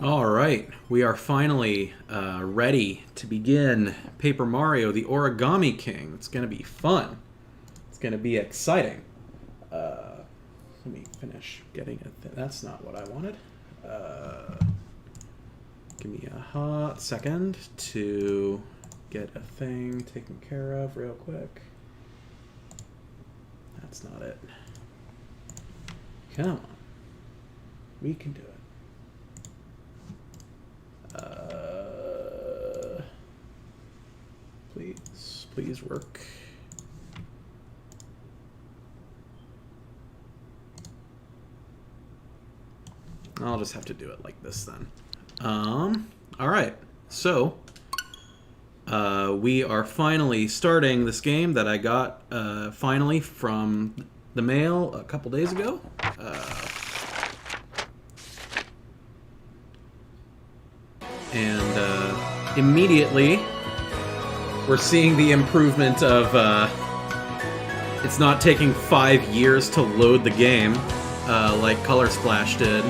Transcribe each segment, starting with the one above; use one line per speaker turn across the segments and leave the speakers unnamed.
All right, we are finally ready to begin Paper Mario: The Origami King. It's going to be fun. It's going to be exciting. Let me finish getting it. That's not what I wanted. Give me a hot second to get a thing taken care of real quick. That's not it. Come on. We can do it. Please work. I'll just have to do it like this then. All right. So, we are finally starting this game that I got finally from the mail a couple days ago. And immediately we're seeing the improvement of it's not taking 5 years to load the game like Color Splash did.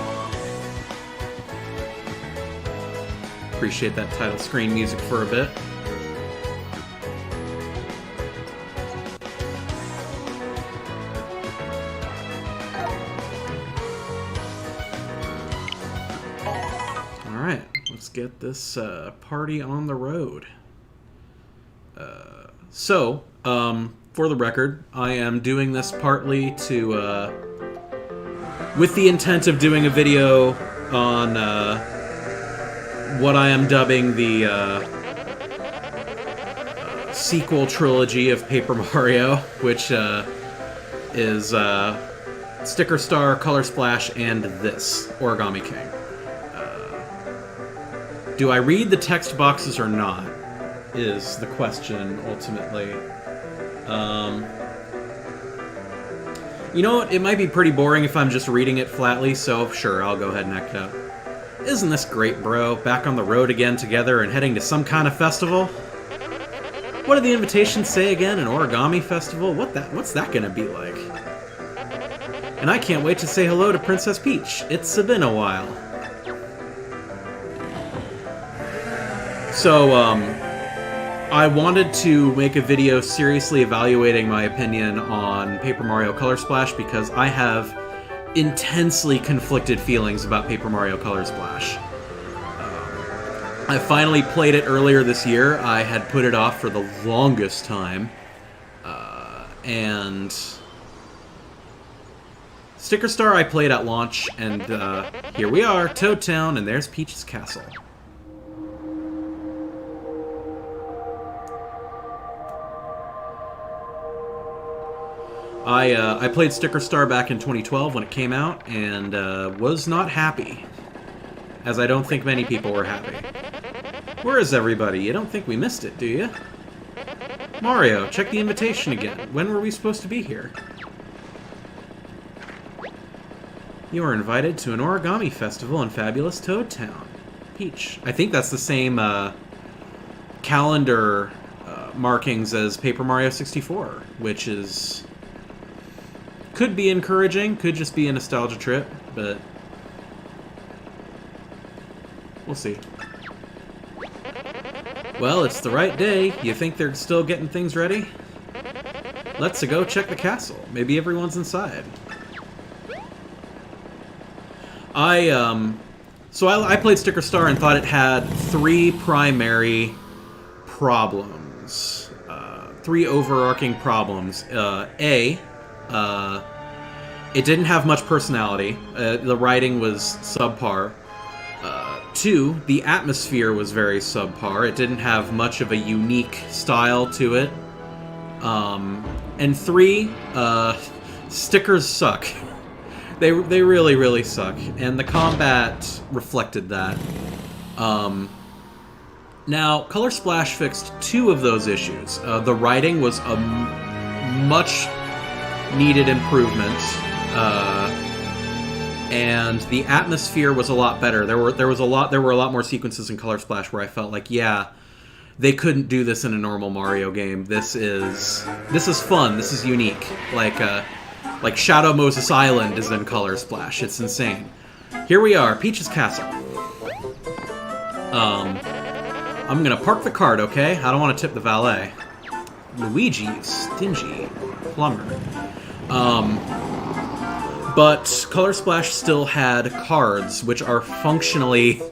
Appreciate that title screen music for a bit. Alright, let's get this party on the road. For the record, I am doing this partly to, with the intent of doing a video on what I am dubbing the sequel trilogy of Paper Mario, which is Sticker Star, Color Splash, and this, Origami King. Do I read the text boxes or not, is the question, ultimately. You know what? It might be pretty boring if I'm just reading it flatly, so sure, I'll go ahead and act it out. Isn't this great, bro? Back on the road again together and heading to some kind of festival? What did the invitations say again? An origami festival? What's that gonna be like? And I can't wait to say hello to Princess Peach. It's been a while. So, I wanted to make a video seriously evaluating my opinion on Paper Mario Color Splash because I have intensely conflicted feelings about Paper Mario Color Splash. I finally played it earlier this year. I had put it off for the longest time. And Sticker Star I played at launch, and here we are, Toad Town, and there's Peach's Castle. I played Sticker Star back in 2012 when it came out, and was not happy. As I don't think many people were happy. Where is everybody? You don't think we missed it, do you? Mario, check the invitation again. When were we supposed to be here? You are invited to an origami festival in fabulous Toad Town. Peach. I think that's the same calendar markings as Paper Mario 64, which is... could be encouraging, could just be a nostalgia trip, but we'll see. Well, it's the right day. You think they're still getting things ready? Let's go check the castle. Maybe everyone's inside. I played Sticker Star and thought it had 3 primary problems. 3 overarching problems. It didn't have much personality. The writing was subpar. 2, the atmosphere was very subpar. It didn't have much of a unique style to it. And 3, stickers suck. They really, really suck. And the combat reflected that. Now, Color Splash fixed 2 of those issues. The writing was a much needed improvement, and the atmosphere was a lot better. There were a lot more sequences in Color Splash where I felt like, yeah, they couldn't do this in a normal Mario game. This is fun. This is unique. Like Shadow Moses Island is in Color Splash. It's insane. Here we are, Peach's Castle. Um, I'm gonna park the cart, okay? I don't want to tip the valet. Luigi, you stingy plumber. But Color Splash still had cards, which are functionally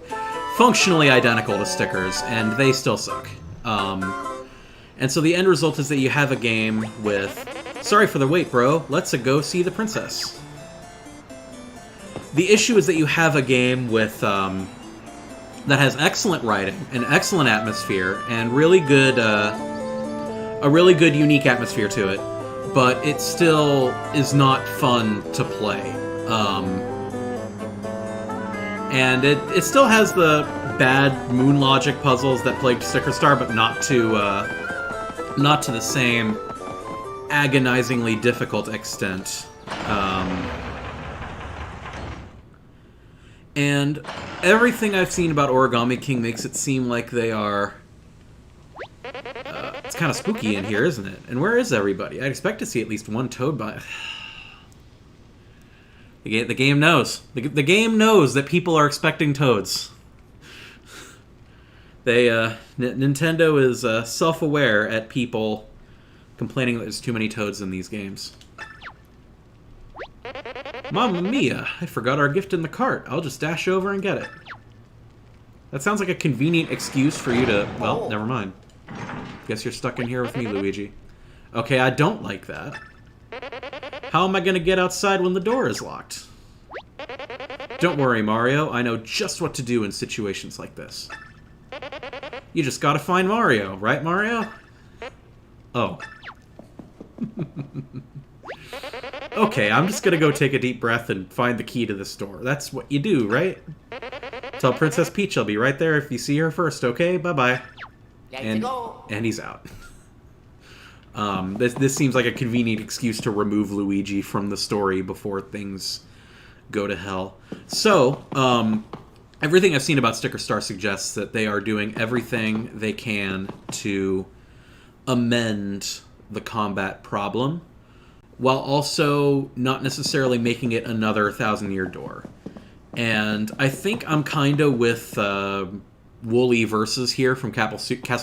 identical to stickers, and they still suck. And so the end result is that you have a game with... Sorry for the wait, bro. Let's go see the princess. The issue is that you have a game with... that has excellent writing, an excellent atmosphere, and really good... a really good, unique atmosphere to it. But it still is not fun to play. And it still has the bad moon logic puzzles that plagued Sticker Star, but not to the same agonizingly difficult extent. And everything I've seen about Origami King makes it seem like they are... it's kind of spooky in here, isn't it? And where is everybody? I'd expect to see at least one toad by... The game knows. The game knows that people are expecting toads. Nintendo is self-aware at people complaining that there's too many toads in these games. Mamma mia! I forgot our gift in the cart. I'll just dash over and get it. That sounds like a convenient excuse for you to... Well, never mind. Guess you're stuck in here with me, Luigi. Okay, I don't like that. How am I gonna get outside when the door is locked? Don't worry, Mario. I know just what to do in situations like this. You just gotta find Mario, right, Mario? Oh. Okay, I'm just gonna go take a deep breath and find the key to this door. That's what you do, right? Tell Princess Peach I'll be right there if you see her first, okay? Bye-bye. And he's out. This seems like a convenient excuse to remove Luigi from the story before things go to hell. So, everything I've seen about Sticker Star suggests that they are doing everything they can to amend the combat problem, while also not necessarily making it another 1,000-year door. And I think I'm kind of with Wooly Versus here from Castle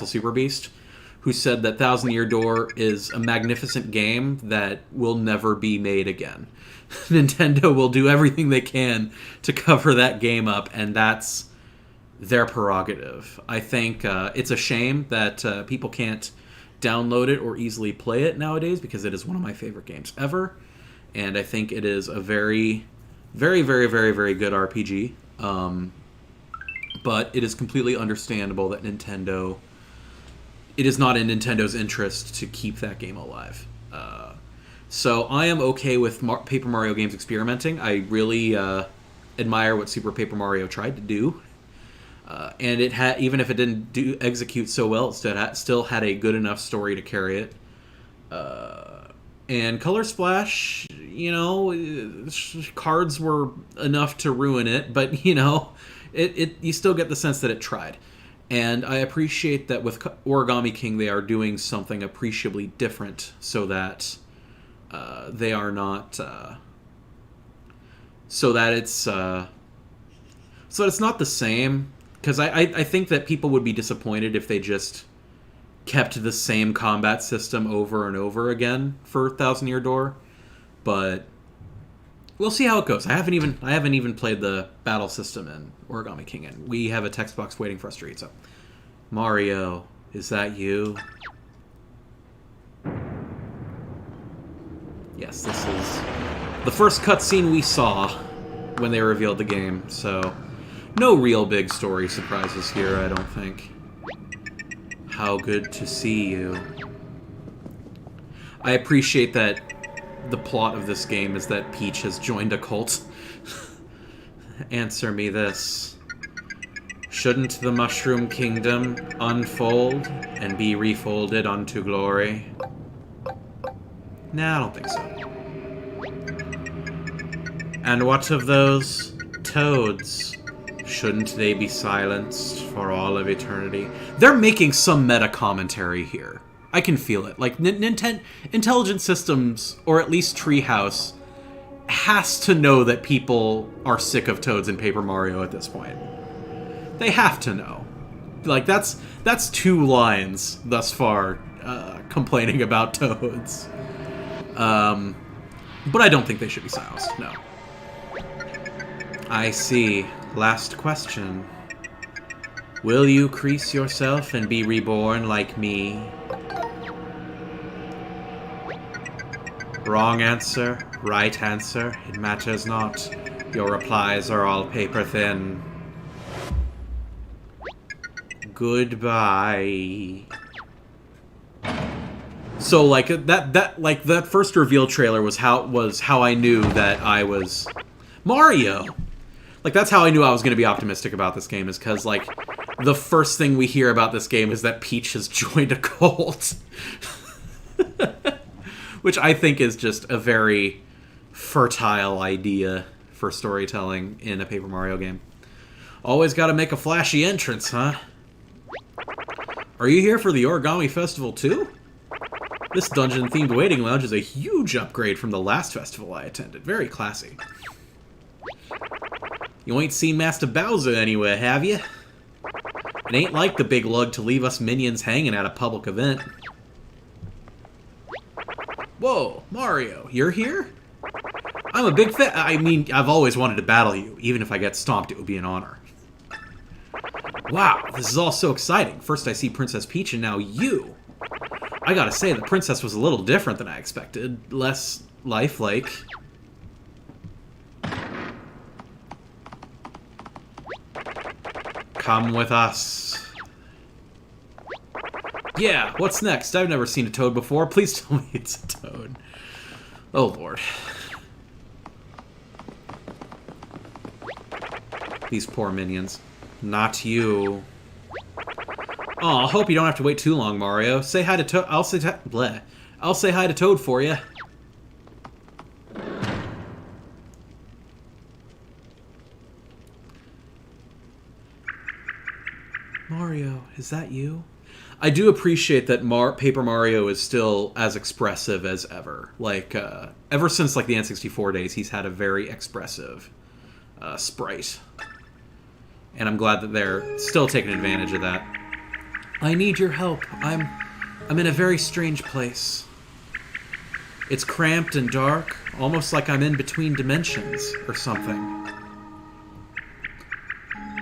Super Beast, who said that 1,000-Year Door is a magnificent game that will never be made again. Nintendo will do everything they can to cover that game up, and that's their prerogative. I think it's a shame that people can't download it or easily play it nowadays, because it is one of my favorite games ever, and I think it is a very, very, very, very, very good RPG. But it is completely understandable that Nintendo... It is not in Nintendo's interest to keep that game alive. So I am okay with Paper Mario games experimenting. I really admire what Super Paper Mario tried to do. And it had, even if it didn't execute so well, it still had a good enough story to carry it. And Color Splash, you know, cards were enough to ruin it, but, you know, you still get the sense that it tried. And I appreciate that with Origami King they are doing something appreciably different so that they are not... so that it's not the same. Because I think that people would be disappointed if they just kept the same combat system over and over again for 1,000-Year Door. But we'll see how it goes. I haven't even played the battle system in Origami King, and we have a text box waiting for us to read. So, Mario, is that you? Yes, this is the first cutscene we saw when they revealed the game. So, no real big story surprises here, I don't think. How good to see you. I appreciate that the plot of this game is that Peach has joined a cult. Answer me this. Shouldn't the Mushroom Kingdom unfold and be refolded unto glory? Nah, I don't think so. And what of those toads? Shouldn't they be silenced for all of eternity? They're making some meta commentary here. I can feel it. Like, Intelligent Systems, or at least Treehouse, has to know that people are sick of Toads in Paper Mario at this point. They have to know. Like, that's 2 lines thus far complaining about toads. But I don't think they should be silenced, no. I see. Last question. Will you crease yourself and be reborn like me? Wrong answer, right answer, it matters not. Your replies are all paper thin. Goodbye. So like that first reveal trailer was how I knew that I was Mario. Like that's how I knew I was going to be optimistic about this game, is because like the first thing we hear about this game is that Peach has joined a cult. Which I think is just a very fertile idea for storytelling in a Paper Mario game. Always gotta make a flashy entrance, huh? Are you here for the Origami Festival too? This dungeon-themed waiting lounge is a huge upgrade from the last festival I attended. Very classy. You ain't seen Master Bowser anywhere, have you? It ain't like the big lug to leave us minions hanging at a public event. Whoa, Mario, you're here? I'm a big fan. I mean, I've always wanted to battle you. Even if I get stomped, it would be an honor. Wow, this is all so exciting. First I see Princess Peach and now you. I gotta say, the princess was a little different than I expected. Less lifelike. Come with us. Yeah, what's next? I've never seen a toad before. Please tell me it's a toad. Oh, Lord. These poor minions. Not you. Oh, I hope you don't have to wait too long, Mario. Say hi to Toad. I'll say hi to Toad for you. Mario, is that you? I do appreciate that Paper Mario is still as expressive as ever. Like, ever since like the N64 days, he's had a very expressive sprite. And I'm glad that they're still taking advantage of that. I need your help. I'm in a very strange place. It's cramped and dark, almost like I'm in between dimensions or something.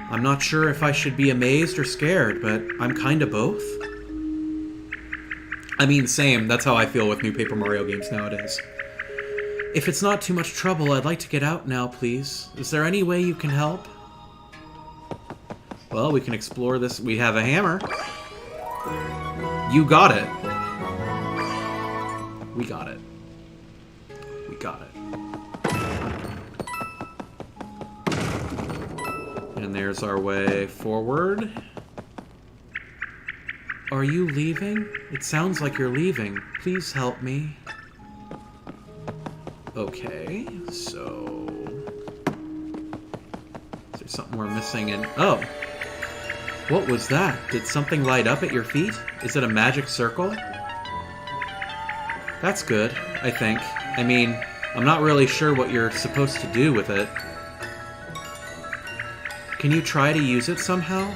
I'm not sure if I should be amazed or scared, but I'm kinda both. I mean, same. That's how I feel with new Paper Mario games nowadays. If it's not too much trouble, I'd like to get out now, please. Is there any way you can help? Well, we can explore this. We have a hammer. You got it. We got it. We got it. And there's our way forward. Are you leaving? It sounds like you're leaving. Please help me. Okay, so... Is there something we're missing in... Oh! What was that? Did something light up at your feet? Is it a magic circle? That's good, I think. I mean, I'm not really sure what you're supposed to do with it. Can you try to use it somehow?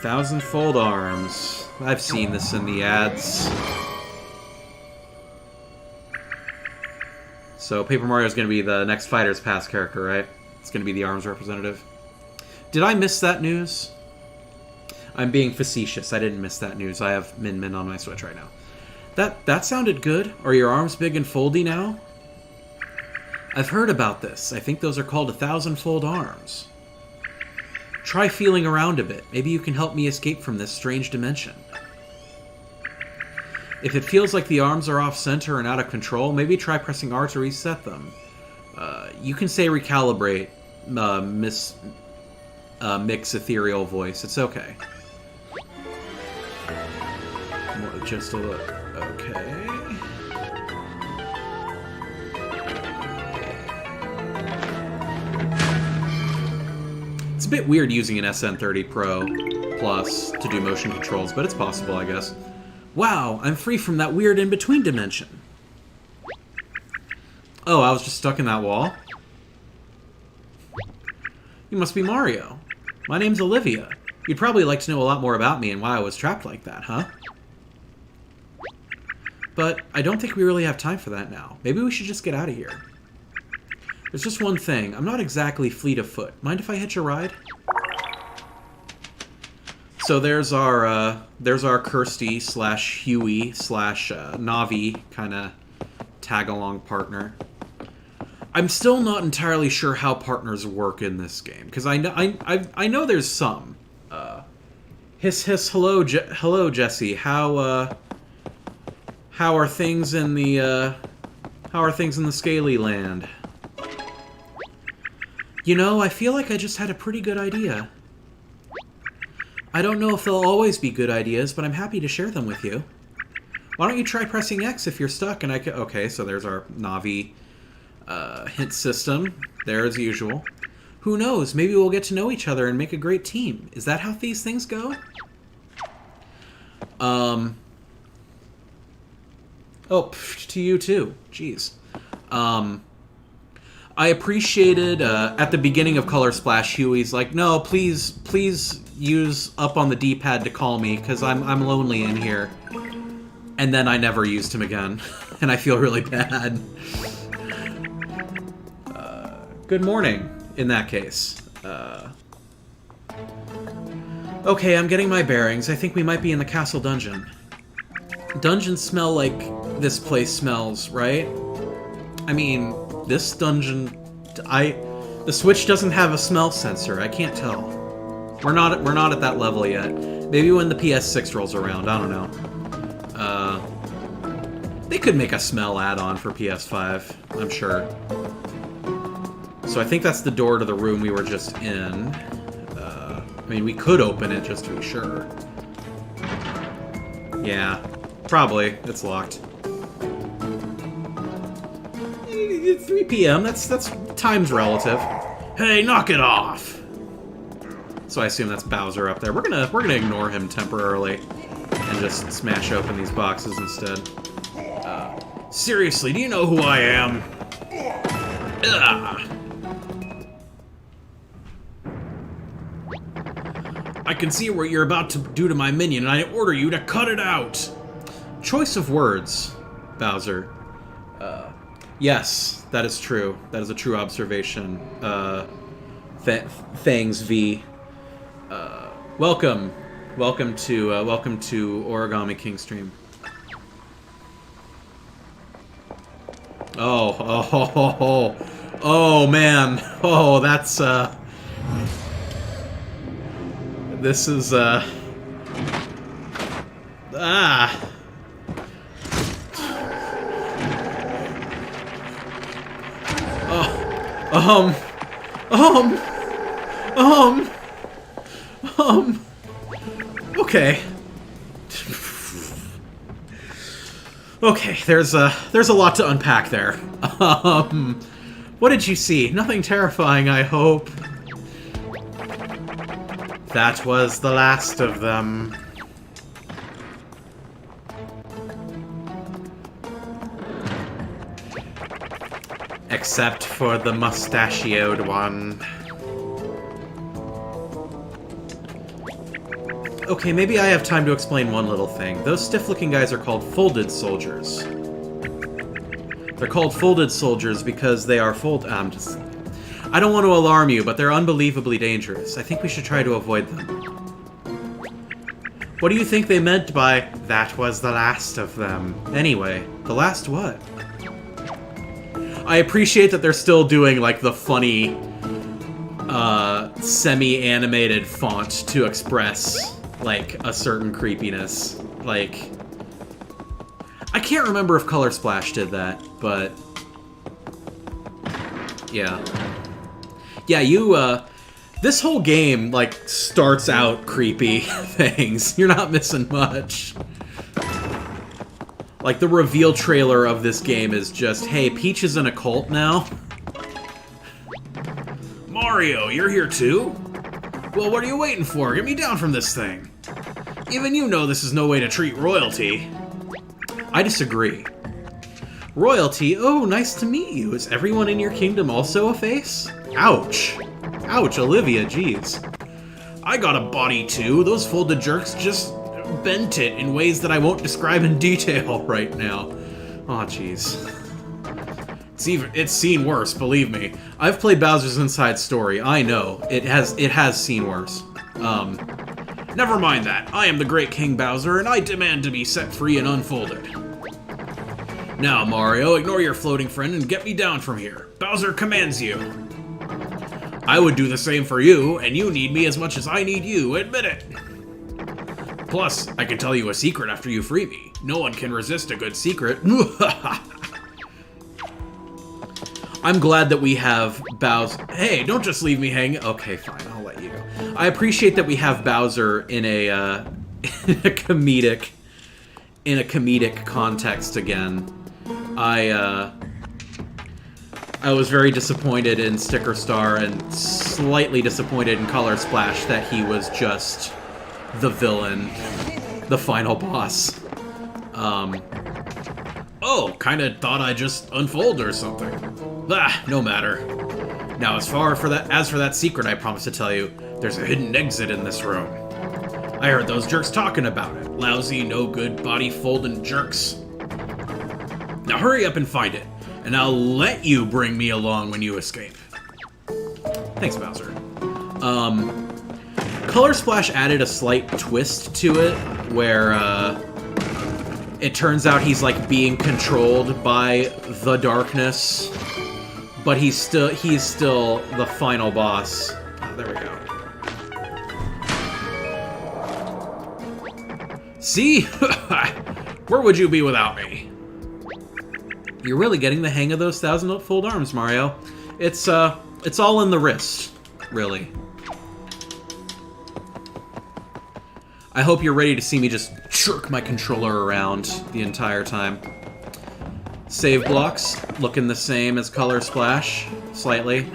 Thousand-fold arms. I've seen this in the ads. So Paper Mario is going to be the next Fighter's Pass character, right? It's going to be the arms representative. Did I miss that news? I'm being facetious. I didn't miss that news. I have Min Min on my Switch right now. That sounded good. Are your arms big and foldy now? I've heard about this. I think those are called 1,000-fold arms. Try feeling around a bit. Maybe you can help me escape from this strange dimension. If it feels like the arms are off-center and out of control, maybe try pressing R to reset them. You can say recalibrate, Mix ethereal voice. It's okay. Just a look. Okay. It's a bit weird using an SN30 Pro Plus to do motion controls, but it's possible, I guess. Wow, I'm free from that weird in-between dimension. Oh, I was just stuck in that wall? You must be Mario. My name's Olivia. You'd probably like to know a lot more about me and why I was trapped like that, huh? But I don't think we really have time for that now. Maybe we should just get out of here. There's just one thing. I'm not exactly fleet of foot. Mind if I hitch a ride? So there's our Kirsty / Huey / Navi kind of tag-along partner. I'm still not entirely sure how partners work in this game, because I know there's some. Hiss hiss hello hello Jesse. How are things in the Scaly Land? You know, I feel like I just had a pretty good idea. I don't know if they'll always be good ideas, but I'm happy to share them with you. Why don't you try pressing X if you're stuck and I can... Okay, so there's our Navi hint system, there as usual. Who knows, maybe we'll get to know each other and make a great team. Is that how these things go? Oh, to you too. Jeez. I appreciated, at the beginning of Color Splash, Huey's like, no, please use up on the D-pad to call me, because I'm lonely in here. And then I never used him again, and I feel really bad. Good morning, in that case. Okay, I'm getting my bearings. I think we might be in the castle dungeon. Dungeons smell like this place smells, right? I mean, this dungeon... The Switch doesn't have a smell sensor. I can't tell. We're not at that level yet. Maybe when the PS6 rolls around. I don't know. They could make a smell add-on for PS5. I'm sure. So I think that's the door to the room we were just in. I mean, we could open it just to be sure. Yeah, probably. It's locked. 3 p.m. That's time's relative. Hey, knock it off. So I assume that's Bowser up there. We're gonna ignore him temporarily and just smash open these boxes instead. Seriously, do you know who I am? Ugh. I can see what you're about to do to my minion, and I order you to cut it out. Choice of words, Bowser. Yes, that is true. That is a true observation. Thanks, V. Welcome to Origami King Stream. Oh man. Oh, that's this is Okay. Okay, there's a lot to unpack there. What did you see? Nothing terrifying, I hope. That was the last of them. Except for the mustachioed one. Okay, maybe I have time to explain one little thing. Those stiff-looking guys are called folded soldiers. They're called folded soldiers because they are I don't want to alarm you, but they're unbelievably dangerous. I think we should try to avoid them. What do you think they meant by, that was the last of them? Anyway, the last what? I appreciate that they're still doing, like, the funny, semi-animated font to express, like, a certain creepiness. Like, I can't remember if Color Splash did that, but yeah. Yeah, this whole game, like, starts out creepy things. You're not missing much. Like, the reveal trailer of this game is just, hey, Peach is in a cult now? Mario, you're here too? Well, what are you waiting for? Get me down from this thing. Even you know this is no way to treat royalty. I disagree. Royalty? Oh, nice to meet you. Is everyone in your kingdom also a face? Ouch. Ouch, Olivia, jeez. I got a body too. Those folded jerks just bent it in ways that I won't describe in detail right now. Aw, jeez. It's seen worse, believe me. I've played Bowser's Inside Story. I know. It has seen worse. Never mind that. I am the great King Bowser, and I demand to be set free and unfolded. Now, Mario, ignore your floating friend and get me down from here. Bowser commands you. I would do the same for you, and you need me as much as I need you, admit it. Plus, I can tell you a secret after you free me. No one can resist a good secret. I'm glad that we have Bowser. Hey, don't just leave me hanging. Okay, fine, I'll let you go. I appreciate that we have Bowser in a in a comedic context again. I was very disappointed in Sticker Star and slightly disappointed in Color Splash that he was just the villain, the final boss. Oh, kinda thought I just unfold or something. Ah, no matter. Now, as for that secret I promised to tell you, there's a hidden exit in this room. I heard those jerks talking about it. Lousy, no good, body folding jerks. Now hurry up and find it, and I'll let you bring me along when you escape. Thanks, Bowser. Color Splash added a slight twist to it, where, it turns out he's, like, being controlled by the darkness, but he's still the final boss. Oh, there we go. See? Where would you be without me? You're really getting the hang of those 1,000-fold arms, Mario. It's all in the wrist, really. I hope you're ready to see me just jerk my controller around the entire time. Save blocks, looking the same as Color Splash, slightly.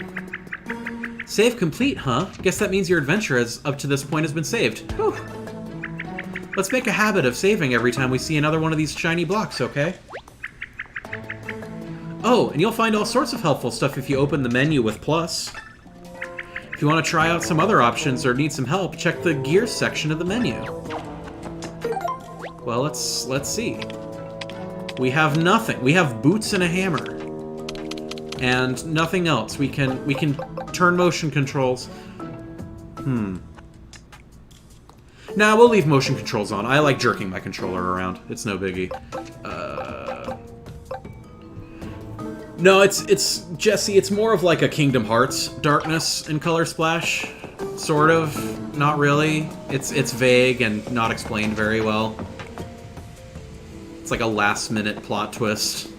Save complete, huh? Guess that means your adventure up to this point has been saved. Whew. Let's make a habit of saving every time we see another one of these shiny blocks, okay? Oh, and you'll find all sorts of helpful stuff if you open the menu with plus. If you want to try out some other options or need some help, check the gears section of the menu. Well, let's see. We have nothing. We have boots and a hammer. And nothing else. We can turn motion controls. Nah, we'll leave motion controls on. I like jerking my controller around. It's no biggie. No, it's Jesse, it's more of like a Kingdom Hearts darkness in Color Splash. Sort of. Not really. It's vague and not explained very well. It's like a last-minute plot twist.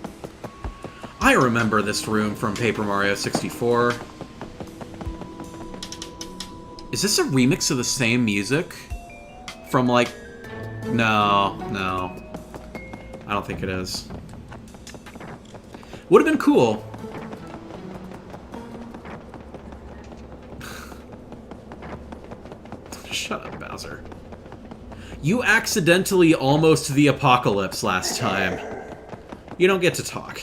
I remember this room from Paper Mario 64. Is this a remix of the same music? From like... No. I don't think it is. Would have been cool. Shut up, Bowser. You accidentally almost the apocalypse last time. You don't get to talk.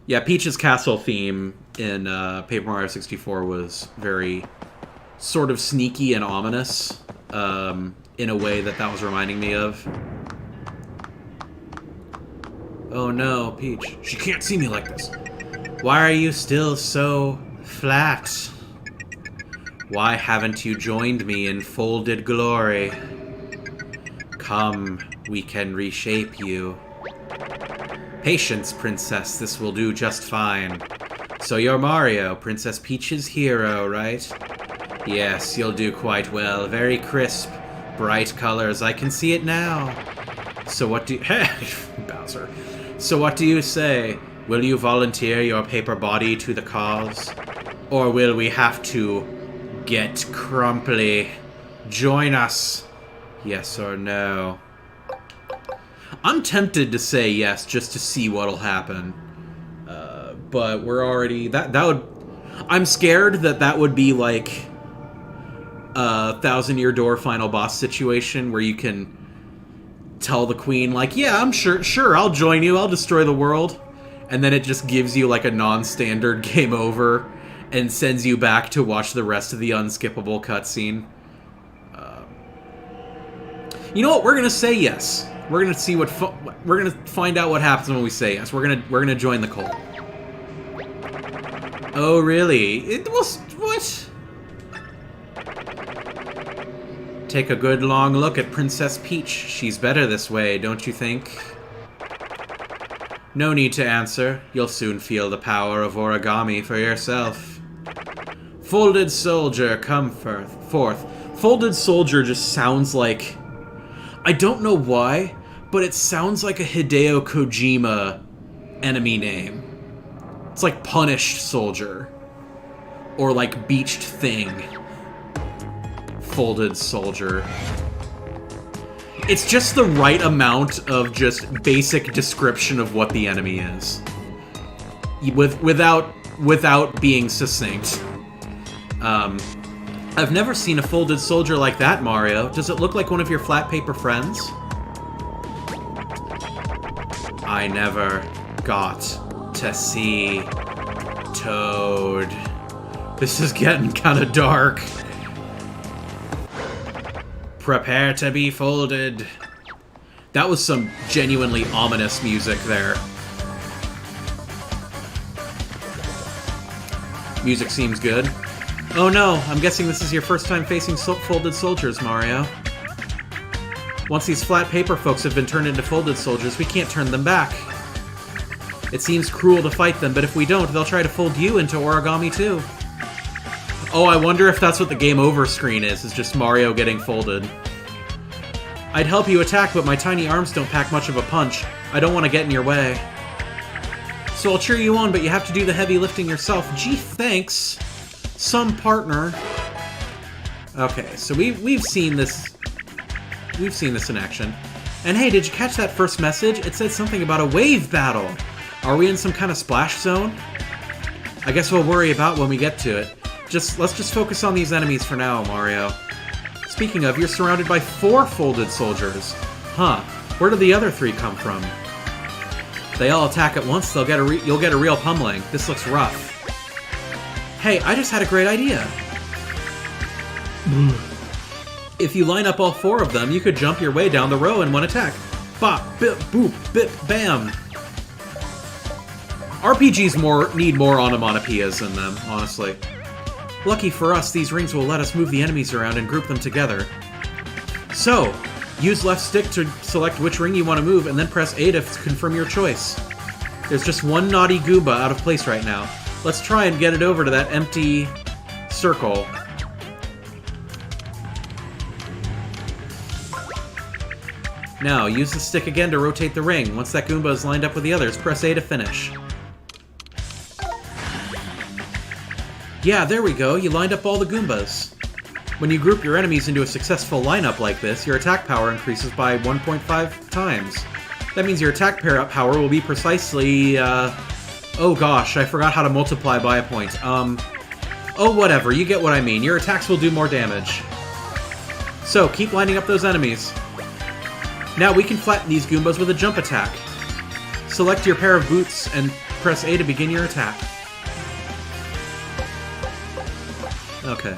Yeah, Peach's castle theme in Paper Mario 64 was very sort of sneaky and ominous. In a way that was reminding me of. Oh no, Peach. She can't see me like this. Why are you still so flat? Why haven't you joined me in folded glory? Come, we can reshape you. Patience, Princess. This will do just fine. So you're Mario, Princess Peach's hero, right? Yes, you'll do quite well. Very crisp. Bright colors, I can see it now. So what do you... Hey, Bowser. So what do you say? Will you volunteer your paper body to the cause? Or will we have to get crumply? Join us. Yes or no? I'm tempted to say yes just to see what'll happen. But we're already... That would... I'm scared that would be like... Thousand Year Door final boss situation where you can tell the queen, like, yeah, I'm sure, I'll join you, I'll destroy the world. and then it just gives you like a non-standard game over and sends you back to watch the rest of the unskippable cutscene. You know what? We're gonna say yes. We're gonna see we're gonna find out what happens when we say yes. We're gonna join the cult. Oh really? It was what? Take a good long look at Princess Peach. She's better this way, don't you think? No need to answer. You'll soon feel the power of origami for yourself. Folded soldier, come forth. Folded soldier just sounds like... I don't know why, but it sounds like a Hideo Kojima enemy name. It's like Punished Soldier. Or like Beached Thing. Folded Soldier. It's just the right amount of just basic description of what the enemy is. Without being succinct. I've never seen a folded soldier like that, Mario. Does it look like one of your flat paper friends? I never got to see Toad. This is getting kind of dark. Prepare to be folded. That was some genuinely ominous music there. Music seems good. Oh no, I'm guessing this is your first time facing folded soldiers, Mario. Once these flat paper folks have been turned into folded soldiers, we can't turn them back. It seems cruel to fight them, but if we don't, they'll try to fold you into origami too. Oh, I wonder if that's what the game over screen is just Mario getting folded. I'd help you attack, but my tiny arms don't pack much of a punch. I don't want to get in your way. So I'll cheer you on, but you have to do the heavy lifting yourself. Gee, thanks. Some partner. Okay, so we've seen this. We've seen this in action. And hey, did you catch that first message? It said something about a wave battle. Are we in some kind of splash zone? I guess we'll worry about when we get to it. Let's just focus on these enemies for now, Mario. Speaking of, you're surrounded by 4 folded soldiers. Huh? Where did the other 3 come from? If they all attack at once, you'll get a real pummeling. This looks rough. Hey, I just had a great idea. If you line up all 4 of them, you could jump your way down the row in one attack. Bop, bip, boop, bip, bam. RPGs need more onomatopoeias in them, honestly. Lucky for us, these rings will let us move the enemies around and group them together. So, use left stick to select which ring you want to move, and then press A to confirm your choice. There's just one naughty Goomba out of place right now. Let's try and get it over to that empty circle. Now, use the stick again to rotate the ring. Once that Goomba is lined up with the others, press A to finish. Yeah, there we go. You lined up all the Goombas. When you group your enemies into a successful lineup like this, your attack power increases by 1.5 times. That means your attack power will be precisely, oh gosh, I forgot how to multiply by a point. Oh whatever, you get what I mean. Your attacks will do more damage. So, keep lining up those enemies. Now we can flatten these Goombas with a jump attack. Select your pair of boots and press A to begin your attack. Okay.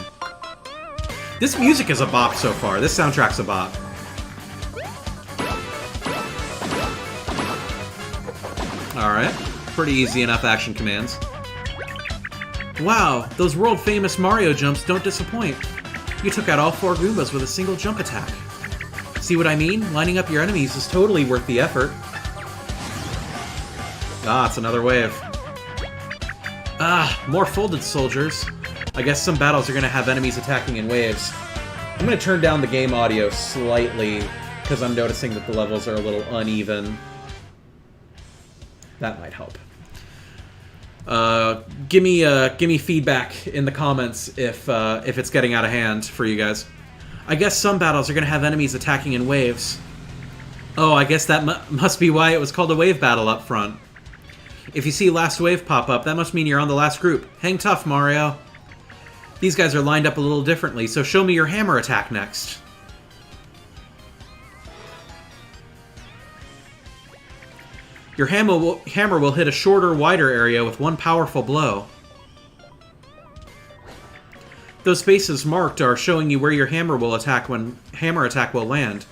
This music is a bop so far. This soundtrack's a bop. Alright. Pretty easy enough action commands. Wow, those world-famous Mario jumps don't disappoint. You took out all 4 Goombas with a single jump attack. See what I mean? Lining up your enemies is totally worth the effort. Ah, it's another wave. Ah, more folded soldiers. I guess some battles are going to have enemies attacking in waves. I'm going to turn down the game audio slightly, because I'm noticing that the levels are a little uneven. That might help. Give me feedback in the comments if it's getting out of hand for you guys. I guess some battles are going to have enemies attacking in waves. Oh, I guess that must be why it was called a wave battle up front. If you see last wave pop up, that must mean you're on the last group. Hang tough, Mario. These guys are lined up a little differently, so show me your hammer attack next. Your hammer will hit a shorter, wider area with one powerful blow. Those spaces marked are showing you where your hammer attack will land.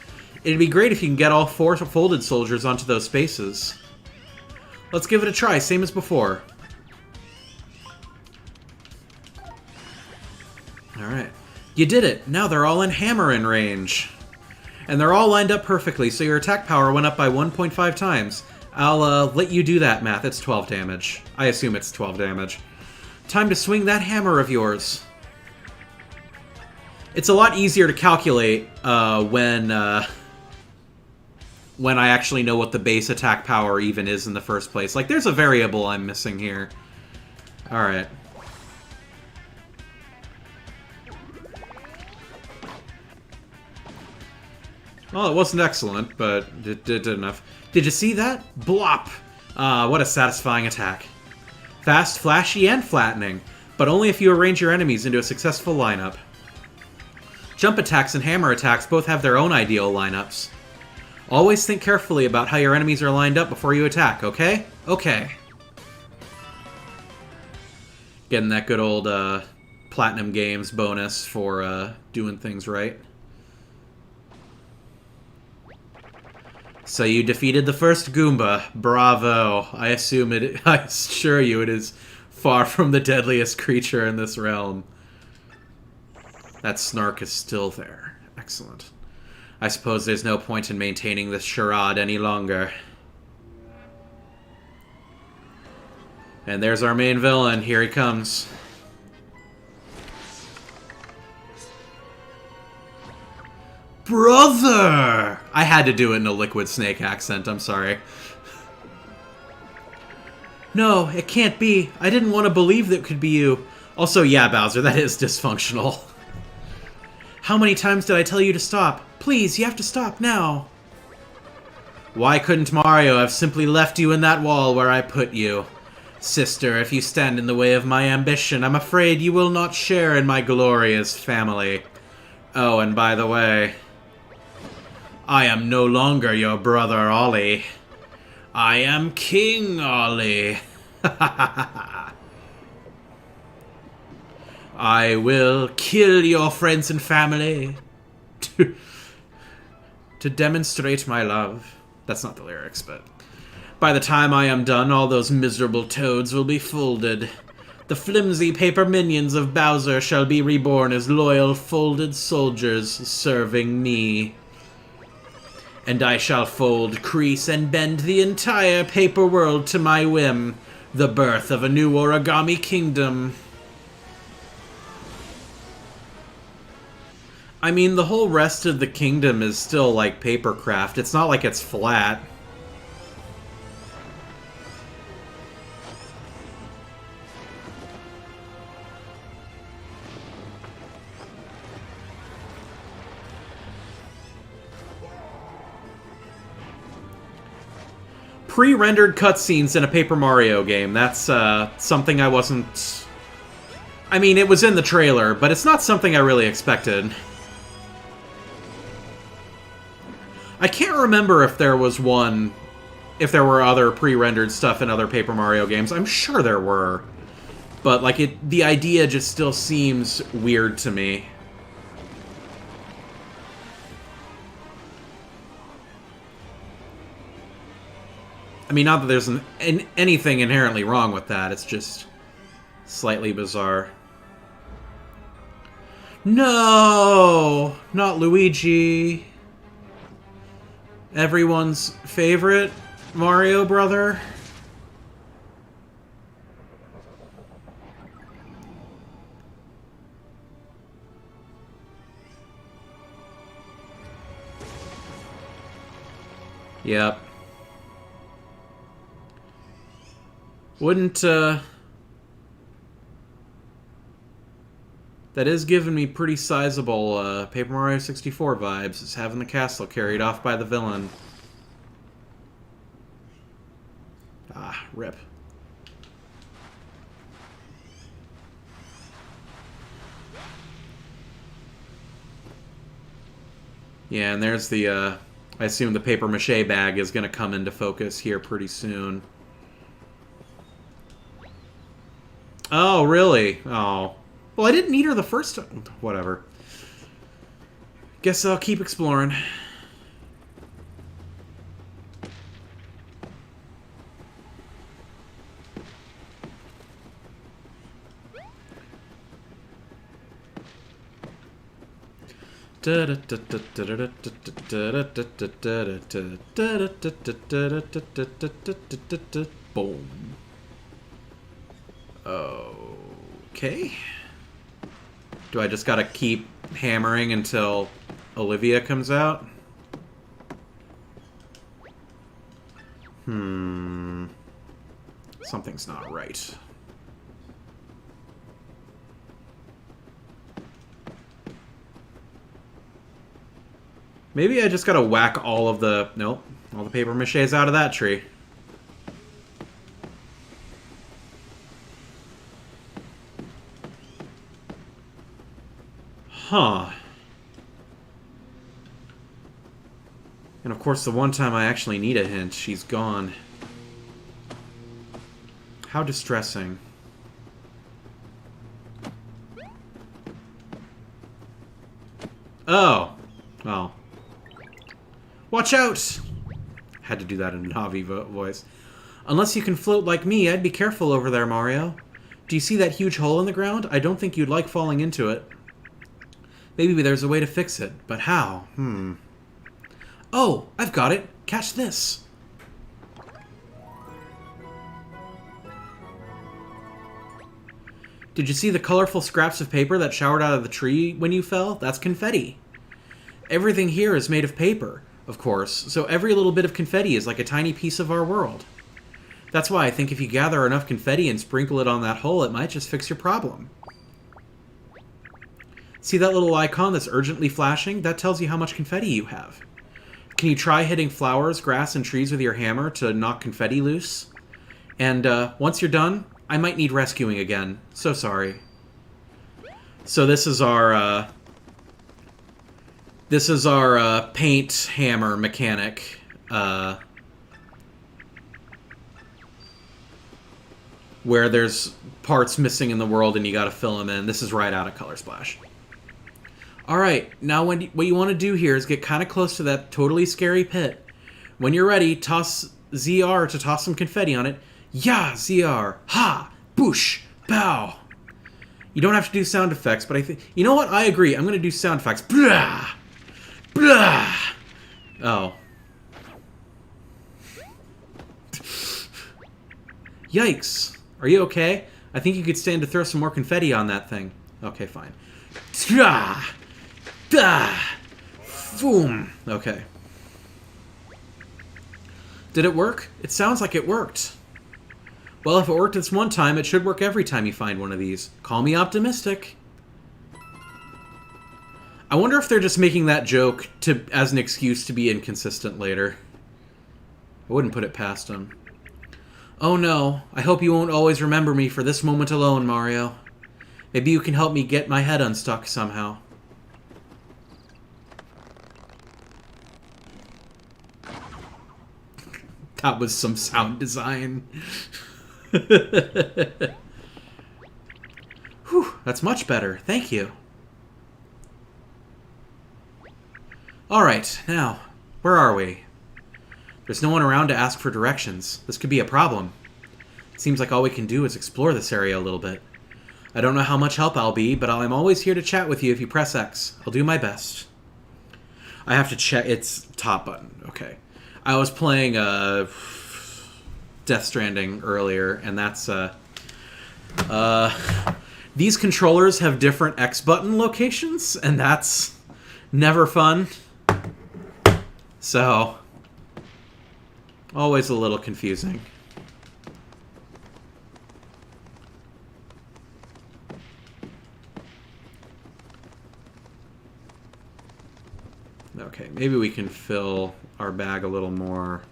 It'd be great if you can get all 4 folded soldiers onto those spaces. Let's give it a try, same as before. Alright. You did it! Now they're all in hammering range. And they're all lined up perfectly, so your attack power went up by 1.5 times. I'll let you do that math. It's 12 damage. I assume it's 12 damage. Time to swing that hammer of yours. It's a lot easier to calculate when I actually know what the base attack power even is in the first place. Like, there's a variable I'm missing here. Alright. Well, it wasn't excellent, but it did enough. Did you see that? Blop! What a satisfying attack. Fast, flashy, and flattening, but only if you arrange your enemies into a successful lineup. Jump attacks and hammer attacks both have their own ideal lineups. Always think carefully about how your enemies are lined up before you attack, okay? Okay. Getting that good old Platinum Games bonus for doing things right. So you defeated the first Goomba. Bravo. I assure you it is far from the deadliest creature in this realm. That snark is still there. Excellent. I suppose there's no point in maintaining this charade any longer. And there's our main villain. Here he comes. Brother! I had to do it in a Liquid Snake accent, I'm sorry. No, it can't be. I didn't want to believe that it could be you. Also, yeah, Bowser, that is dysfunctional. How many times did I tell you to stop? Please, you have to stop now. Why couldn't Mario have simply left you in that wall where I put you? Sister, if you stand in the way of my ambition, I'm afraid you will not share in my glorious family. Oh, and by the way, I am no longer your brother Ollie. I am King Ollie. I will kill your friends and family to demonstrate my love. That's not the lyrics, but by the time I am done, all those miserable toads will be folded. The flimsy paper minions of Bowser shall be reborn as loyal folded soldiers serving me. And I shall fold, crease, and bend the entire paper world to my whim. The birth of a new Origami kingdom. I mean, the whole rest of the kingdom is still like papercraft. It's not like it's flat. Pre-rendered cutscenes in a Paper Mario game. That's something I wasn't... I mean, it was in the trailer, but it's not something I really expected. I can't remember if there was one... if there were other pre-rendered stuff in other Paper Mario games. I'm sure there were. But, like, the idea just still seems weird to me. I mean, not that there's anything inherently wrong with that, it's just slightly bizarre. No! Not Luigi. Everyone's favorite Mario brother. Yep. Wouldn't, that is giving me pretty sizable, Paper Mario 64 vibes. It's having the castle carried off by the villain. Ah, rip. Yeah, and there's the I assume the papier-mâché bag is going to come into focus here pretty soon. Oh, really? Oh. Well, I didn't need her the first time. Whatever. Guess I'll keep exploring. Boom. Okay. Do I just gotta keep hammering until Olivia comes out? Something's not right. Maybe I just gotta whack all of the... Nope. All the papier-mâches out of that tree. Huh. And of course, the one time I actually need a hint, she's gone. How distressing. Oh. Oh. Watch out! Had to do that in a Navi voice. Unless you can float like me, I'd be careful over there, Mario. Do you see that huge hole in the ground? I don't think you'd like falling into it. Maybe there's a way to fix it, but how? Oh, I've got it. Catch this. Did you see the colorful scraps of paper that showered out of the tree when you fell? That's confetti. Everything here is made of paper, of course, so every little bit of confetti is like a tiny piece of our world. That's why I think if you gather enough confetti and sprinkle it on that hole, it might just fix your problem. See that little icon that's urgently flashing? That tells you how much confetti you have. Can you try hitting flowers, grass, and trees with your hammer to knock confetti loose? And once you're done, I might need rescuing again. So sorry. So this is our paint hammer mechanic. Where there's parts missing in the world and you gotta fill them in. This is right out of Color Splash. Alright, now what you want to do here is get kind of close to that totally scary pit. When you're ready, toss ZR to toss some confetti on it. Yeah, ZR! Ha! Boosh! Bow! You don't have to do sound effects, but I think... You know what? I agree. I'm going to do sound effects. Blah! Blah! Oh. Yikes. Are you okay? I think you could stand to throw some more confetti on that thing. Okay, fine. Tah! Da! Boom! Okay. Did it work? It sounds like it worked. Well, if it worked this one time, it should work every time you find one of these. Call me optimistic. I wonder if they're just making that joke as an excuse to be inconsistent later. I wouldn't put it past them. Oh no, I hope you won't always remember me for this moment alone, Mario. Maybe you can help me get my head unstuck somehow. That was some sound design. Whew, that's much better. Thank you. Alright, now, where are we? There's no one around to ask for directions. This could be a problem. It seems like all we can do is explore this area a little bit. I don't know how much help I'll be, but I'm always here to chat with you if you press X. I'll do my best. I have to check... It's top button. Okay. I was playing Death Stranding earlier, and that's... these controllers have different X button locations, and that's never fun. So... always a little confusing. Okay, maybe we can fill our bag a little more.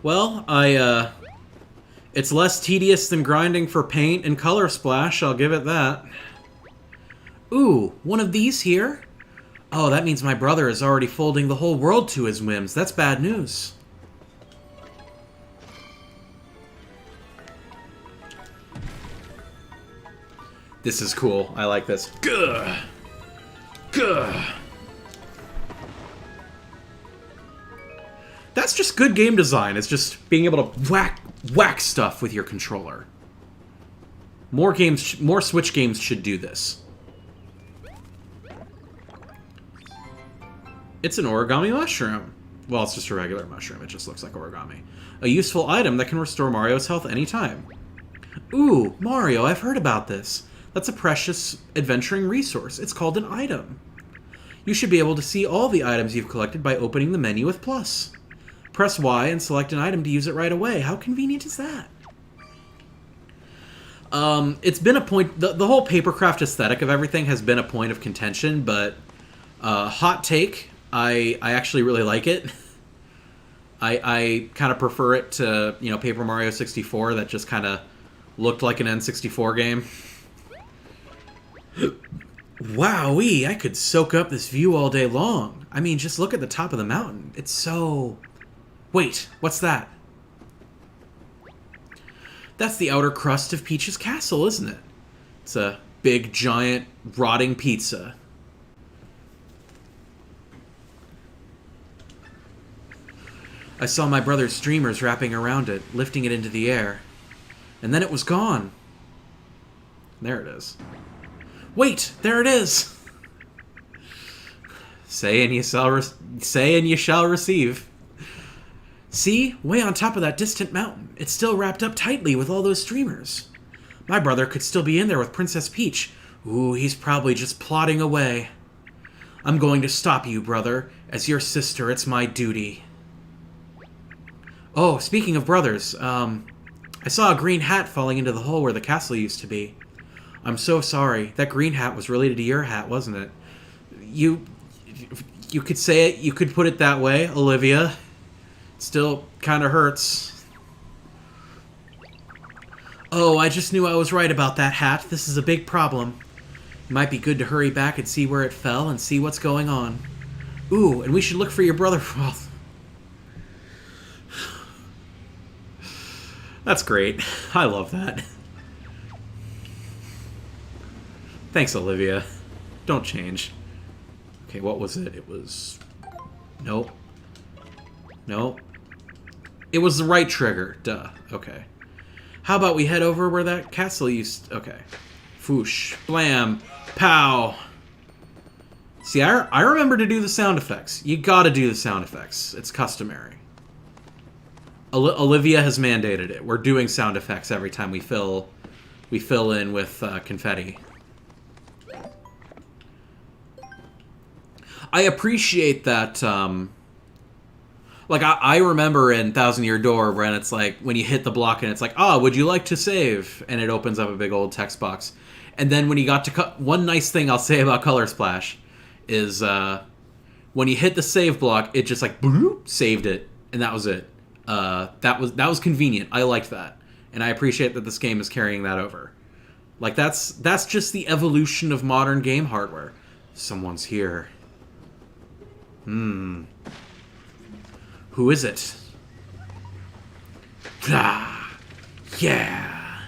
Well, I It's less tedious than grinding for paint and color splash, I'll give it that. Ooh, one of these here? Oh, that means my brother is already folding the whole world to his whims. That's bad news. This is cool. I like this. Gah! Gah! That's just good game design. It's just being able to whack stuff with your controller. More Switch games should do this. It's an origami mushroom. Well, it's just a regular mushroom. It just looks like origami. A useful item that can restore Mario's health anytime. Ooh, Mario, I've heard about this. That's a precious adventuring resource. It's called an item. You should be able to see all the items you've collected by opening the menu with plus. Press Y and select an item to use it right away. How convenient is that? It's been a point... The whole papercraft aesthetic of everything has been a point of contention, but... hot take, I actually really like it. I kind of prefer it to, you know, Paper Mario 64 that just kind of looked like an N64 game. Wowee, I could soak up this view all day long. I mean, just look at the top of the mountain. It's so... Wait, what's that? That's the outer crust of Peach's castle, isn't it? It's a big, giant, rotting pizza. I saw my brother's streamers wrapping around it, lifting it into the air. And then it was gone. There it is. Wait, there it is! Say and you shall receive. See? Way on top of that distant mountain. It's still wrapped up tightly with all those streamers. My brother could still be in there with Princess Peach. Ooh, he's probably just plodding away. I'm going to stop you, brother. As your sister, it's my duty. Oh, speaking of brothers, I saw a green hat falling into the hole where the castle used to be. I'm so sorry. That green hat was related to your hat, wasn't it? You could say it, you could put it that way, Olivia. Still kind of hurts. Oh, I just knew I was right about that hat. This is a big problem. It might be good to hurry back and see where it fell and see what's going on. Ooh, and we should look for your brother. Well, that's great. I love that. Thanks, Olivia. Don't change. Okay, what was it? It was... Nope. Nope. It was the right trigger. Duh. Okay. How about we head over where that castle used... Okay. Foosh. Blam. Pow. See, I remember to do the sound effects. You gotta do the sound effects. It's customary. Olivia has mandated it. We're doing sound effects every time we fill in with confetti. I appreciate that, like, I remember in Thousand Year Door when it's like, when you hit the block and it's like, ah, would you like to save? And it opens up a big old text box. And then when you got to one nice thing I'll say about Color Splash is when you hit the save block, it just like, boop, saved it. And that was it. That was convenient. I liked that. And I appreciate that this game is carrying that over. Like, that's just the evolution of modern game hardware. Someone's here. Who is it? Ah, yeah.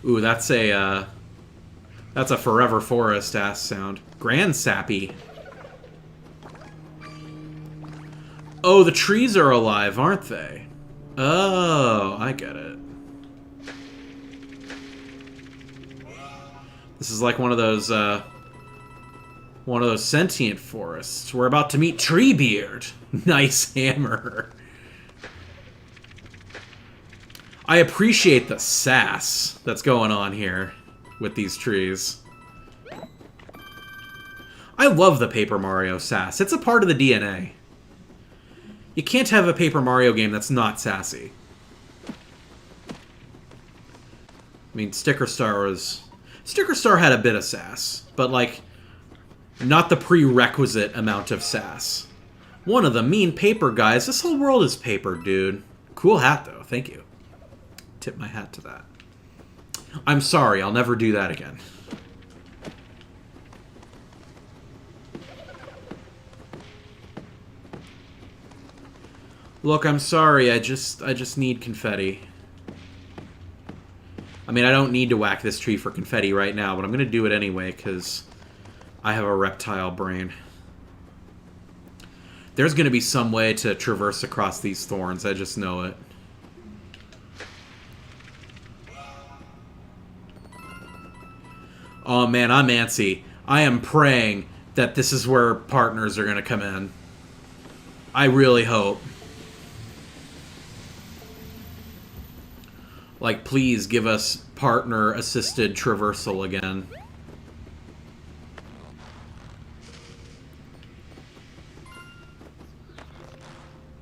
Ooh, that's a Forever Forest ass sound. Grand Sappy. Oh, the trees are alive, aren't they? Oh, I get it. This is like one of those sentient forests. We're about to meet Treebeard. Nice hammer. I appreciate the sass that's going on here with these trees. I love the Paper Mario sass. It's a part of the DNA. You can't have a Paper Mario game that's not sassy. I mean, Sticker Star had a bit of sass, but, like, not the prerequisite amount of sass. One of the mean paper guys. This whole world is paper, dude. Cool hat, though. Thank you. Tip my hat to that. I'm sorry. I'll never do that again. Look, I'm sorry. I just need confetti. I mean, I don't need to whack this tree for confetti right now, but I'm going to do it anyway because I have a reptile brain. There's going to be some way to traverse across these thorns. I just know it. Oh, man, I'm antsy. I am praying that this is where partners are going to come in. I really hope. Like, please give us partner-assisted traversal again.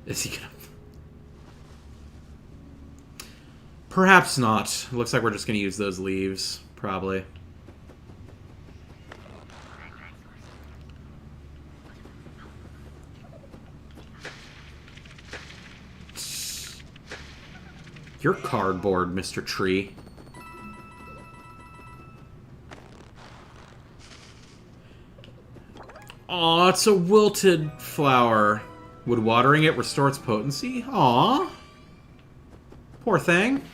Is he gonna... Perhaps not. Looks like we're just gonna use those leaves, probably. You're cardboard, Mr. Tree. Aw, it's a wilted flower. Would watering it restore its potency? Aw. Poor thing.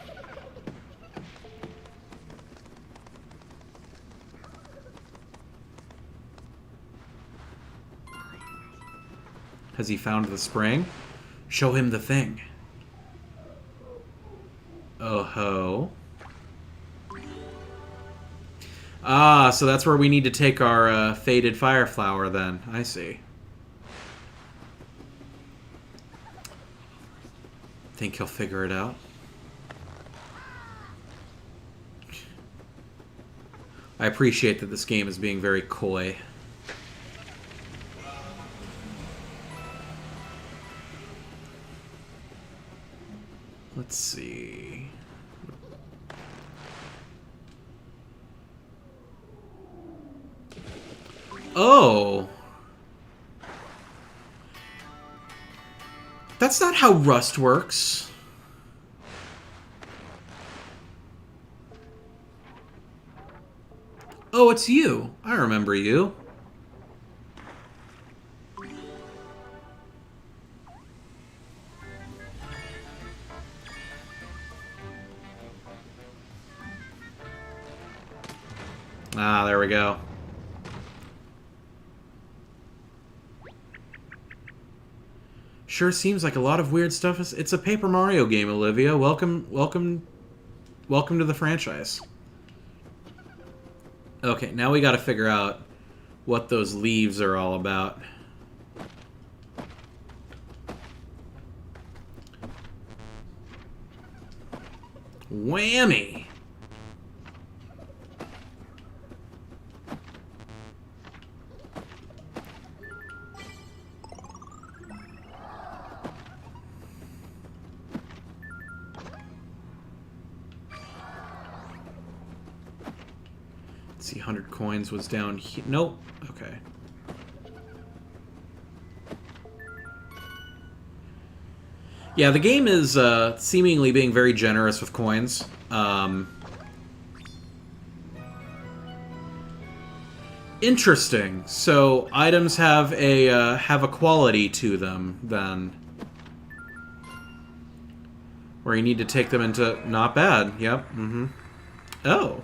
Has he found the spring? Show him the thing. Oh ho. Ah, so that's where we need to take our faded fire flower then. I see. Think he'll figure it out? I appreciate that this game is being very coy. Let's see. Oh! That's not how Rust works. Oh, it's you. I remember you. Ah, there we go. Sure seems like a lot of weird stuff. It's a Paper Mario game, Olivia. Welcome to the franchise. Okay, now we gotta figure out what those leaves are all about. Whammy! See, 100 coins was down here. Nope. Okay. Yeah, the game is seemingly being very generous with coins. Interesting. So items have a quality to them then, where you need to take them into. Not bad. Yep. Mm-hmm. Oh.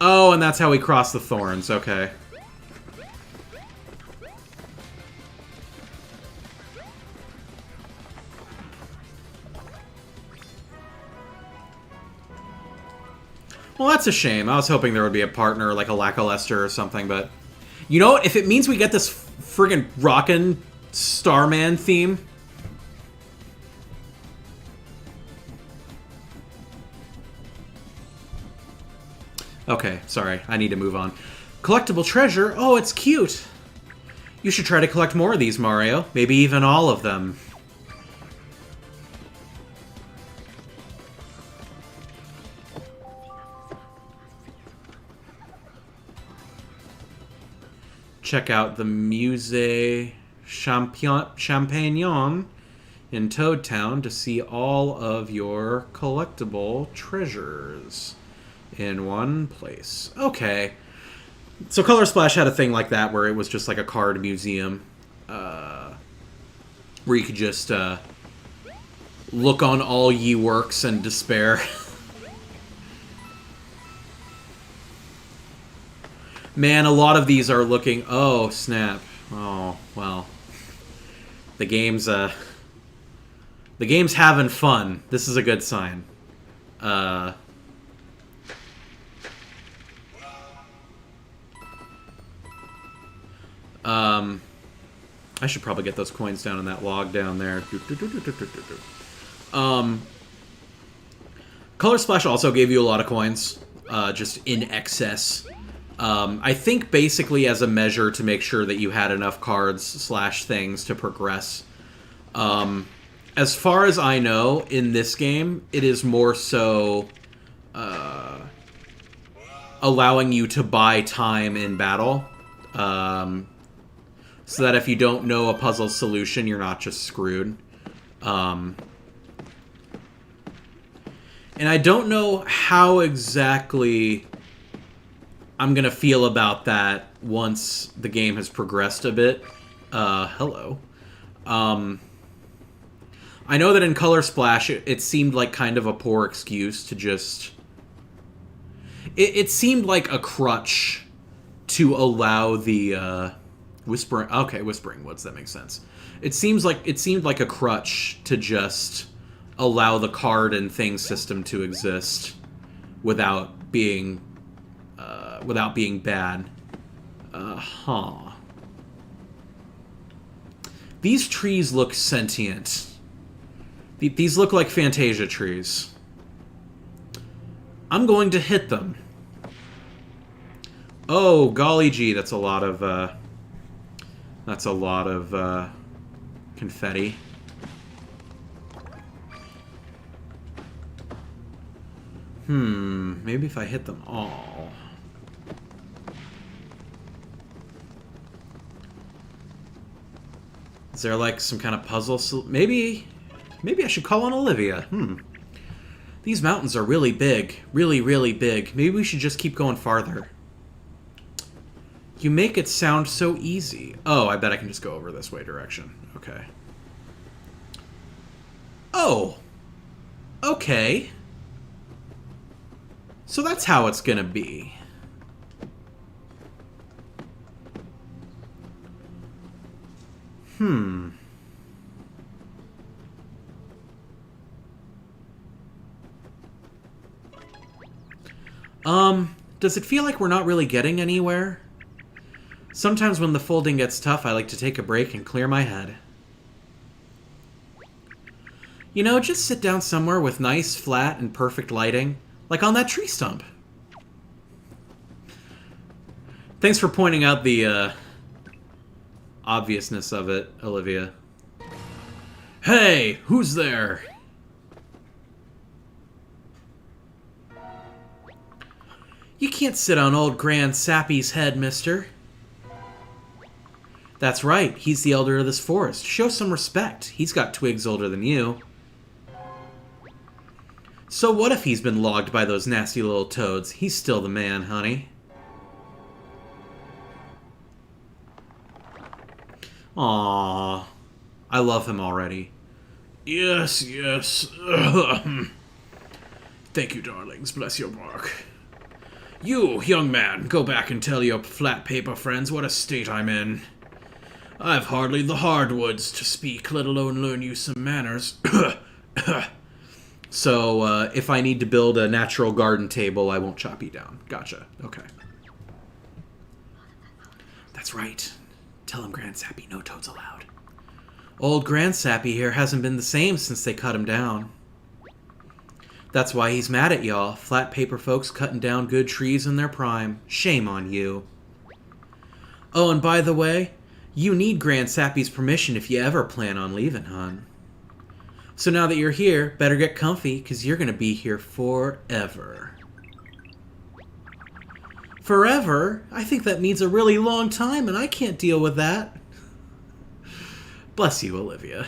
Oh, and that's how we cross the thorns. Okay. Well, that's a shame. I was hoping there would be a partner, like a Lackluster or something, but... You know what? If it means we get this friggin' rockin' Starman theme... Okay, sorry. I need to move on. Collectible treasure? Oh, it's cute! You should try to collect more of these, Mario. Maybe even all of them. Check out the Musée Champagnon in Toad Town to see all of your collectible treasures in one place. Okay. So Color Splash had a thing like that where it was just like a card museum where you could just look on all ye works and despair. Man, a lot of these are looking... Oh, snap. Oh, well. The game's having fun. This is a good sign. I should probably get those coins down in that log down there. Color Splash also gave you a lot of coins, just in excess. I think basically as a measure to make sure that you had enough cards / things to progress. As far as I know, in this game, it is more so allowing you to buy time in battle. So that if you don't know a puzzle solution, you're not just screwed. And I don't know how exactly I'm going to feel about that once the game has progressed a bit. Hello. I know that in Color Splash, it seemed like kind of a poor excuse to just... It seemed like a crutch to allow the... Whispering... Okay, Whispering Woods, that makes sense. It seemed like a crutch to just allow the card and thing system to exist without being bad. These trees look sentient. These look like Fantasia trees. I'm going to hit them. Oh, golly gee, that's a lot of confetti. Maybe if I hit them all. Is there like some kind of puzzle? Maybe I should call on Olivia. These mountains are really big. Really, really big. Maybe we should just keep going farther. You make it sound so easy. Oh, I bet I can just go over this way direction. Okay. Oh. Okay. So that's how it's gonna be. Does it feel like we're not really getting anywhere? Sometimes when the folding gets tough, I like to take a break and clear my head. You know, just sit down somewhere with nice, flat, and perfect lighting, like on that tree stump. Thanks for pointing out the, obviousness of it, Olivia. Hey, who's there? You can't sit on old Grand Sappy's head, mister. That's right, he's the elder of this forest. Show some respect. He's got twigs older than you. So what if he's been logged by those nasty little toads? He's still the man, honey. Aww. I love him already. Yes, yes. Thank you, darlings. Bless your bark. You, young man, go back and tell your flat paper friends what a state I'm in. I've hardly the hardwoods to speak, let alone learn you some manners. So, if I need to build a natural garden table, I won't chop you down. Gotcha. Okay. That's right. Tell him Grand Sappy, no toads allowed. Old Grand Sappy here hasn't been the same since they cut him down. That's why he's mad at y'all. Flat paper folks cutting down good trees in their prime. Shame on you. Oh, and by the way, you need Grand Sappy's permission if you ever plan on leaving, hon. So now that you're here, better get comfy, because you're going to be here forever. Forever? I think that means a really long time, and I can't deal with that. Bless you, Olivia.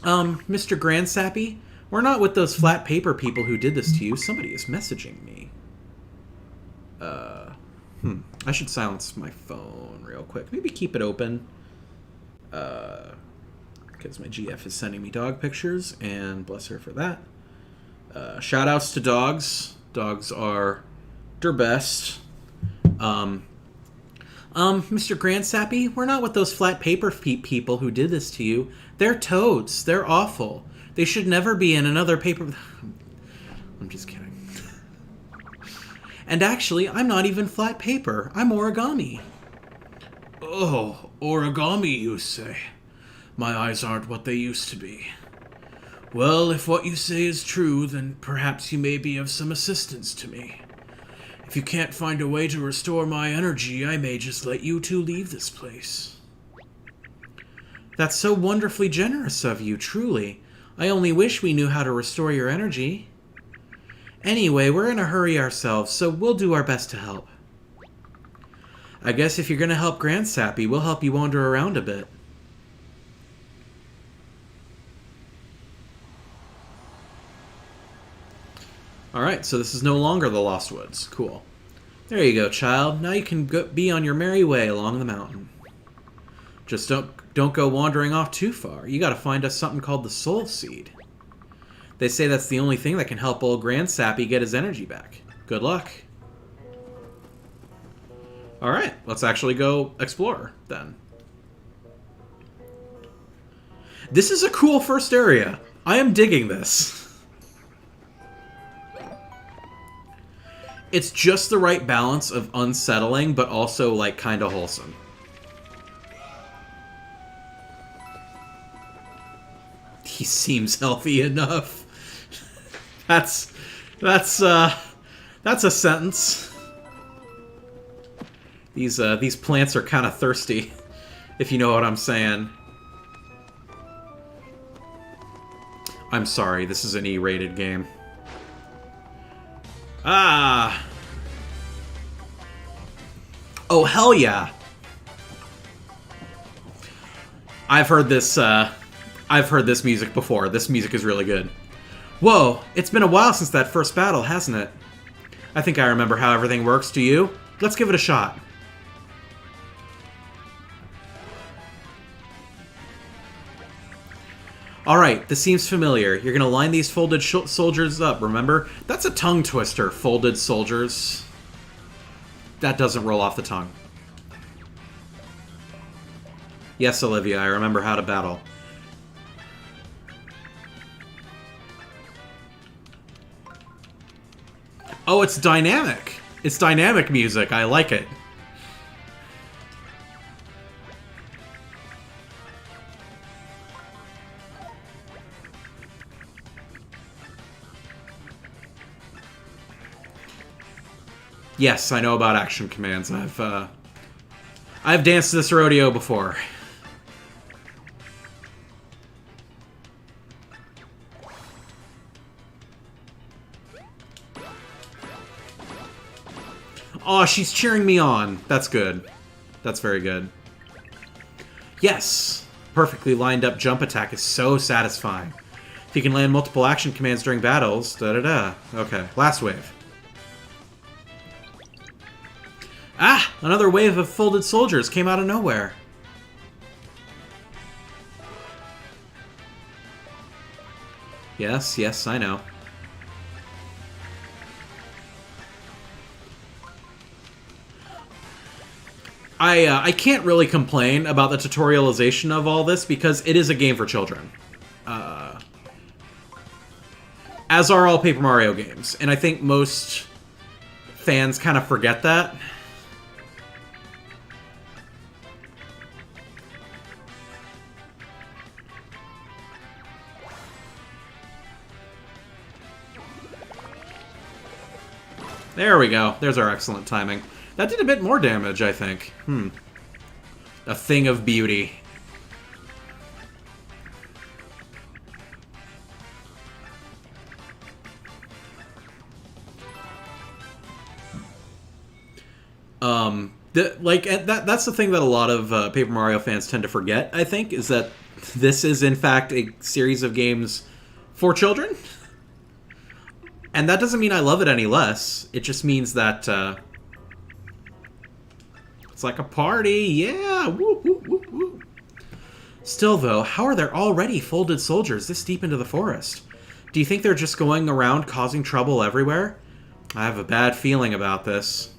Mr. Grandsappy, we're not with those flat paper people who did this to you. Somebody is messaging me. I should silence my phone real quick. Maybe keep it open. Because my GF is sending me dog pictures, and bless her for that. Shout outs to dogs. Dogs are der best. Mr. Grandsappy, we're not with those flat paper people who did this to you. They're toads. They're awful. They should never be in another paper... I'm just kidding. And actually, I'm not even flat paper. I'm origami.
Oh, origami, you say? My eyes aren't what they used to be. Well, if what you say is true, then perhaps you may be of some assistance to me. If you can't find a way to restore my energy, I may just let you two leave this place.
That's so wonderfully generous of you, truly. I only wish we knew how to restore your energy. Anyway, we're in a hurry ourselves, so we'll do our best to help. I guess if you're going to help Grandsappy, we'll help you wander around a bit. Alright, so this is no longer the Lost Woods. Cool. There you go, child. Now you can be on your merry way along the mountain. Just don't go wandering off too far. You gotta find us something called the Soul Seed. They say that's the only thing that can help old Grandsappy get his energy back. Good luck. Alright, let's actually go explore, then. This is a cool first area. I am digging this. It's just the right balance of unsettling, but also, like, kind of wholesome. He seems healthy enough. That's a sentence. These plants are kind of thirsty, if you know what I'm saying. I'm sorry, this is an E-rated game. Ah! Oh, hell yeah! I've heard this music before. This music is really good. Whoa, it's been a while since that first battle, hasn't it? I think I remember how everything works, do you? Let's give it a shot. Alright, this seems familiar. You're gonna line these folded soldiers up, remember? That's a tongue twister, folded soldiers. That doesn't roll off the tongue. Yes, Olivia, I remember how to battle. Oh, it's dynamic. It's dynamic music. I like it. Yes, I know about action commands. I've danced this rodeo before. Oh, she's cheering me on. That's good. That's very good. Yes! Perfectly lined up jump attack is so satisfying. If you can land multiple action commands during battles, da-da-da. Okay, last wave. Ah! Another wave of folded soldiers came out of nowhere. Yes, yes, I know. I can't really complain about the tutorialization of all this because it is a game for children. As are all Paper Mario games. And I think most fans kind of forget that. There we go. There's our excellent timing. That did a bit more damage, I think. A thing of beauty. That's the thing that a lot of Paper Mario fans tend to forget, I think, is that this is in fact a series of games for children. And that doesn't mean I love it any less. It just means that it's like a party. Yeah. Woo, woo, woo, woo. Still, though, how are there already folded soldiers this deep into the forest? Do you think they're just going around causing trouble everywhere? I have a bad feeling about this.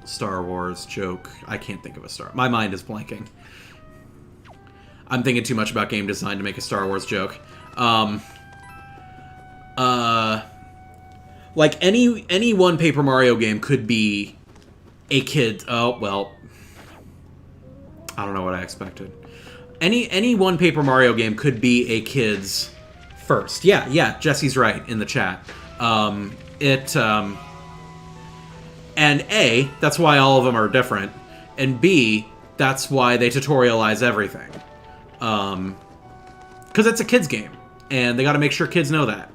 Star Wars joke. I can't think of a Star... My mind is blanking. I'm thinking too much about game design to make a Star Wars joke. Like any one Paper Mario game could be a kid... Oh, well... I don't know what I expected. Any one Paper Mario game could be a kid's first. Yeah, Jesse's right in the chat. And A, that's why all of them are different. And B, that's why they tutorialize everything. Because it's a kid's game. And they gotta make sure kids know that.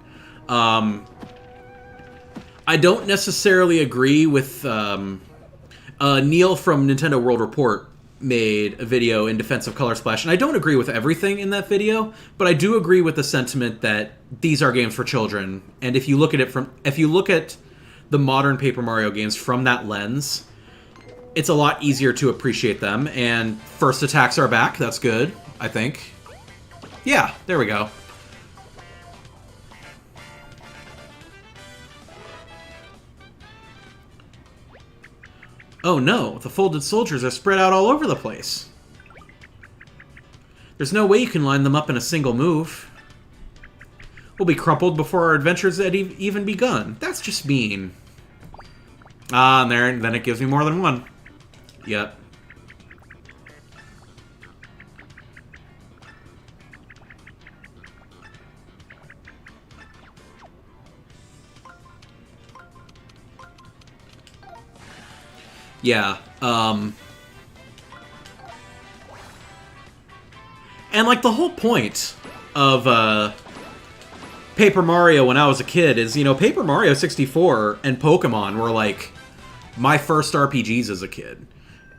I don't necessarily agree with... Neil from Nintendo World Report made a video in defense of Color Splash, and I don't agree with everything in that video, but I do agree with the sentiment that these are games for children. And if you look at the modern Paper Mario games from that lens, it's a lot easier to appreciate them. And first attacks are back. That's good, I think. Yeah, there we go. Oh no, the folded soldiers are spread out all over the place. There's no way you can line them up in a single move. We'll be crumpled before our adventures had even begun. That's just mean. Ah, and then it gives me more than one. Yep. Yeah, and, like, the whole point of, Paper Mario when I was a kid is, you know, Paper Mario 64 and Pokemon were, like, my first RPGs as a kid.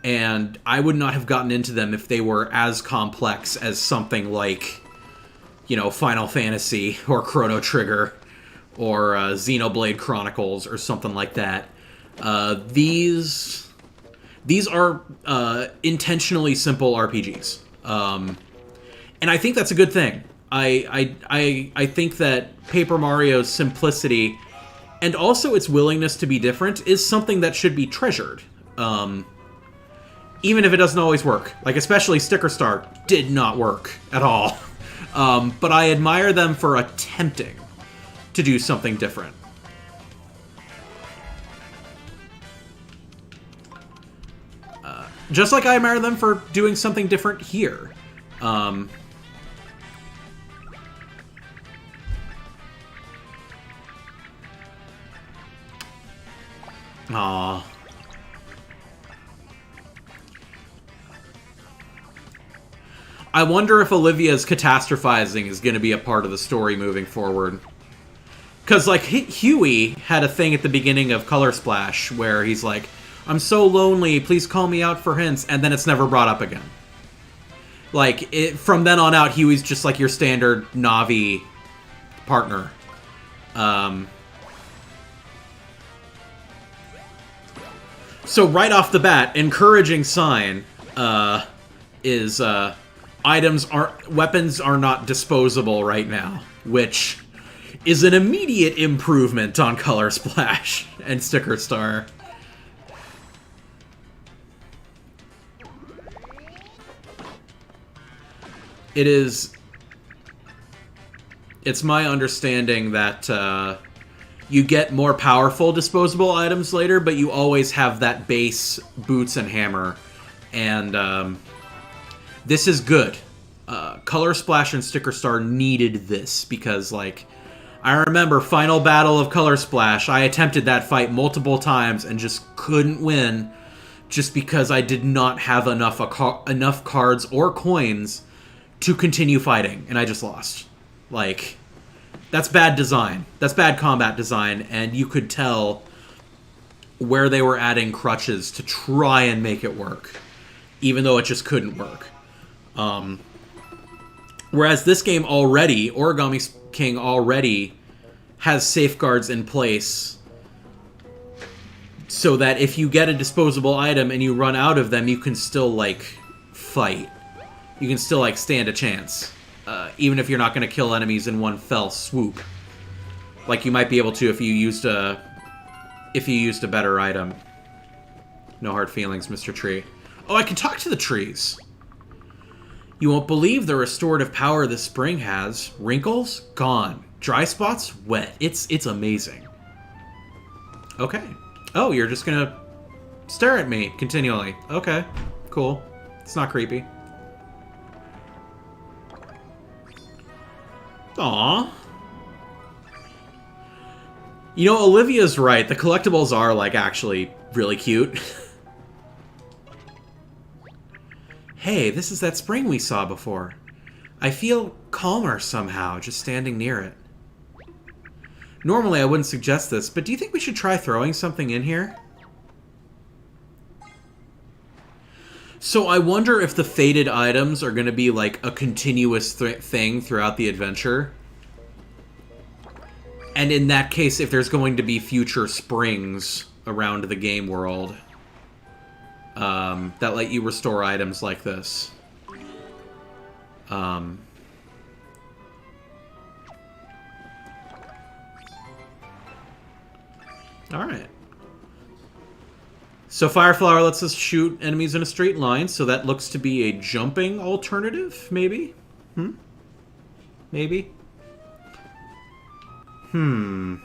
And I would not have gotten into them if they were as complex as something like, you know, Final Fantasy or Chrono Trigger or Xenoblade Chronicles or something like that. These are intentionally simple RPGs, and I think that's a good thing. I think that Paper Mario's simplicity and also its willingness to be different is something that should be treasured, even if it doesn't always work. Like, especially Sticker Star did not work at all, but I admire them for attempting to do something different. Just like I admire them for doing something different here. Aww. I wonder if Olivia's catastrophizing is going to be a part of the story moving forward. Because, like, Huey had a thing at the beginning of Color Splash where he's like, I'm so lonely, please call me out for hints, and then it's never brought up again. Like, from then on out, Huey's just like your standard Navi partner. So right off the bat, encouraging sign is weapons are not disposable right now, which is an immediate improvement on Color Splash and Sticker Star. It's my understanding that you get more powerful disposable items later, but you always have that base boots and hammer, and this is good. Color Splash and Sticker Star needed this, because, like, I remember Final Battle of Color Splash, I attempted that fight multiple times and just couldn't win, just because I did not have enough cards or coins to continue fighting, and I just lost. Like, that's bad design. That's bad combat design, and you could tell where they were adding crutches to try and make it work, even though it just couldn't work. Whereas this game already, Origami King already has safeguards in place so that if you get a disposable item and you run out of them, you can still, like, fight. You can still, like, stand a chance. Even if you're not going to kill enemies in one fell swoop. Like you might be able to if you used a better item. No hard feelings, Mr. Tree. Oh, I can talk to the trees. You won't believe the restorative power this spring has. Wrinkles? Gone. Dry spots? Wet. It's amazing. Okay. Oh, you're just gonna stare at me continually. Okay. Cool. It's not creepy. Aww. You know, Olivia's right. The collectibles are, like, actually really cute. Hey, this is that spring we saw before. I feel calmer somehow, just standing near it. Normally I wouldn't suggest this, but do you think we should try throwing something in here? So I wonder if the faded items are going to be, like, a continuous thing throughout the adventure. And in that case, if there's going to be future springs around the game world that let you restore items like this. Alright. So Fire Flower lets us shoot enemies in a straight line, so that looks to be a jumping alternative, maybe? Maybe? I'm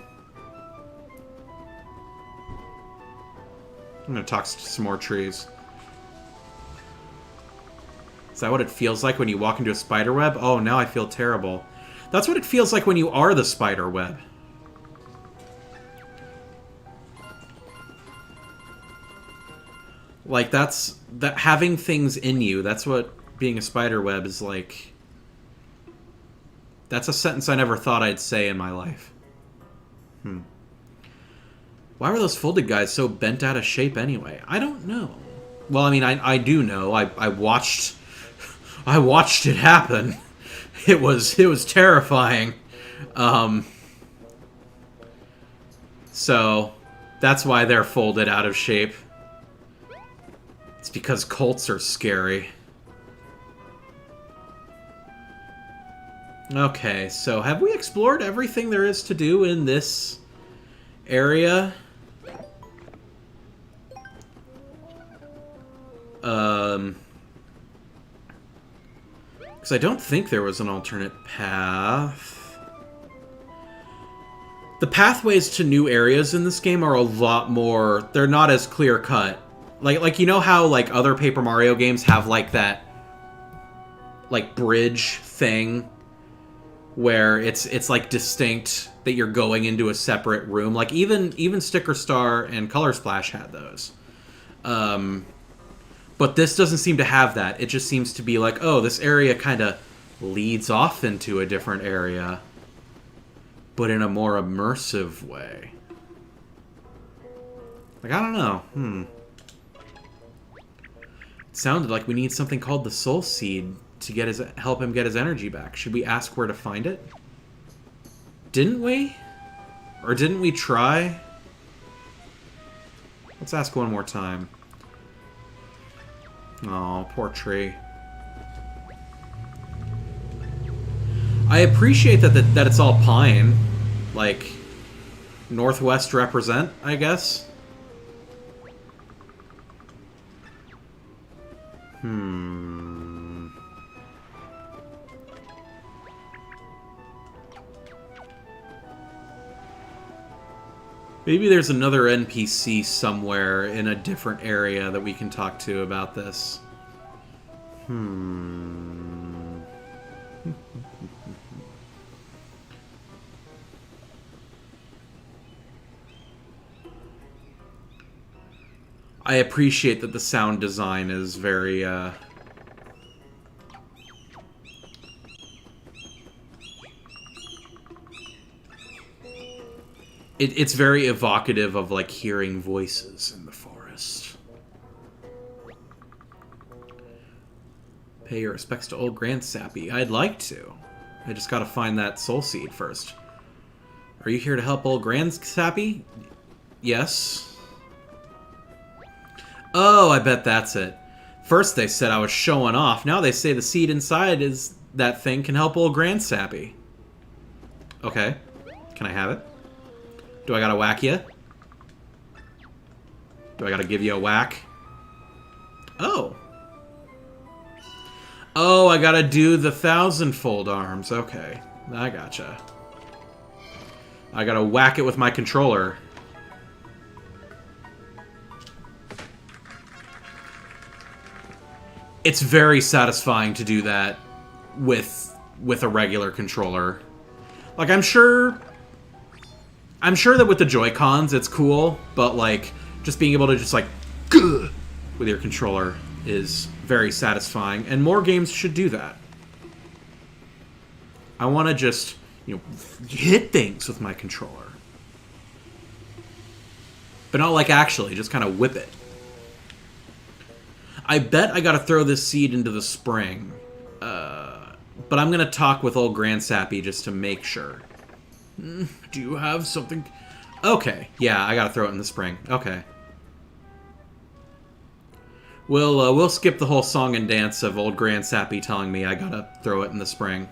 gonna talk to some more trees. Is that what it feels like when you walk into a spider web? Oh, now I feel terrible. That's what it feels like when you are the spider web. Like, that having things in you, that's what being a spider web is like. That's a sentence I never thought I'd say in my life. Why were those folded guys so bent out of shape anyway? I don't know. Well, I mean, I do know. I watched it happen. It was terrifying. So that's why they're folded out of shape. It's because colts are scary. Okay, so have we explored everything there is to do in this area? Because I don't think there was an alternate path. The pathways to new areas in this game are a lot more... They're not as clear-cut. Like, you know how, like, other Paper Mario games have, like, that... like, bridge thing? Where it's like, distinct that you're going into a separate room. Like, even Sticker Star and Color Splash had those. But this doesn't seem to have that. It just seems to be like, oh, this area kind of leads off into a different area, but in a more immersive way. Like, I don't know. It sounded like we need something called the Soul Seed to help him get his energy back. Should we ask where to find it? Didn't we? Or didn't we try? Let's ask one more time. Oh, poor tree. I appreciate that it's all pine. Like, Northwest represent, I guess. Maybe there's another NPC somewhere in a different area that we can talk to about this. I appreciate that the sound design is very, It's very evocative of, like, hearing voices in the forest. Pay your respects to old Grand Sappy. I'd like to. I just gotta find that soul seed first. Are you here to help old Grand Sappy? Yes. Oh, I bet that's it. First they said I was showing off. Now they say the seed inside is that thing can help old Grand Sappy. Okay. Can I have it? Do I gotta whack you? Do I gotta give you a whack? Oh. Oh, I gotta do the 1,000-fold arms. Okay. I gotcha. I gotta whack it with my controller. It's very satisfying to do that with a regular controller. Like, I'm sure that with the Joy-Cons it's cool, but like just being able to just like gah, with your controller is very satisfying, and more games should do that. I want to just, you know, hit things with my controller. But not like actually, just kind of whip it. I bet I gotta throw this seed into the spring. But I'm gonna talk with old Grand Sappy just to make sure.
Do you have something?
Okay, yeah, I gotta throw it in the spring. Okay. We'll skip the whole song and dance of old Grand Sappy telling me I gotta throw it in the spring.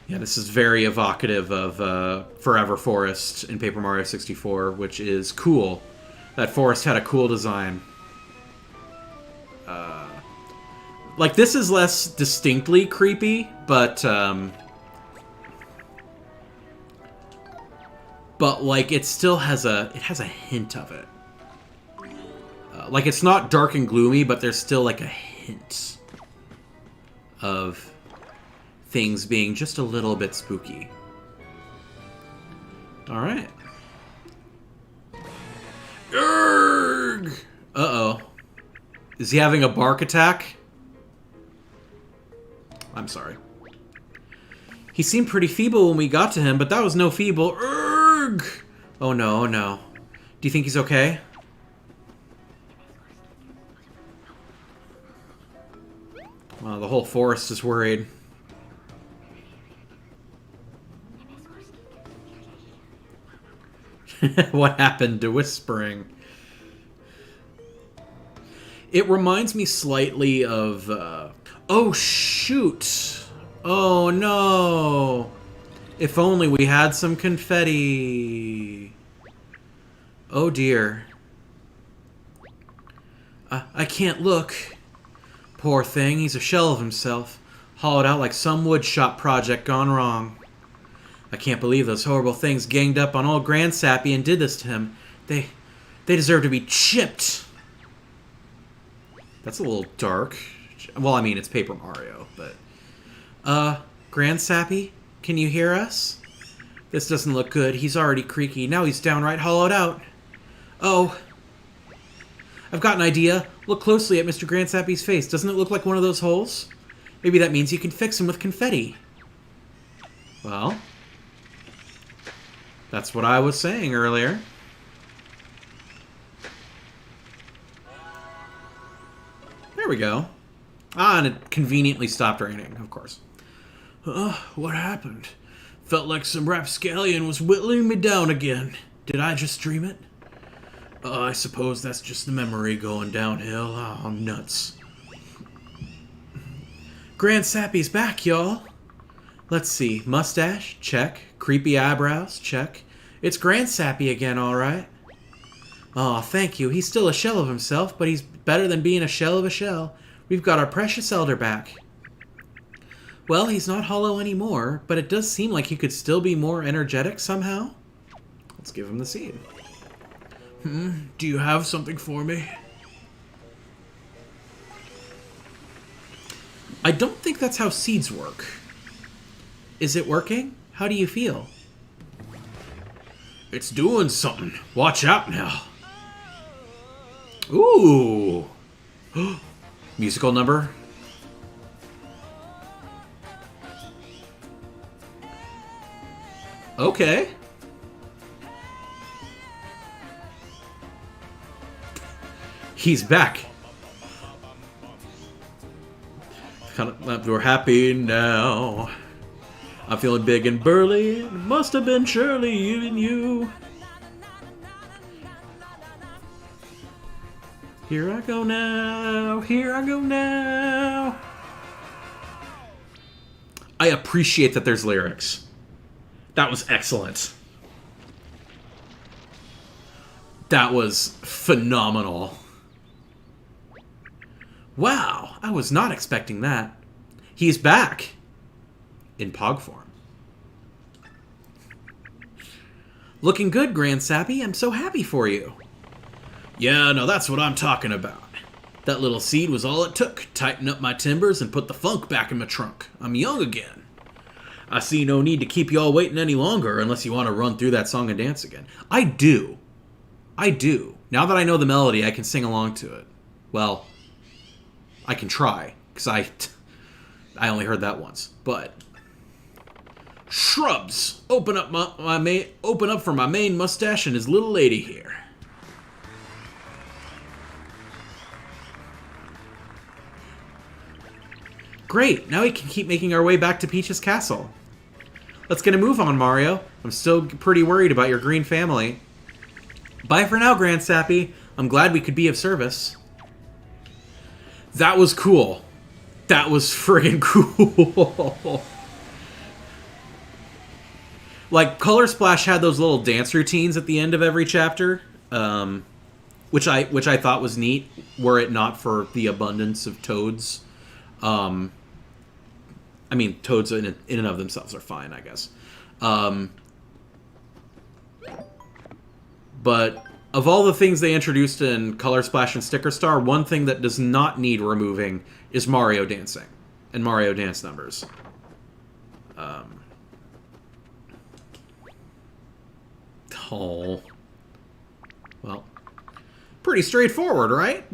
Yeah, this is very evocative of Forever Forest in Paper Mario 64, which is cool. That forest had a cool design. Like, this is less distinctly creepy, but like, it still has a hint of it. Like, it's not dark and gloomy, but there's still like a hint of things being just a little bit spooky. All right. Urgh! Uh-oh. Is he having a bark attack? I'm sorry. He seemed pretty feeble when we got to him, but that was no feeble. Urgh! Oh no, oh no. Do you think he's okay? Well, the whole forest is worried. What happened to whispering? It reminds me slightly of... Oh, shoot! Oh, no! If only we had some confetti! Oh, dear. I can't look. Poor thing, he's a shell of himself. Hollowed out like some woodshop project gone wrong. I can't believe those horrible things ganged up on old Grand Sappy and did this to him. They deserve to be chipped. That's a little dark. Well, I mean, it's Paper Mario, but... Grand Sappy? Can you hear us? This doesn't look good. He's already creaky. Now he's downright hollowed out. Oh. I've got an idea. Look closely at Mr. Grand Sappy's face. Doesn't it look like one of those holes? Maybe that means you can fix him with confetti. Well... that's what I was saying earlier. There we go. Ah, and it conveniently stopped raining, of course.
What happened? Felt like some rapscallion was whittling me down again. Did I just dream it? I suppose that's just the memory going downhill. Oh, I'm nuts.
Grand Sappy's back, y'all. Let's see. Mustache? Check. Creepy eyebrows? Check. It's Grand Sappy again, all right. Aw, thank you. He's still a shell of himself, but he's better than being a shell of a shell. We've got our precious elder back. Well, he's not hollow anymore, but it does seem like he could still be more energetic somehow. Let's give him the seed.
Do you have something for me?
I don't think that's how seeds work. Is it working? How do you feel?
It's doing something. Watch out now.
Ooh. Musical number. Okay. He's back. We're happy now. I'm feeling big and burly. It must have been Shirley, even you. Here I go now. Here I go now. I appreciate that there's lyrics. That was excellent. That was phenomenal. Wow, I was not expecting that. He's back. In Pog form. Looking good, Grand Sappy. I'm so happy for you.
Yeah, no, that's what I'm talking about. That little seed was all it took. Tighten up my timbers and put the funk back in my trunk. I'm young again. I see no need to keep y'all waiting any longer unless you want to run through that song and dance again.
I do. I do. Now that I know the melody, I can sing along to it. Well, I can try, because I only heard that once. But
shrubs, open up open up for my main mustache and his little lady here.
Great, now we can keep making our way back to Peach's castle. Let's get a move on, Mario. I'm still pretty worried about your green family. Bye for now, Grand Sappy. I'm glad we could be of service.
That was cool. That was friggin' cool.
Like, Color Splash had those little dance routines at the end of every chapter, which I thought was neat, were it not for the abundance of toads. I mean, toads in and of themselves are fine, I guess. But of all the things they introduced in Color Splash and Sticker Star, one thing that does not need removing is Mario dancing and Mario dance numbers. Oh. Well, pretty straightforward, right?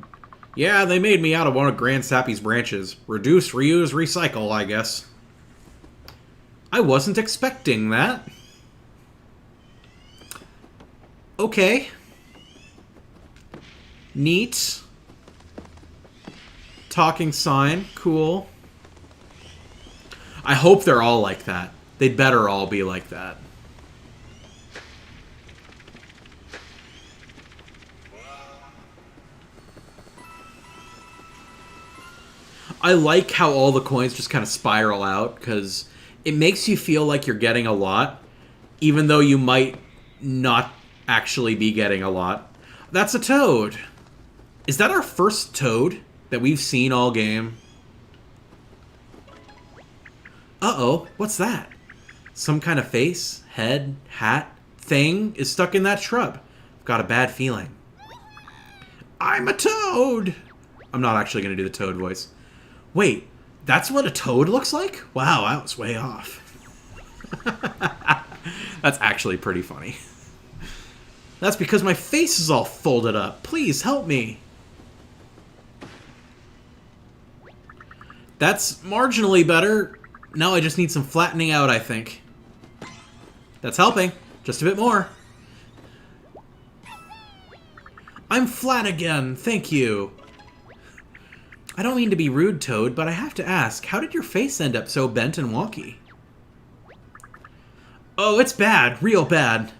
Yeah, they made me out of one of Grand Sappy's branches. Reduce, reuse, recycle, I guess. I wasn't expecting that. Okay. Neat. Talking sign. Cool. I hope they're all like that. They'd better all be like that. I like how all the coins just kind of spiral out, because it makes you feel like you're getting a lot, even though you might not actually be getting a lot. That's a toad. Is that our first toad that we've seen all game? Uh-oh, what's that? Some kind of face, head, hat, thing is stuck in that shrub. I've got a bad feeling. I'm a toad! I'm not actually going to do the toad voice. Wait, that's what a toad looks like? Wow, I was way off. That's actually pretty funny. That's because my face is all folded up. Please help me. That's marginally better. Now I just need some flattening out, I think. That's helping. Just a bit more. I'm flat again. Thank you. I don't mean to be rude, Toad, but I have to ask, how did your face end up so bent and wonky? Oh, it's bad. Real bad.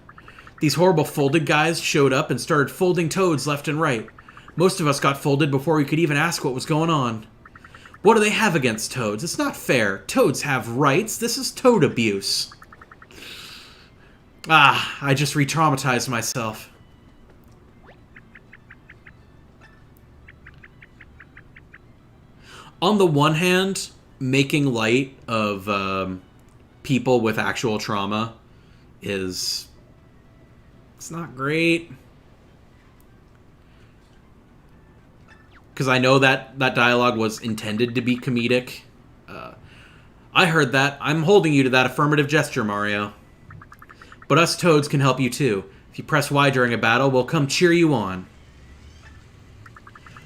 These horrible folded guys showed up and started folding toads left and right. Most of us got folded before we could even ask what was going on. What do they have against toads? It's not fair. Toads have rights. This is toad abuse. Ah, I just re-traumatized myself. On the one hand, making light of people with actual trauma is... it's not great. Because I know that dialogue was intended to be comedic. I heard that. I'm holding you to that affirmative gesture, Mario. But us toads can help you too. If you press Y during a battle, we'll come cheer you on.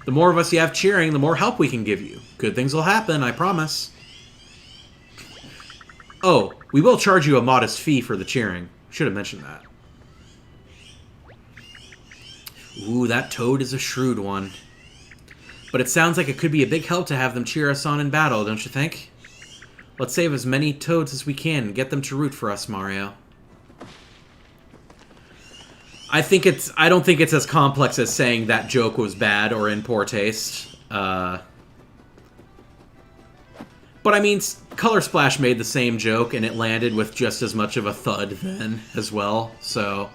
The more of us you have cheering, the more help we can give you. Good things will happen, I promise. Oh, we will charge you a modest fee for the cheering. Should have mentioned that. Ooh, that toad is a shrewd one. But it sounds like it could be a big help to have them cheer us on in battle, don't you think? Let's save as many toads as we can and get them to root for us, Mario. I don't think it's as complex as saying that joke was bad or in poor taste. But I mean, Color Splash made the same joke and it landed with just as much of a thud then as well, so...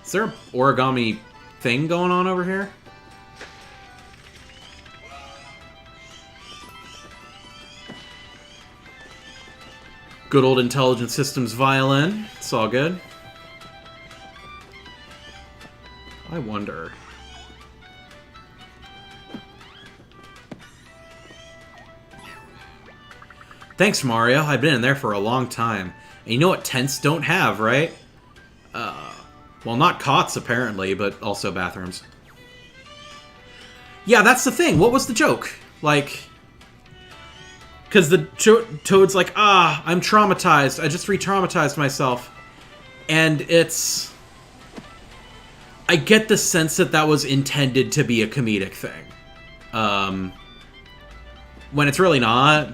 Is there an origami thing going on over here? Good old Intelligent Systems violin. It's all good. I wonder. Thanks, Mario. I've been in there for a long time. And you know what tents don't have, right? Well, not cots, apparently, but also bathrooms. Yeah, that's the thing. What was the joke? Like... Because the Toad's like, I'm traumatized. I just re-traumatized myself. And it's... I get the sense that that was intended to be a comedic thing. When it's really not.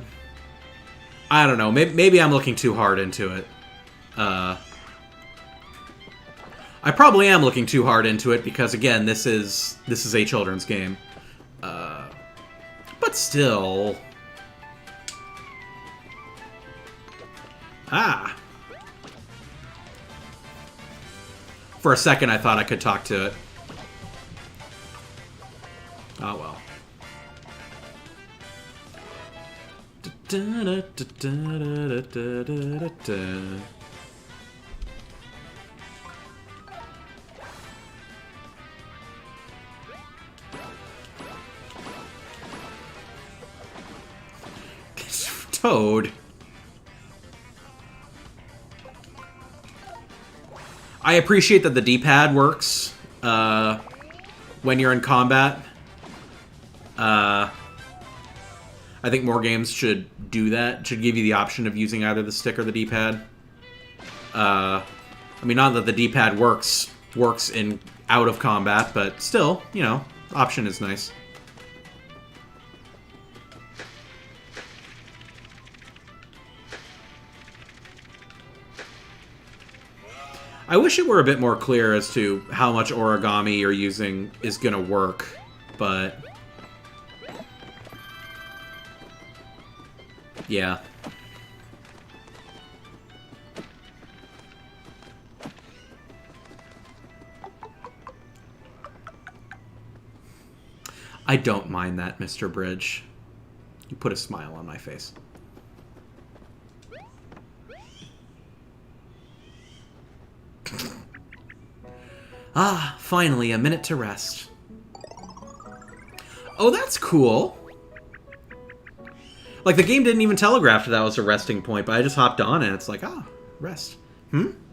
I don't know. Maybe I'm looking too hard into it. I probably am looking too hard into it because, again, this is a children's game. But still... Ah. For a second, I thought I could talk to it. Oh, well. Toad. I appreciate that the D-pad works when you're in combat. I think more games should do that. Should give you the option of using either the stick or the D-pad. I mean, not that the D-pad works in out of combat, but still, you know, option is nice. I wish it were a bit more clear as to how much origami you're using is gonna work, but... yeah. I don't mind that, Mr. Bridge. You put a smile on my face. Ah, finally, a minute to rest. Oh, that's cool. Like, the game didn't even telegraph that was a resting point, but I just hopped on and it's like, rest.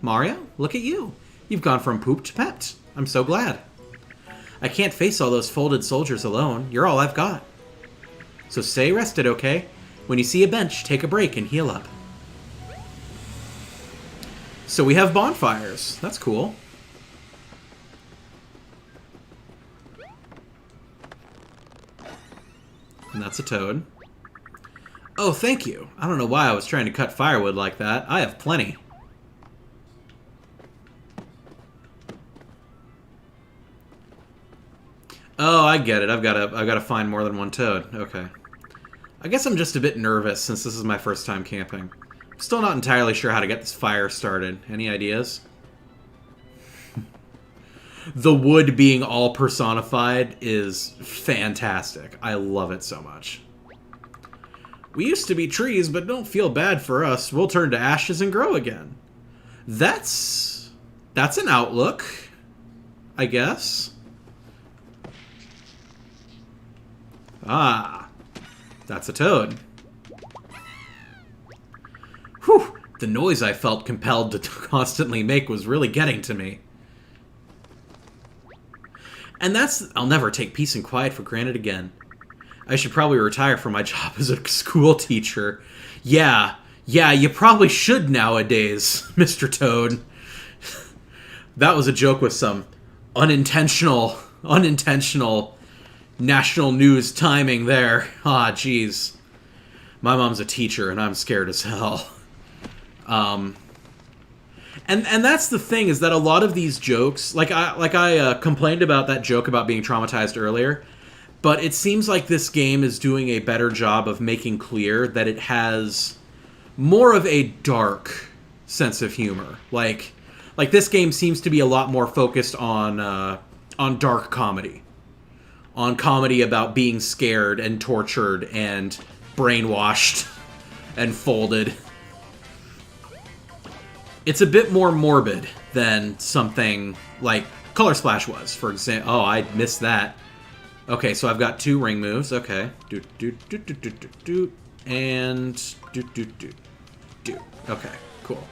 Mario, look at you. You've gone from poop to pet. I'm so glad. I can't face all those folded soldiers alone. You're all I've got. So stay rested, okay? When you see a bench, take a break and heal up. So we have bonfires. That's cool. And that's a toad. Oh, thank you. I don't know why I was trying to cut firewood like that. I have plenty. Oh, I get it. I've got to find more than one toad. Okay. I guess I'm just a bit nervous since this is my first time camping. I'm still not entirely sure how to get this fire started. Any ideas? The wood being all personified is fantastic. I love it so much. We used to be trees, but don't feel bad for us. We'll turn to ashes and grow again. That's an outlook, I guess. Ah, that's a toad. Whew, the noise I felt compelled to constantly make was really getting to me. And I'll never take peace and quiet for granted again. I should probably retire from my job as a school teacher. Yeah, you probably should nowadays, Mr. Toad. That was a joke with some unintentional national news timing there. Ah, jeez. My mom's a teacher, and I'm scared as hell. And that's the thing, is that a lot of these jokes, like I complained about that joke about being traumatized earlier, but it seems like this game is doing a better job of making clear that it has more of a dark sense of humor. Like this game seems to be a lot more focused on dark comedy, on comedy about being scared and tortured and brainwashed and folded. It's a bit more morbid than something like Color Splash was, for example. Oh, I missed that. Okay, so I've got 2 ring moves. Okay. Doot, doot, doot, doot, doot, doot, doot. And doot, doot, doot, doot. Okay, cool.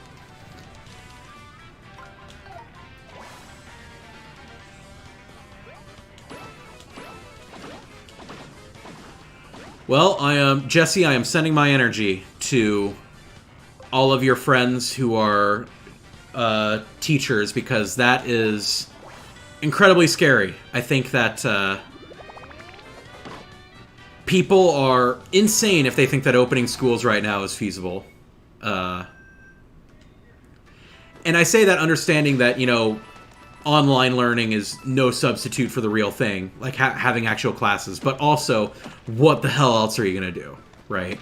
Well, Jesse, I am sending my energy to all of your friends who are teachers, because that is incredibly scary. I think that people are insane if they think that opening schools right now is feasible. And I say that understanding that, you know, online learning is no substitute for the real thing, like having actual classes, but also, what the hell else are you going to do, right?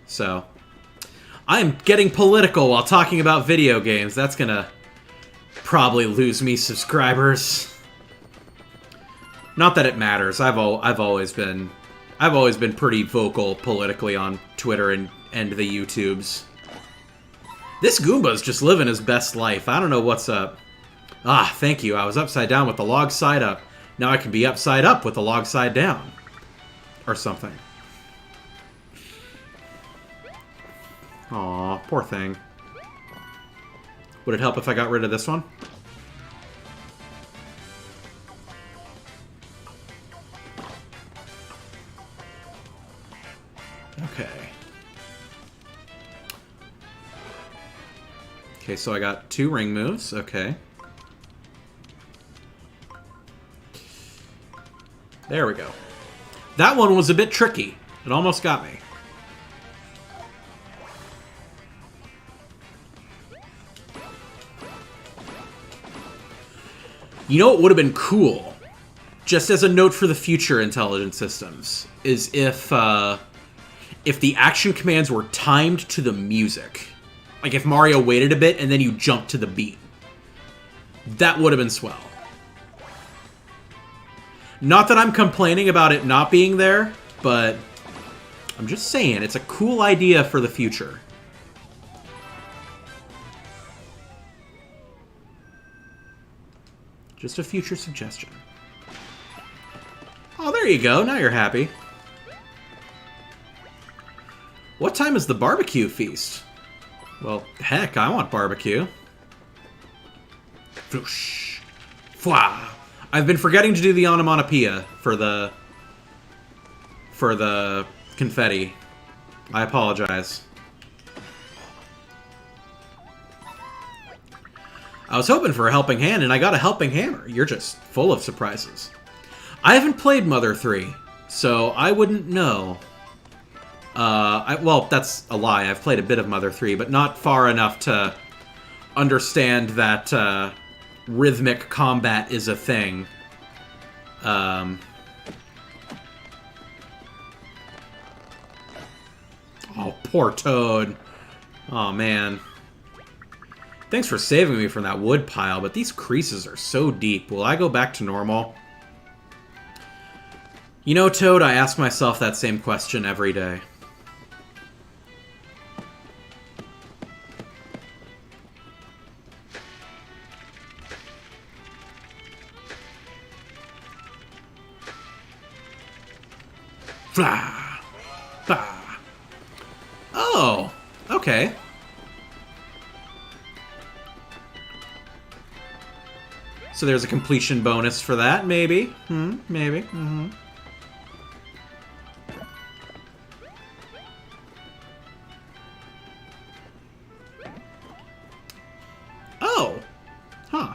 So, I'm getting political while talking about video games. That's going to probably lose me subscribers. Not that it matters. I've always been pretty vocal politically on Twitter and the YouTubes. This Goomba's just living his best life. I don't know what's up. Ah, thank you. I was upside down with the log side up. Now I can be upside up with the log side down. Or something. Aw, poor thing. Would it help if I got rid of this one? Okay. Okay, so I got 2 ring moves. Okay. There we go. That one was a bit tricky. It almost got me. You know what would have been cool, just as a note for the future intelligent systems, is if the action commands were timed to the music. Like if Mario waited a bit and then you jumped to the beat. That would have been swell. Not that I'm complaining about it not being there, but I'm just saying, it's a cool idea for the future. Just a future suggestion. Oh, there you go. Now you're happy. What time is the barbecue feast? Well, heck, I want barbecue. Floosh. Fwa. I've been forgetting to do the onomatopoeia for the confetti. I apologize. I was hoping for a helping hand, and I got a helping hammer. You're just full of surprises. I haven't played Mother 3, so I wouldn't know. Well, that's a lie. I've played a bit of Mother 3, but not far enough to understand that rhythmic combat is a thing. Oh, poor Toad. Oh, man. Thanks for saving me from that wood pile, but these creases are so deep. Will I go back to normal? You know, Toad, I ask myself that same question every day. Flah! Bah! Oh, okay. So there's a completion bonus for that, maybe. Maybe. Oh! Huh.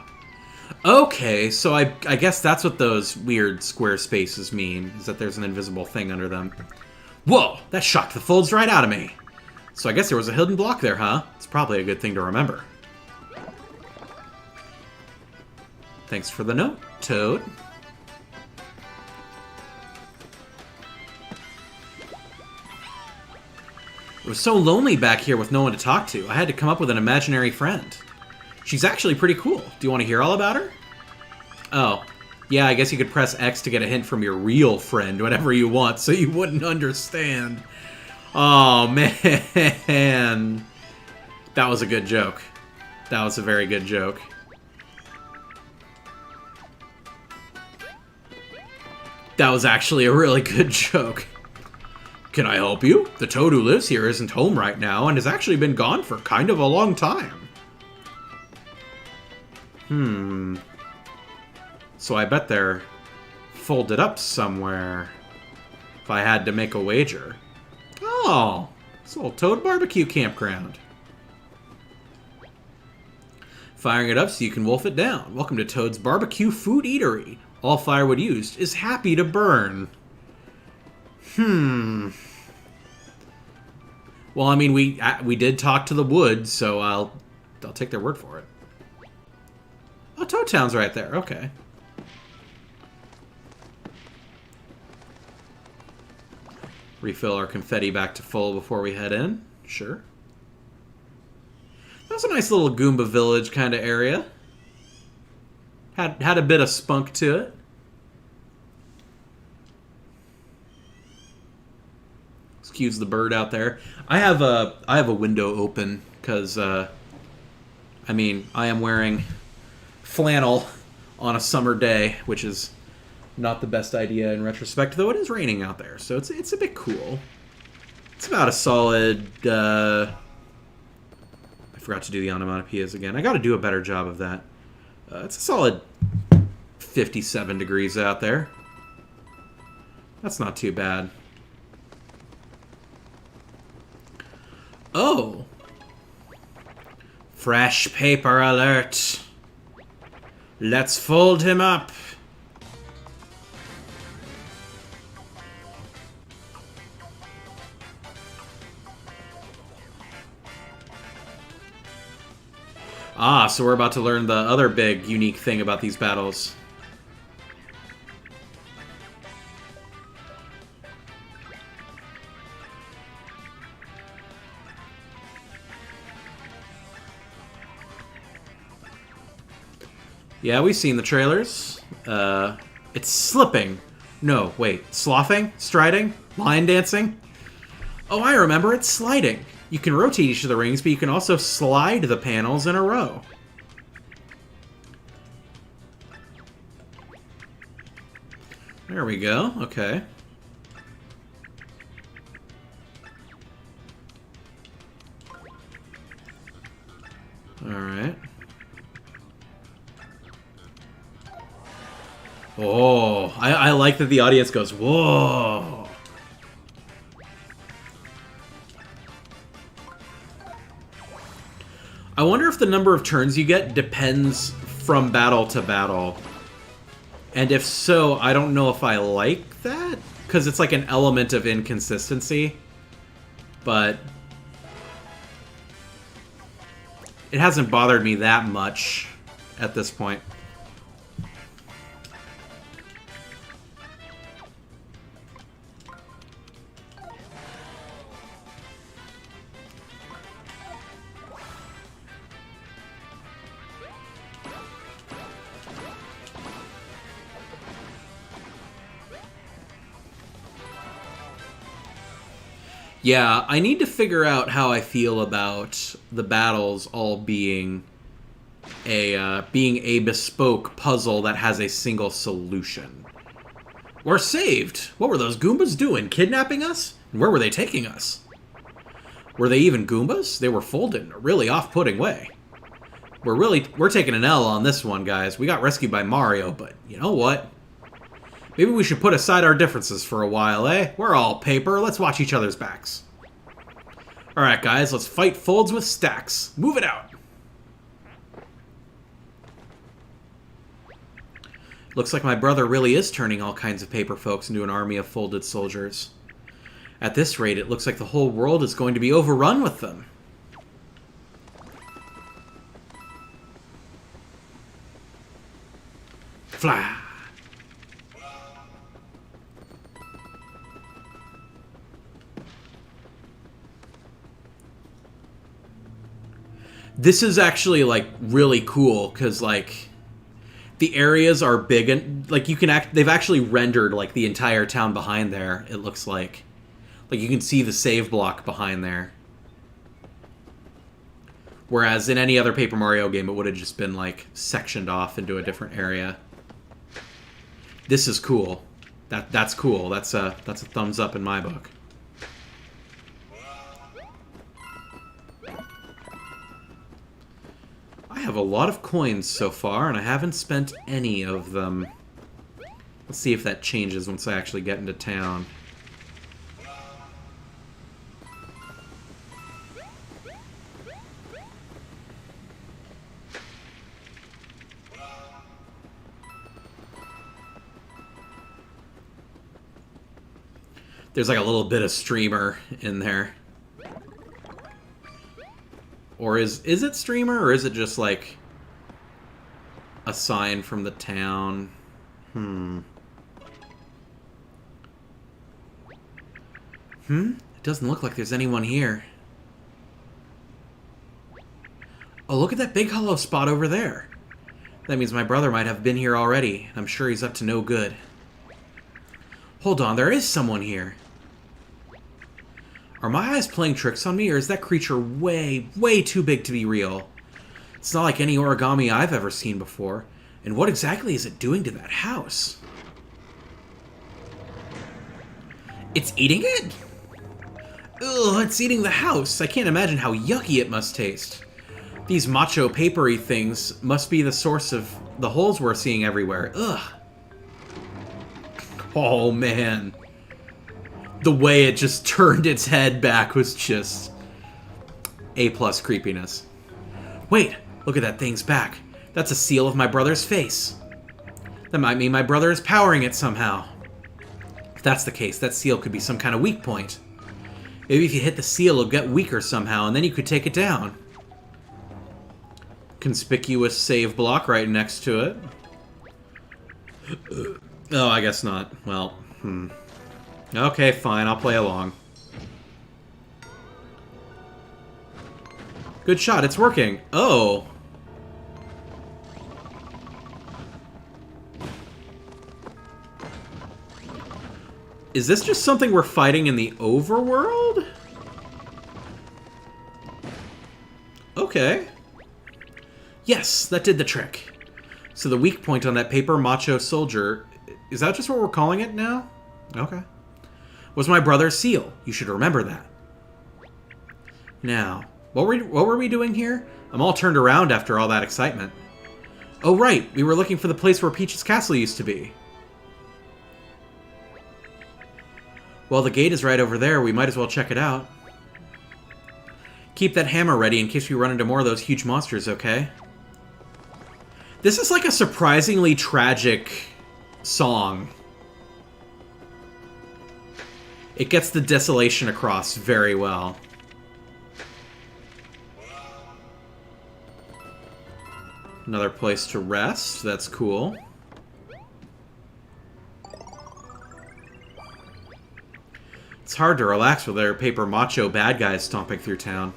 Okay, so I guess that's what those weird square spaces mean, is that there's an invisible thing under them. Whoa! That shocked the folds right out of me! So I guess there was a hidden block there, huh? It's probably a good thing to remember. Thanks for the note, Toad. It was so lonely back here with no one to talk to. I had to come up with an imaginary friend. She's actually pretty cool. Do you want to hear all about her? Oh. Yeah, I guess you could press X to get a hint from your real friend whenever you want, so you wouldn't understand. Oh, man. That was a good joke. That was a very good joke. That was actually a really good joke. Can I help you? The toad who lives here isn't home right now and has actually been gone for kind of a long time. So I bet they're folded up somewhere, if I had to make a wager. Oh, it's a little Toad barbecue campground. Firing it up so you can wolf it down. Welcome to Toad's Barbecue Food Eatery. All firewood used is happy to burn. Well, I mean, we did talk to the wood, so I'll take their word for it. Oh, Toad Town's right there. Okay. Refill our confetti back to full before we head in. Sure. That was a nice little Goomba village kind of area. Had a bit of spunk to it. Excuse the bird out there. I have a window open because I mean, I am wearing flannel on a summer day, which is not the best idea in retrospect, though it is raining out there, so it's a bit cool. It's about a solid I forgot to do the onomatopoeias again. I got to do a better job of that. It's a solid 57 degrees out there. That's not too bad. Oh! Fresh paper alert! Let's fold him up! Ah, so we're about to learn the other big, unique thing about these battles. Yeah, we've seen the trailers. It's slipping. No, wait. Sloughing? Striding? Line dancing? Oh, I remember. It's sliding. You can rotate each of the rings, but you can also slide the panels in a row. There we go. Okay. Alright. Oh, I like that the audience goes, whoa. I wonder if the number of turns you get depends from battle to battle. And if so, I don't know if I like that, because it's like an element of inconsistency. But it hasn't bothered me that much at this point. Yeah, I need to figure out how I feel about the battles all being a bespoke puzzle that has a single solution. We're saved! What were those Goombas doing? Kidnapping us? And where were they taking us? Were they even Goombas? They were folded in a really off-putting way. We're taking an L on this one, guys. We got rescued by Mario, but you know what? Maybe we should put aside our differences for a while, eh? We're all paper. Let's watch each other's backs. Alright, guys, let's fight folds with stacks. Move it out. Looks like my brother really is turning all kinds of paper folks into an army of folded soldiers. At this rate, it looks like the whole world is going to be overrun with them. Fly. This is actually, like, really cool, because, like, the areas are big, and, like, you can they've actually rendered, like, the entire town behind there, it looks like. Like, you can see the save block behind there. Whereas in any other Paper Mario game, it would have just been, like, sectioned off into a different area. This is cool. That's cool. That's a thumbs up in my book. I have a lot of coins so far, and I haven't spent any of them. Let's see if that changes once I actually get into town. There's like a little bit of streamer in there. Or is it streamer, or is it just like a sign from the town? It doesn't look like there's anyone here. Oh, look at that big hollow spot over there. That means my brother might have been here already. I'm sure he's up to no good. Hold on, there is someone here. Are my eyes playing tricks on me, or is that creature way, way too big to be real? It's not like any origami I've ever seen before. And what exactly is it doing to that house? It's eating it? Ugh, it's eating the house. I can't imagine how yucky it must taste. These macho papery things must be the source of the holes we're seeing everywhere. Ugh. Oh, man. The way it just turned its head back was just A+ creepiness. Wait, look at that thing's back. That's a seal of my brother's face. That might mean my brother is powering it somehow. If that's the case, that seal could be some kind of weak point. Maybe if you hit the seal, it'll get weaker somehow, and then you could take it down. Conspicuous save block right next to it. Oh, I guess not. Well, Okay, fine, I'll play along. Good shot, it's working. Oh. Is this just something we're fighting in the overworld? Okay. Yes, that did the trick. So the weak point on that paper macho soldier, is that just what we're calling it now? Okay. Was my brother's seal. You should remember that. Now, what were we doing here? I'm all turned around after all that excitement. Oh, right. We were looking for the place where Peach's castle used to be. Well, the gate is right over there. We might as well check it out. Keep that hammer ready in case we run into more of those huge monsters, okay? This is like a surprisingly tragic song. It gets the desolation across very well. Another place to rest. That's cool. It's hard to relax with their paper macho bad guys stomping through town.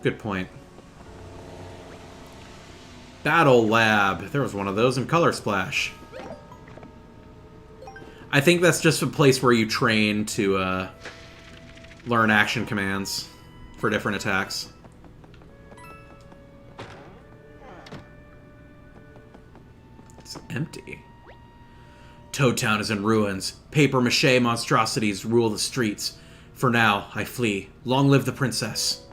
Good point. Battle Lab. There was one of those in Color Splash. I think that's just a place where you train to learn action commands for different attacks. It's empty. Toad Town is in ruins. Papier-mâché monstrosities rule the streets. For now, I flee. Long live the princess.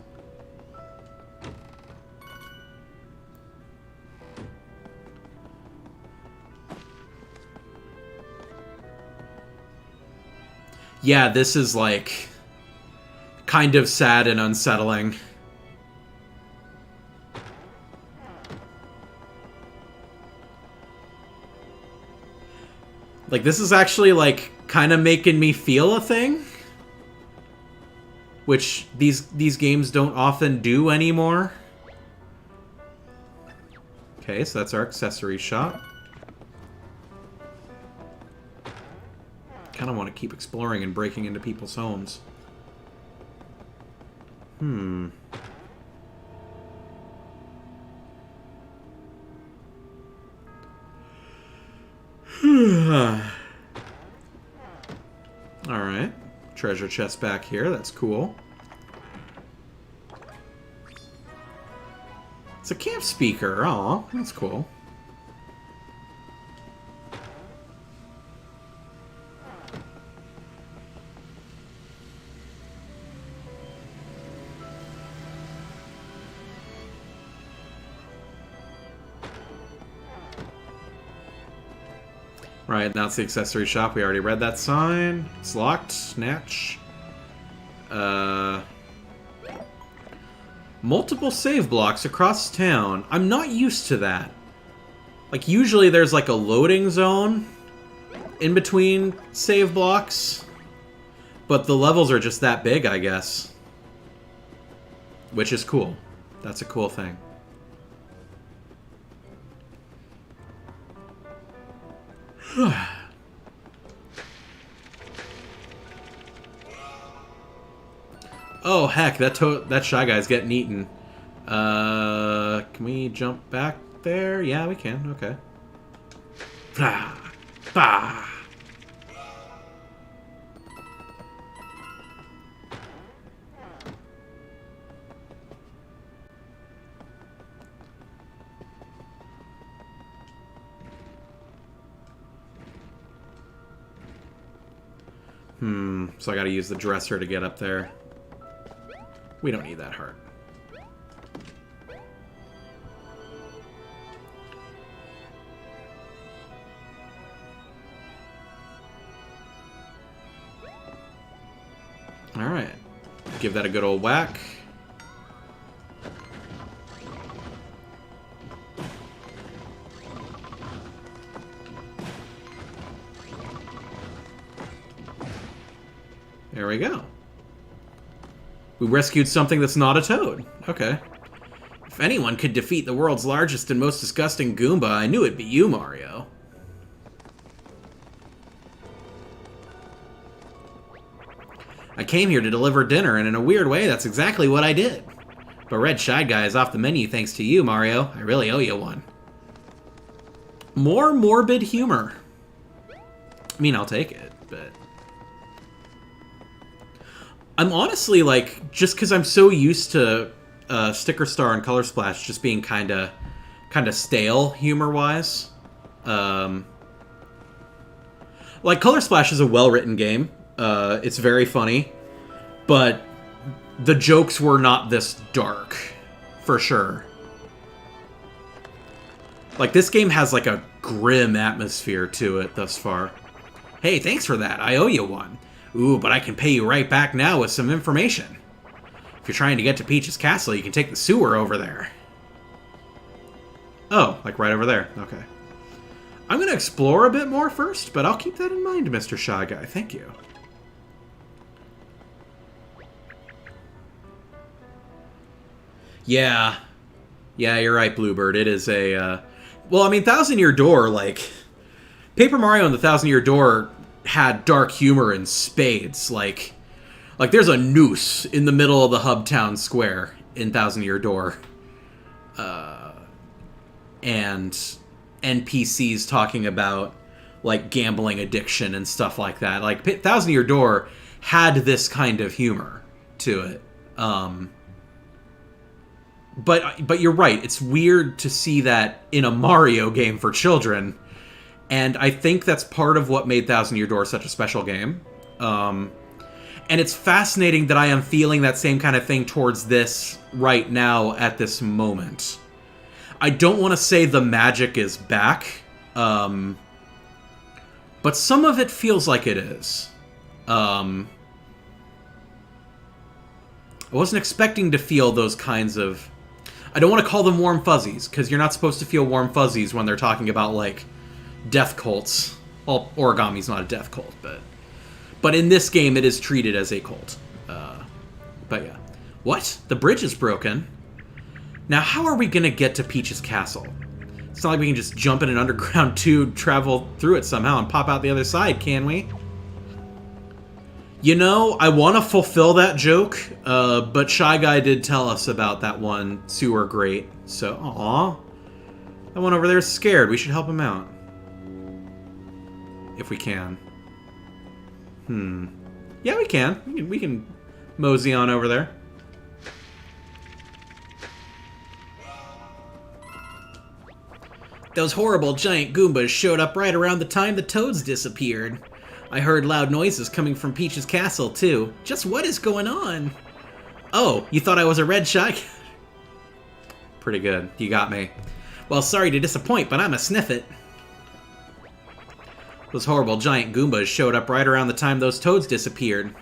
Yeah, this is, like, kind of sad and unsettling. Like, this is actually, like, kind of making me feel a thing. Which these games don't often do anymore. Okay, so that's our accessory shop. Kind of want to keep exploring and breaking into people's homes. Alright. Treasure chest back here. That's cool. It's a camp speaker. Aw, that's cool. Right, now it's the accessory shop. We already read that sign. It's locked. Snatch. Multiple save blocks across town. I'm not used to that. Like, usually there's like a loading zone in between save blocks. But the levels are just that big, I guess. Which is cool. That's a cool thing. Oh, heck, that Shy Guy's getting eaten. Can we jump back there? Yeah, we can. Okay. So I gotta use the dresser to get up there. We don't need that heart. Alright. Give that a good old whack. There we go. We rescued something that's not a toad. Okay. If anyone could defeat the world's largest and most disgusting Goomba, I knew it'd be you, Mario. I came here to deliver dinner, and in a weird way, that's exactly what I did. But Red Shy Guy is off the menu thanks to you, Mario. I really owe you one. More morbid humor. I mean, I'll take it, but... I'm honestly, like, just because I'm so used to Sticker Star and Color Splash just being kind of stale humor-wise. Like, Color Splash is a well-written game. It's very funny. But the jokes were not this dark, for sure. Like, this game has, like, a grim atmosphere to it thus far. Hey, thanks for that. I owe you one. Ooh, but I can pay you right back now with some information. If you're trying to get to Peach's castle, you can take the sewer over there. Oh, like right over there. Okay. I'm going to explore a bit more first, but I'll keep that in mind, Mr. Shy Guy. Thank you. Yeah. Yeah, you're right, Bluebird. It is a... Well, I mean, Thousand Year Door, like... Paper Mario and the Thousand Year Door had dark humor in spades. Like there's a noose in the middle of the hub town square in Thousand Year Door. And NPCs talking about, like, gambling addiction and stuff like that. Like, Thousand Year Door had this kind of humor to it. But you're right. It's weird to see that in a Mario game for children. And I think that's part of what made Thousand Year Door such a special game. And it's fascinating that I am feeling that same kind of thing towards this right now at this moment. I don't want to say the magic is back, but some of it feels like it is. I wasn't expecting to feel those kinds of... I don't want to call them warm fuzzies, because you're not supposed to feel warm fuzzies when they're talking about, like, death cults. Well, Origami's not a death cult, but in this game it is treated as a cult. But yeah. What? The bridge is broken? Now how are we going to get to Peach's castle? It's not like we can just jump in an underground tube, travel through it somehow, and pop out the other side, can we? You know, I want to fulfill that joke, but Shy Guy did tell us about that one sewer grate. So, aw. That one over there is scared. We should help him out. If we can. Yeah, we can. We can mosey on over there. Those horrible giant Goombas showed up right around the time the toads disappeared. I heard loud noises coming from Peach's castle, too. Just what is going on? Oh, you thought I was a red shy? Pretty good. You got me. Well, sorry to disappoint, but I'm a sniffit. Those horrible giant Goombas showed up right around the time those toads disappeared.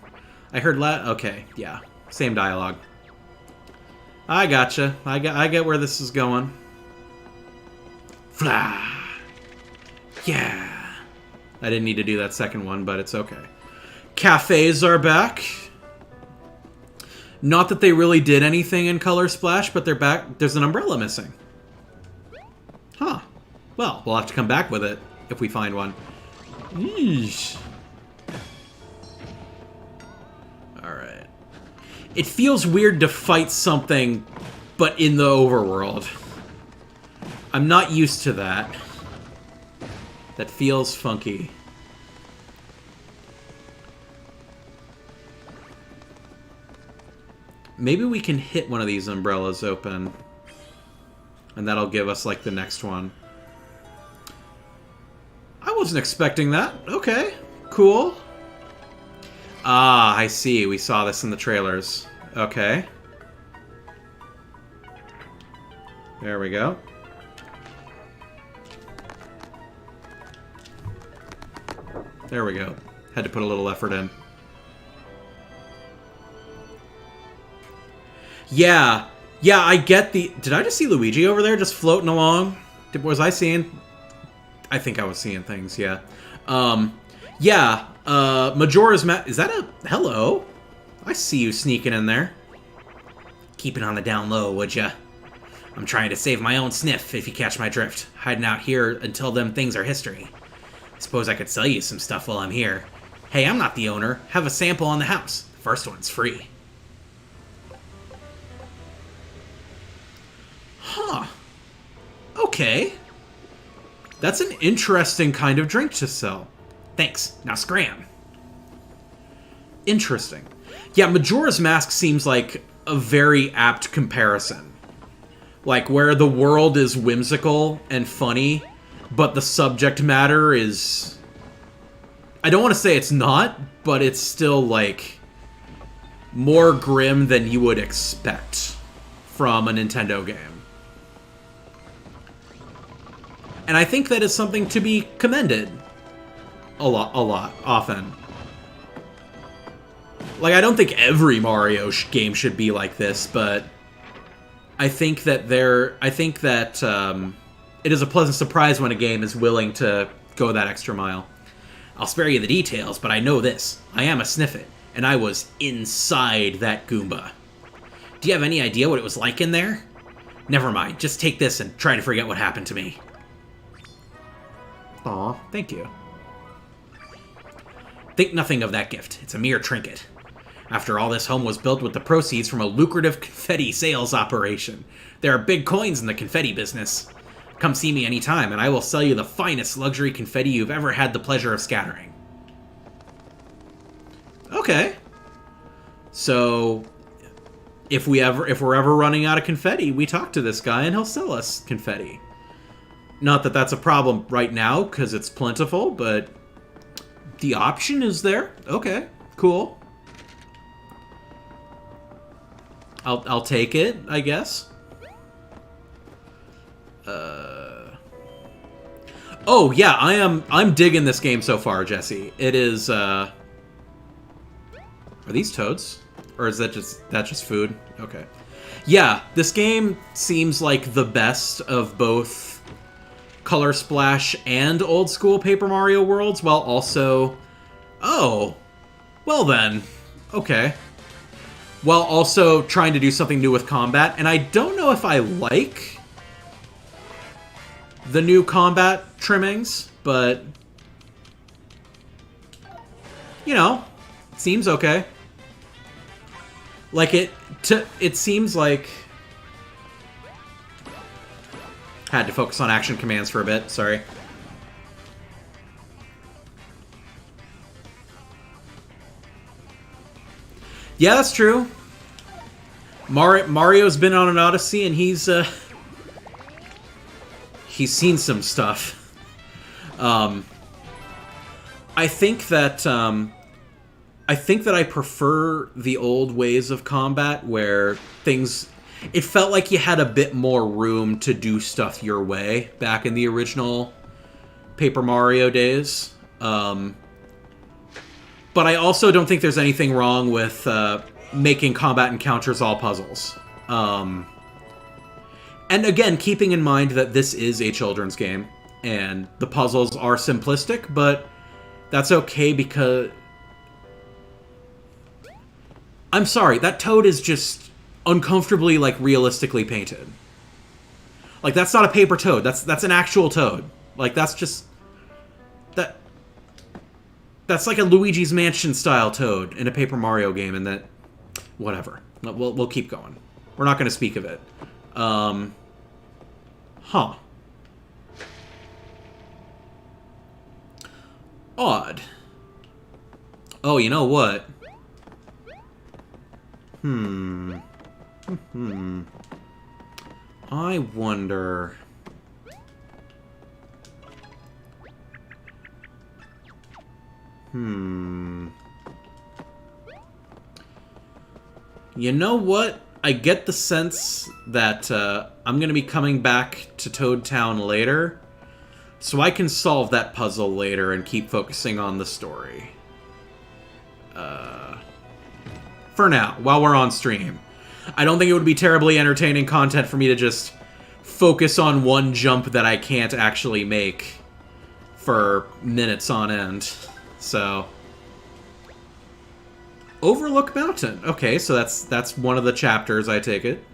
I heard okay, yeah. Same dialogue. I gotcha. I get where this is going. Fly. Yeah. I didn't need to do that second one, but it's okay. Cafes are back. Not that they really did anything in Color Splash, but they're back. There's an umbrella missing. Huh. Well, we'll have to come back with it if we find one. Yeesh. Alright. It feels weird to fight something, but in the overworld. I'm not used to that. That feels funky. Maybe we can hit one of these umbrellas open. And that'll give us, like, the next one. I wasn't expecting that. Okay. Cool. Ah, I see. We saw this in the trailers. Okay. There we go. There we go. Had to put a little effort in. Yeah. Yeah, I get the... Did I just see Luigi over there just floating along? Was I seeing... I think I was seeing things, yeah. Yeah, Majora's Mask... Is that a... Hello? I see you sneaking in there. Keep it on the down low, would ya? I'm trying to save my own sniff, if you catch my drift. Hiding out here until them things are history. Suppose I could sell you some stuff while I'm here. Hey, I'm not the owner. Have a sample on the house. The first one's free. Huh. Okay. That's an interesting kind of drink to sell. Thanks. Now scram. Interesting. Yeah, Majora's Mask seems like a very apt comparison. Like, where the world is whimsical and funny, but the subject matter is... I don't want to say it's not, but it's still, like, more grim than you would expect from a Nintendo game. And I think that is something to be commended a lot, often. Like, I don't think every Mario game should be like this, but I think that it is a pleasant surprise when a game is willing to go that extra mile. I'll spare you the details, but I know this. I am a Sniffit, and I was inside that Goomba. Do you have any idea what it was like in there? Never mind, just take this and try to forget what happened to me. Aw, thank you. Think nothing of that gift. It's a mere trinket. After all, this home was built with the proceeds from a lucrative confetti sales operation. There are big coins in the confetti business. Come see me anytime, and I will sell you the finest luxury confetti you've ever had the pleasure of scattering. Okay. So, if we're ever running out of confetti, we talk to this guy and he'll sell us confetti. Not that that's a problem right now, because it's plentiful, but the option is there. Okay, cool. I'll take it, I guess. Oh yeah, I'm digging this game so far, Jesse. It is Are these toads? Or is that just food? Okay. Yeah, this game seems like the best of both Color Splash and old school Paper Mario worlds, while also... Oh, well then. Okay. While also trying to do something new with combat, and I don't know if I like the new combat trimmings, but... You know, seems okay. Like, it seems like... Had to focus on action commands for a bit, sorry. Yeah, that's true. Mario's been on an odyssey, and he's seen some stuff. I think that I prefer the old ways of combat where things... It felt like you had a bit more room to do stuff your way back in the original Paper Mario days. But I also don't think there's anything wrong with making combat encounters all puzzles. And again, keeping in mind that this is a children's game, and the puzzles are simplistic, but that's okay because... I'm sorry, that toad is just uncomfortably, like, realistically painted. Like, that's not a paper toad. That's an actual toad. Like, that's just... That's like a Luigi's Mansion style toad in a Paper Mario game, and that... Whatever. We'll keep going. We're not going to speak of it. Huh. Odd. Oh, you know what? I wonder... You know what? I get the sense that I'm going to be coming back to Toad Town later, so I can solve that puzzle later and keep focusing on the story. For now, while we're on stream. I don't think it would be terribly entertaining content for me to just focus on one jump that I can't actually make for minutes on end. So... Overlook Mountain. Okay, so that's one of the chapters, I take it.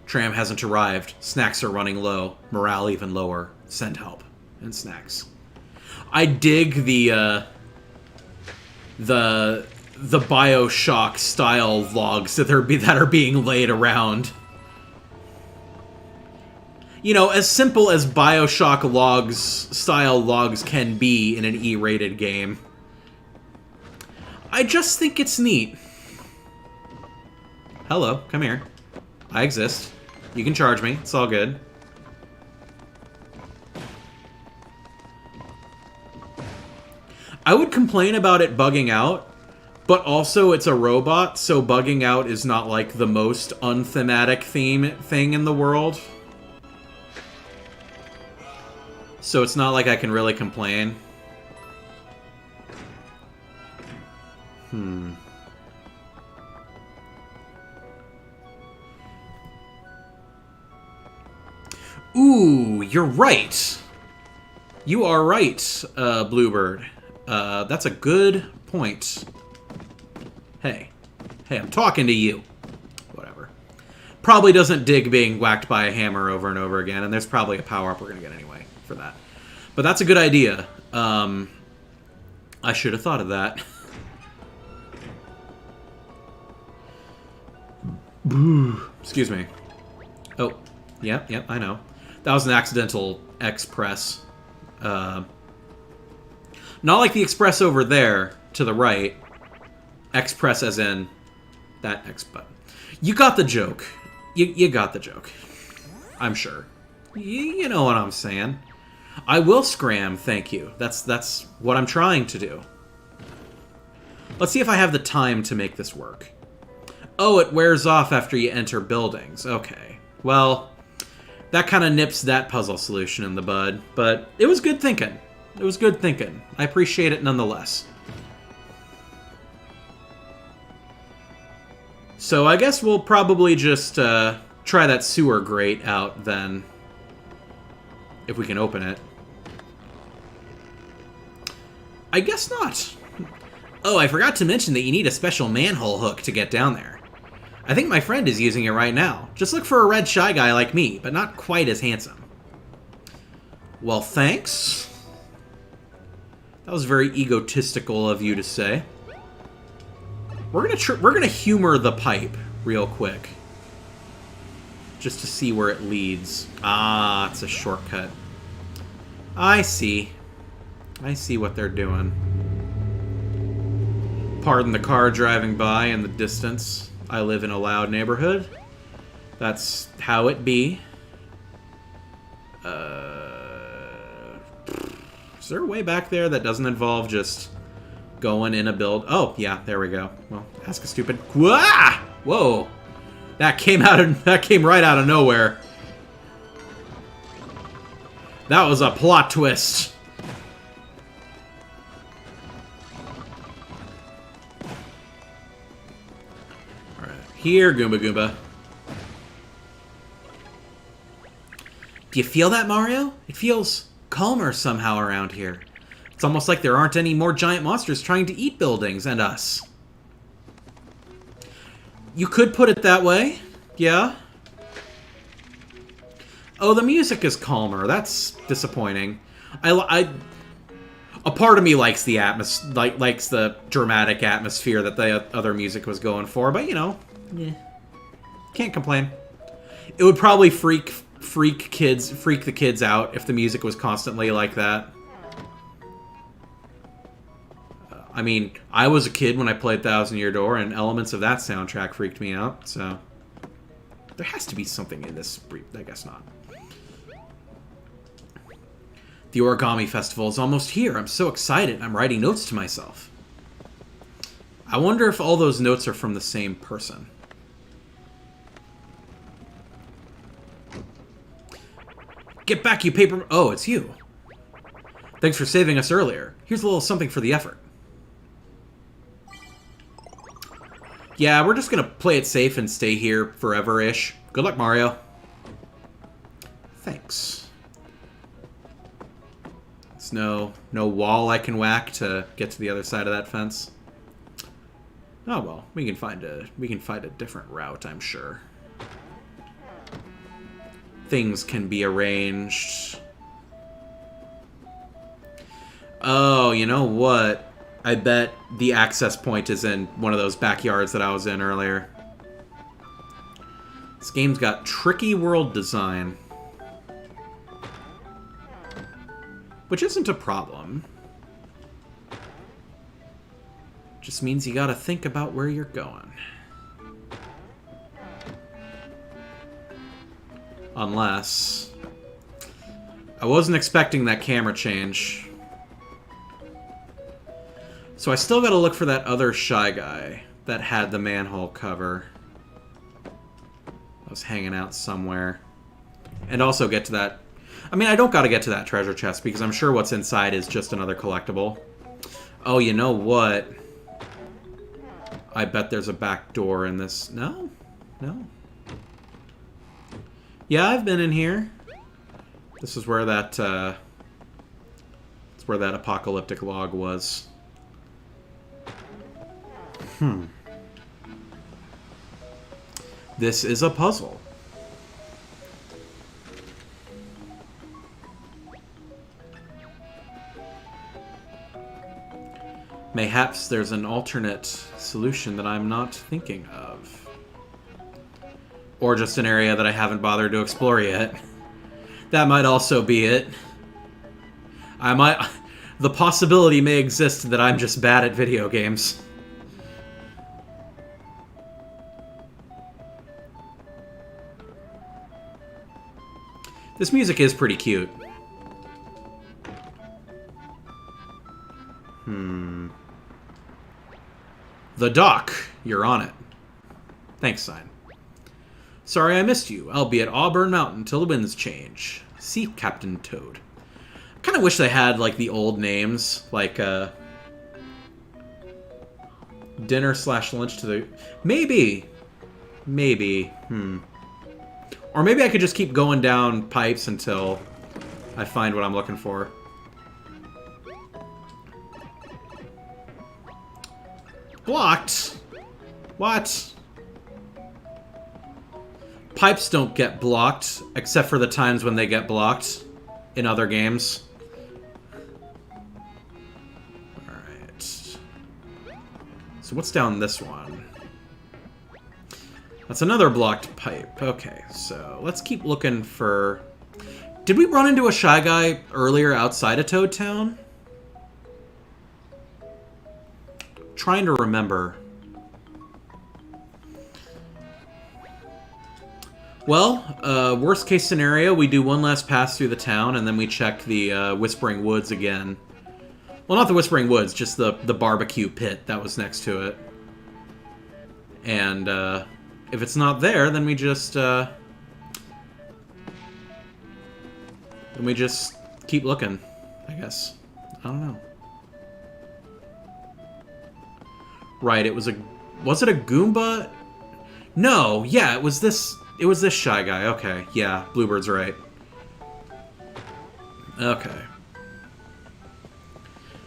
Tram hasn't arrived. Snacks are running low. Morale even lower. Send help. And snacks. I dig the BioShock style logs that are being laid around. You know, as simple as BioShock logs style logs can be in an E-rated game. I just think it's neat. Hello, come here. I exist. You can charge me. It's all good. I would complain about it bugging out, but also it's a robot, so bugging out is not like the most unthematic thing in the world. So it's not like I can really complain. Ooh, you're right. You are right, Bluebird. That's a good point. Hey, I'm talking to you. Whatever. Probably doesn't dig being whacked by a hammer over and over again, and there's probably a power-up we're gonna get anyway for that. But that's a good idea. I should have thought of that. Excuse me. Oh, yep, I know. That was an accidental X-press. Not like the express over there, to the right. X-press as in that X button. You got the joke. You got the joke. I'm sure. You know what I'm saying. I will scram, thank you. That's what I'm trying to do. Let's see if I have the time to make this work. Oh, it wears off after you enter buildings. Okay. Well, that kind of nips that puzzle solution in the bud, but it was good thinking. It was good thinking. I appreciate it nonetheless. So I guess we'll probably just try that sewer grate out then. If we can open it. I guess not. Oh, I forgot to mention that you need a special manhole hook to get down there. I think my friend is using it right now. Just look for a red shy guy like me, but not quite as handsome. Well, thanks. That was very egotistical of you to say. We're gonna humor the pipe real quick. Just to see where it leads. Ah, it's a shortcut. I see. I see what they're doing. Pardon the car driving by in the distance. I live in a loud neighborhood. That's how it be. Is there a way back there that doesn't involve just going in a build? Oh, yeah, there we go. Well, ask a stupid... Wah! Whoa! That came right out of nowhere. That was a plot twist. Alright, here, Goomba Goomba. Do you feel that, Mario? It feels calmer somehow around here. It's almost like there aren't any more giant monsters trying to eat buildings and us. You could put it that way, yeah. Oh, the music is calmer. That's disappointing. A part of me likes the likes the dramatic atmosphere that the other music was going for, but you know, yeah, can't complain. It would probably freak the kids out if the music was constantly like that. I mean, I was a kid when I played Thousand Year Door, and elements of that soundtrack freaked me out, so... There has to be something in this brief. I guess not. The Origami Festival is almost here. I'm so excited. I'm writing notes to myself. I wonder if all those notes are from the same person. Get back, you paper... Oh, it's you. Thanks for saving us earlier. Here's a little something for the effort. Yeah, we're just gonna play it safe and stay here forever-ish. Good luck, Mario. Thanks. There's no wall I can whack to get to the other side of that fence. Oh well, we can find a different route, I'm sure. Things can be arranged. Oh, you know what? I bet the access point is in one of those backyards that I was in earlier. This game's got tricky world design. Which isn't a problem. Just means you gotta think about where you're going. Unless... I wasn't expecting that camera change. So I still gotta look for that other Shy Guy that had the manhole cover. I was hanging out somewhere. And also get to that... I mean, I don't gotta get to that treasure chest because I'm sure what's inside is just another collectible. Oh, you know what? I bet there's a back door in this... No? No? Yeah, I've been in here. This is where that, it's where that apocalyptic log was. This is a puzzle. Mayhaps there's an alternate solution that I'm not thinking of. Or just an area that I haven't bothered to explore yet. That might also be it. The possibility may exist that I'm just bad at video games. This music is pretty cute. The dock. You're on it. Thanks, sign. Sorry I missed you. I'll be at Auburn Mountain till the winds change. See Captain Toad. I kind of wish they had, like, the old names. Like, dinner/lunch to the... Maybe. Maybe. Or maybe I could just keep going down pipes until I find what I'm looking for. Blocked? What? Pipes don't get blocked, except for the times when they get blocked in other games. Alright. So what's down this one? That's another blocked pipe. Okay, so let's keep looking for... Did we run into a Shy Guy earlier outside of Toad Town? Trying to remember. Well, worst case scenario, we do one last pass through the town, and then we check the Whispering Woods again. Well, not the Whispering Woods, just the barbecue pit that was next to it. And if it's not there, then we just keep looking, I guess. I don't know. Right, it was a... Was it a Goomba? No, yeah, it was this Shy Guy. Okay, yeah, Bluebird's right. Okay.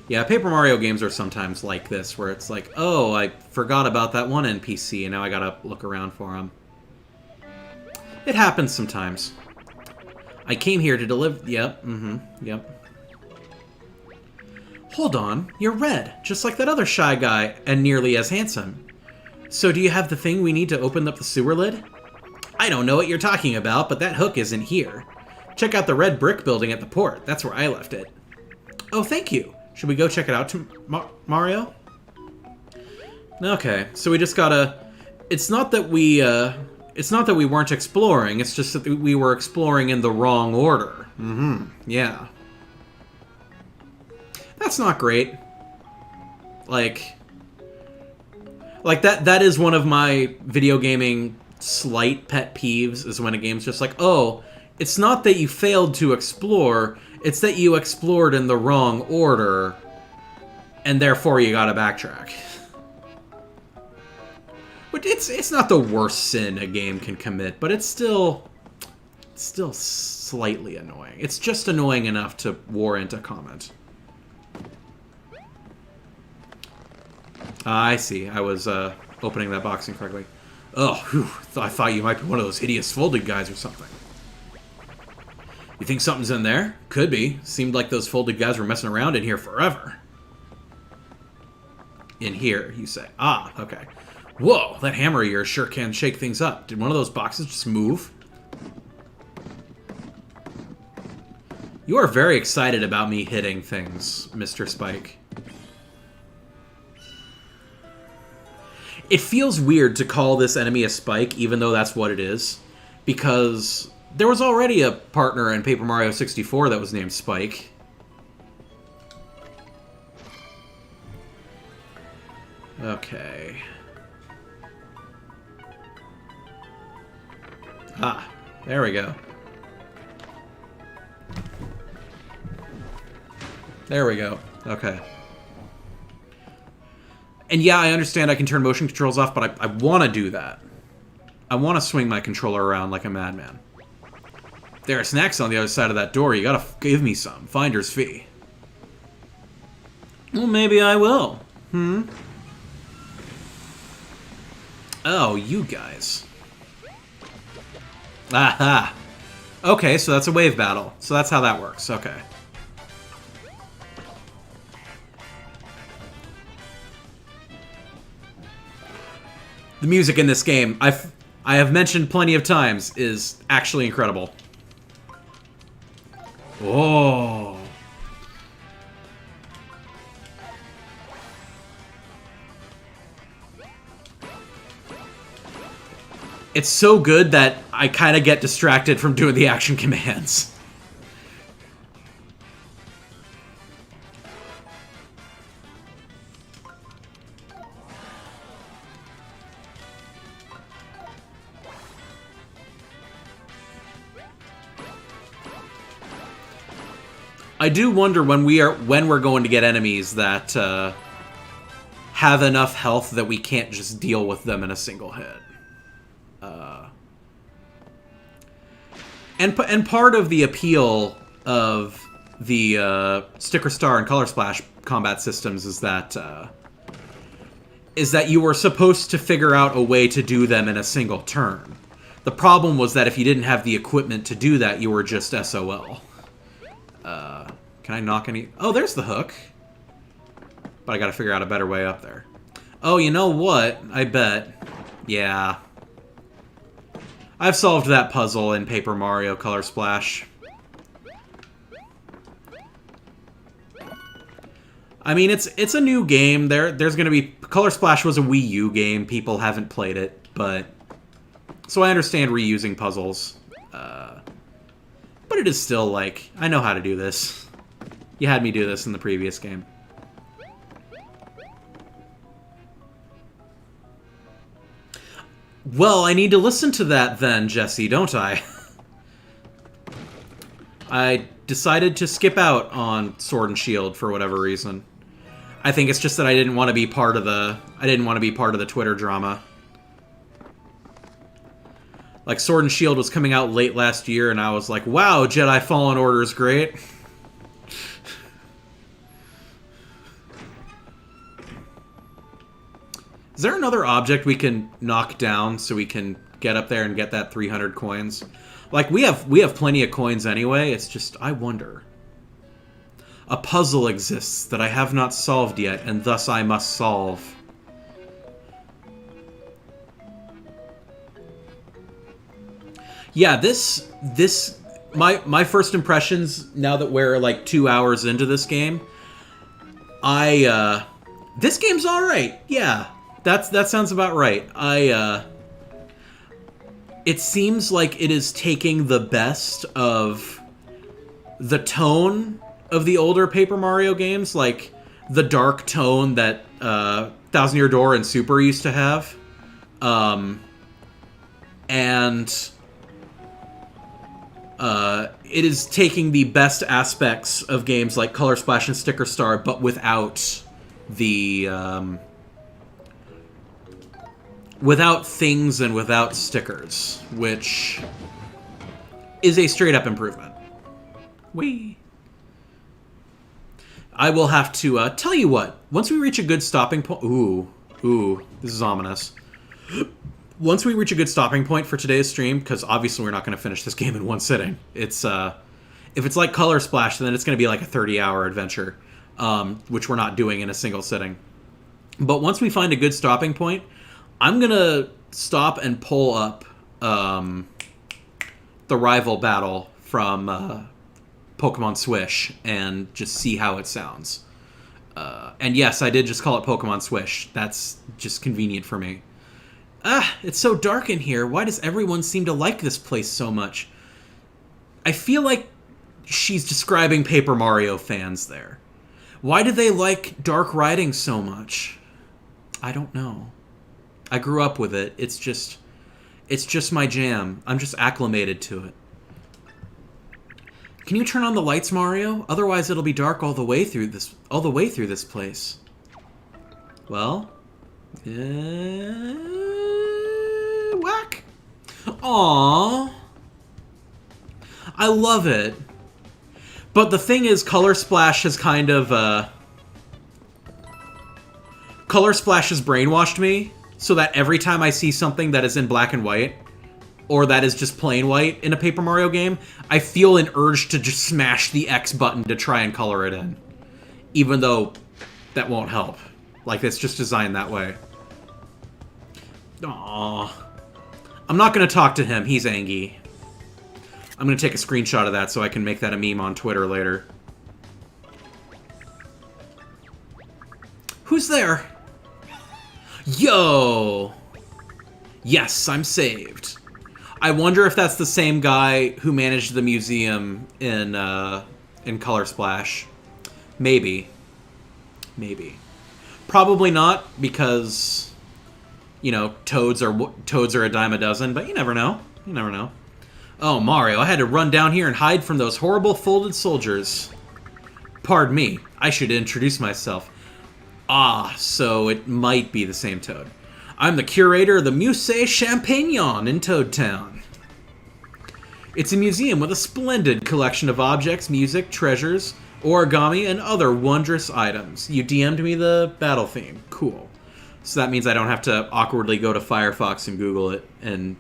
Yeah, Paper Mario games are sometimes like this, where it's like, oh, I forgot about that one NPC, and now I gotta look around for him. It happens sometimes. I came here to deliver... Yep, yep. Hold on, you're red, just like that other Shy Guy, and nearly as handsome. So do you have the thing we need to open up the sewer lid? I don't know what you're talking about, but that hook isn't here. Check out the red brick building at the port. That's where I left it. Oh, thank you. Should we go check it out, Mario? Okay, so we just gotta... It's not that we weren't exploring, it's just that we were exploring in the wrong order. Yeah. That's not great. Like that is one of my video gaming slight pet peeves, is when a game's just like, oh, it's not that you failed to explore, it's that you explored in the wrong order, and therefore you gotta backtrack. But it's not the worst sin a game can commit, but it's still slightly annoying. It's just annoying enough to warrant a comment. I see. I was opening that box incorrectly. Oh, whew. I thought you might be one of those hideous folded guys or something. You think something's in there? Could be. Seemed like those folded guys were messing around in here forever. In here, you say. Ah, okay. Whoa, that hammer of yours sure can shake things up. Did one of those boxes just move? You are very excited about me hitting things, Mr. Spike. It feels weird to call this enemy a Spike, even though that's what it is, because there was already a partner in Paper Mario 64 that was named Spike. Okay. Ah, there we go. There we go. Okay. And yeah, I understand I can turn motion controls off, but I want to do that. I want to swing my controller around like a madman. There are snacks on the other side of that door. You gotta give me some. Finder's fee. Well, maybe I will. Oh, you guys. Aha! Okay, so that's a wave battle. So that's how that works. Okay. The music in this game, I have mentioned plenty of times, is actually incredible. Oh. It's so good that I kind of get distracted from doing the action commands. I do wonder when we're going to get enemies that have enough health that we can't just deal with them in a single hit. And part of the appeal of the Sticker Star and Color Splash combat systems is that you were supposed to figure out a way to do them in a single turn. The problem was that if you didn't have the equipment to do that, you were just SOL. Can I knock any... Oh, there's the hook. But I gotta figure out a better way up there. Oh, you know what? I bet. Yeah. I've solved that puzzle in Paper Mario Color Splash. I mean, it's a new game. There's gonna be... Color Splash was a Wii U game. People haven't played it, but... So I understand reusing puzzles. But it is still, like, I know how to do this. You had me do this in the previous game. Well, I need to listen to that then, Jesse, don't I? I decided to skip out on Sword and Shield for whatever reason. I think it's just that I didn't want to be part of the Twitter drama. Like, Sword and Shield was coming out late last year, and I was like, wow, Jedi Fallen Order is great. Is there another object we can knock down so we can get up there and get that 300 coins? Like, we have plenty of coins anyway, it's just, I wonder. A puzzle exists that I have not solved yet, and thus I must solve. Yeah, my first impressions, now that we're like 2 hours into this game, this game's alright, yeah. That sounds about right. It seems like it is taking the best of the tone of the older Paper Mario games, like the dark tone that Thousand Year Door and Super used to have. It is taking the best aspects of games like Color Splash and Sticker Star, but without the... without things and without stickers, which is a straight-up improvement. Whee! I will have to tell you what. Once we reach a good stopping point... Ooh, this is ominous. Once we reach a good stopping point for today's stream, because obviously we're not going to finish this game in one sitting. It's if it's like Color Splash, then it's going to be like a 30-hour adventure, which we're not doing in a single sitting. But once we find a good stopping point, I'm going to stop and pull up the rival battle from Pokemon Swish and just see how it sounds. And yes, I did just call it Pokemon Swish. That's just convenient for me. It's so dark in here. Why does everyone seem to like this place so much? I feel like she's describing Paper Mario fans there. Why do they like dark riding so much? I don't know. I grew up with it. It's just my jam. I'm just acclimated to it. Can you turn on the lights, Mario? Otherwise it'll be dark all the way through this place. Well, whack. Aww. I love it. But the thing is, Color Splash has kind of, Color Splash has brainwashed me, so that every time I see something that is in black and white, or that is just plain white in a Paper Mario game, I feel an urge to just smash the X button to try and color it in. Even though that won't help. Like, it's just designed that way. Aww. I'm not going to talk to him. He's angry. I'm going to take a screenshot of that so I can make that a meme on Twitter later. Who's there? Yo! Yes, I'm saved. I wonder if that's the same guy who managed the museum in Color Splash. Maybe. Maybe. Probably not, because, you know, toads are a dime a dozen, but you never know. You never know. Oh, Mario, I had to run down here and hide from those horrible folded soldiers. Pardon me, I should introduce myself. Ah, so it might be the same Toad. I'm the curator of the Musée Champignon in Toad Town. It's a museum with a splendid collection of objects, music, treasures, origami, and other wondrous items. You DM'd me the battle theme. Cool. So that means I don't have to awkwardly go to Firefox and Google it, and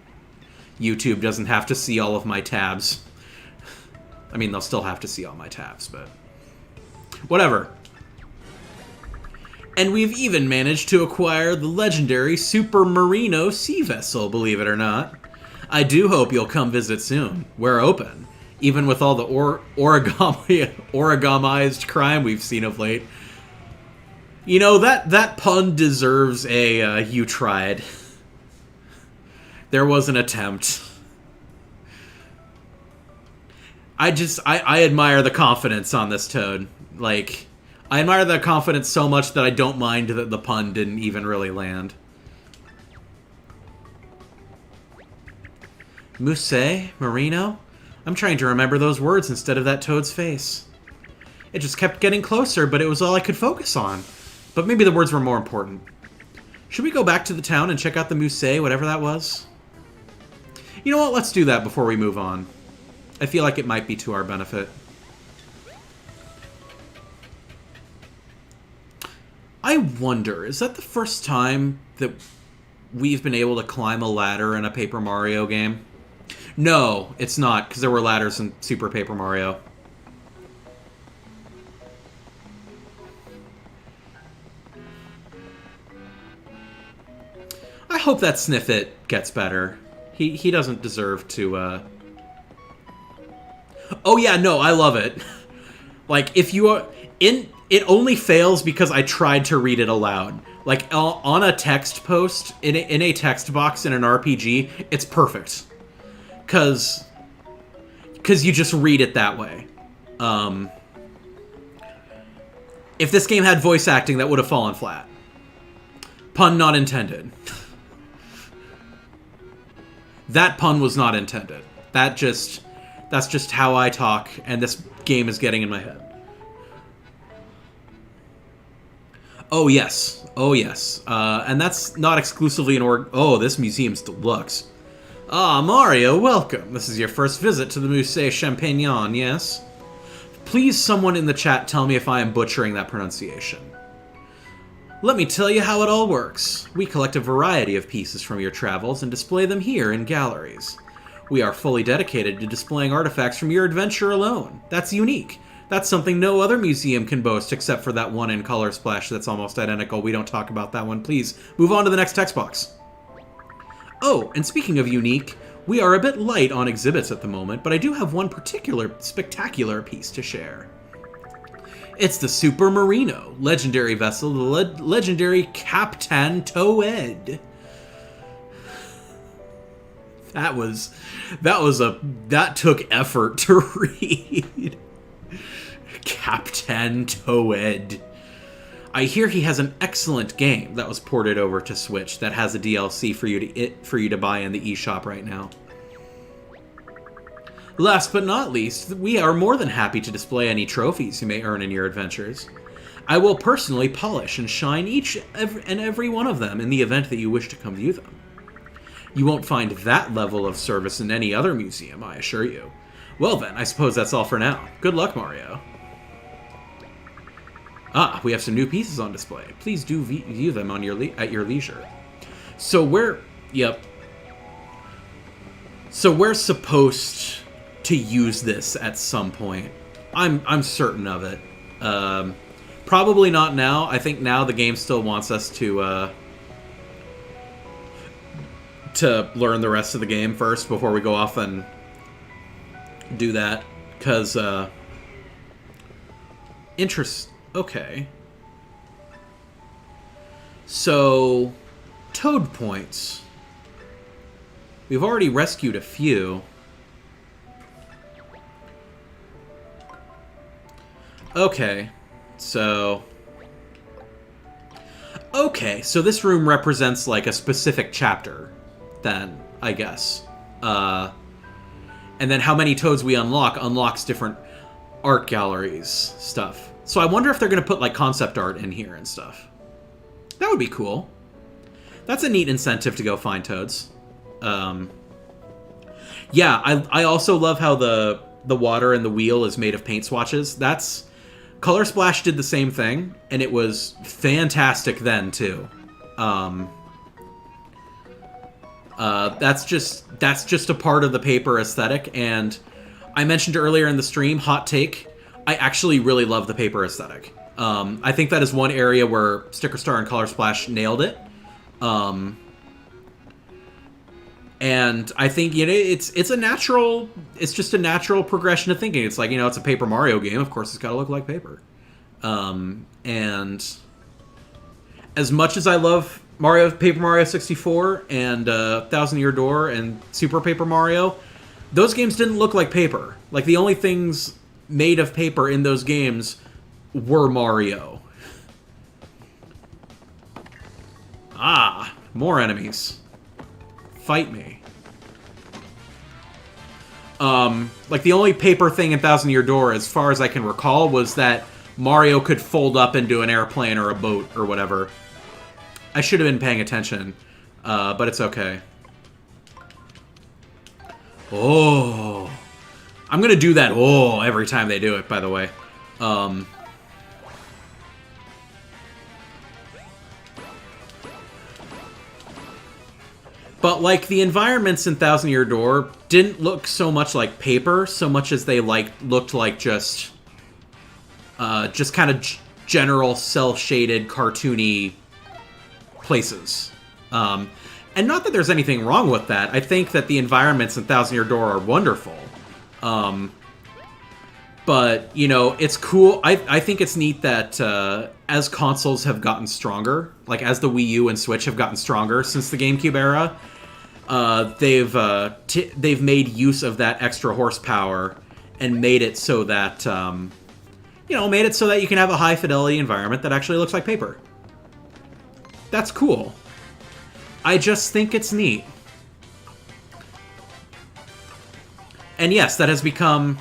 YouTube doesn't have to see all of my tabs. I mean, they'll still have to see all my tabs, but whatever. And we've even managed to acquire the legendary Super Marino sea vessel, believe it or not. I do hope you'll come visit soon. We're open, even with all the origamized crime we've seen of late. You know, that pun deserves a you tried. There was an attempt. I admire the confidence on this Toad. Like, I admire the confidence so much that I don't mind that the pun didn't even really land. Musée? Marino? I'm trying to remember those words instead of that Toad's face. It just kept getting closer, but it was all I could focus on. But maybe the words were more important. Should we go back to the town and check out the Musée, whatever that was? You know what? Let's do that before we move on. I feel like it might be to our benefit. I wonder, is that the first time that we've been able to climb a ladder in a Paper Mario game? No, it's not, because there were ladders in Super Paper Mario. I hope that Sniffit gets better. He doesn't deserve to, Oh yeah, no, I love it. Like, if you are... It only fails because I tried to read it aloud. Like, on a text post, in a text box in an RPG, it's perfect. Because you just read it that way. If this game had voice acting, that would have fallen flat. Pun not intended. That pun was not intended. That's just how I talk, and this game is getting in my head. Oh, yes. Oh, yes. And that's not exclusively Oh, this museum's deluxe. Ah, Mario, welcome. This is your first visit to the Musée Champignon, yes? Please, someone in the chat tell me if I am butchering that pronunciation. Let me tell you how it all works. We collect a variety of pieces from your travels and display them here in galleries. We are fully dedicated to displaying artifacts from your adventure alone. That's unique. That's something no other museum can boast except for that one in Color Splash that's almost identical. We don't talk about that one. Please, move on to the next text box. Oh, and speaking of unique, we are a bit light on exhibits at the moment, but I do have one particular spectacular piece to share. It's the Super Marino, legendary vessel, the legendary Captain Toad. That took effort to read. Captain Toad. I hear he has an excellent game that was ported over to Switch that has a DLC for you to buy in the eShop right now. Last but not least, we are more than happy to display any trophies you may earn in your adventures. I will personally polish and shine each and every one of them in the event that you wish to come view them. You won't find that level of service in any other museum, I assure you. Well then, I suppose that's all for now. Good luck, Mario. Ah, we have some new pieces on display. Please do view them on at your leisure. So we're... Yep. So we're supposed to use this at some point. I'm certain of it. Probably not now. I think now the game still wants us to learn the rest of the game first before we go off and do that. Because, Okay. So, Toad points. We've already rescued a few. Okay, so this room represents, like, a specific chapter, then, I guess. And then how many Toads we unlocks different art galleries stuff. So I wonder if they're going to put, like, concept art in here and stuff. That would be cool. That's a neat incentive to go find toads. Yeah, I also love how the water in the wheel is made of paint swatches. Color Splash did the same thing, and it was fantastic then too. That's just a part of the paper aesthetic, and I mentioned earlier in the stream, hot take, I actually really love the paper aesthetic. I think that is one area where Sticker Star and Color Splash nailed it. And I think, it's just a natural progression of thinking. It's like, it's a Paper Mario game. Of course, it's got to look like paper. And as much as I love Paper Mario 64 and Thousand Year Door and Super Paper Mario, those games didn't look like paper. Like, the only things made of paper in those games were Mario. Ah, more enemies. Fight me. Like, the only paper thing in Thousand Year Door, as far as I can recall, was that Mario could fold up into an airplane or a boat or whatever. I should have been paying attention, but it's okay. Oh. I'm gonna do that every time they do it, by the way. But, like, the environments in Thousand Year Door didn't look so much like paper, so much as they, looked like just kind of general cel-shaded, cartoony places. And not that there's anything wrong with that. I think that the environments in Thousand Year Door are wonderful. But, it's cool. I think it's neat that as consoles have gotten stronger, like as the Wii U and Switch have gotten stronger since the GameCube era, they've made use of that extra horsepower and made it so that you can have a high fidelity environment that actually looks like paper. That's cool. I just think it's neat. And yes, that has become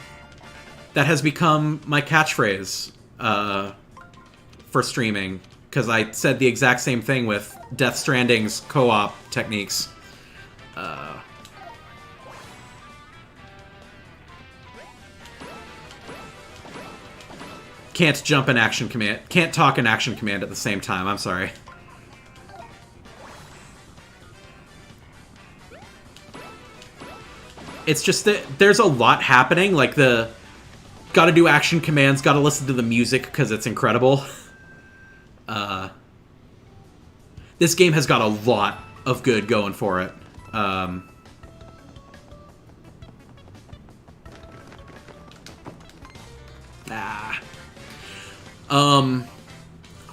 my catchphrase for streaming, because I said the exact same thing with Death Stranding's co-op techniques. Can't jump in action command. Can't talk in action command at the same time. I'm sorry. It's just that there's a lot happening. Like, gotta do action commands, gotta listen to the music because it's incredible. This game has got a lot of good going for it. I'm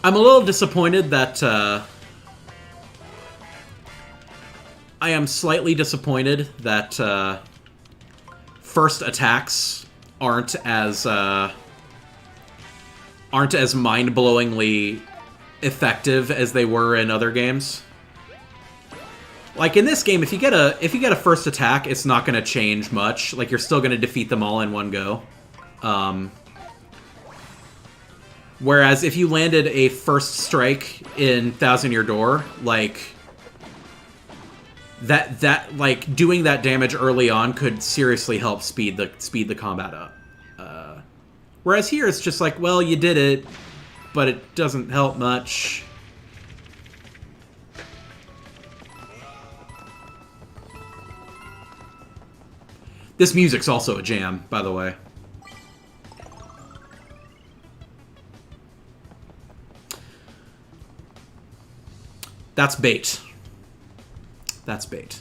a little disappointed that, I am slightly disappointed that, first attacks aren't as mind-blowingly effective as they were in other games. Like, in this game, if you get a first attack, it's not going to change much. Like, you're still going to defeat them all in one go. Whereas if you landed a first strike in Thousand Year Door, like, like, doing that damage early on could seriously help speed the combat up. Whereas here it's just like, well, you did it, but it doesn't help much. This music's also a jam, by the way. That's bait. That's bait.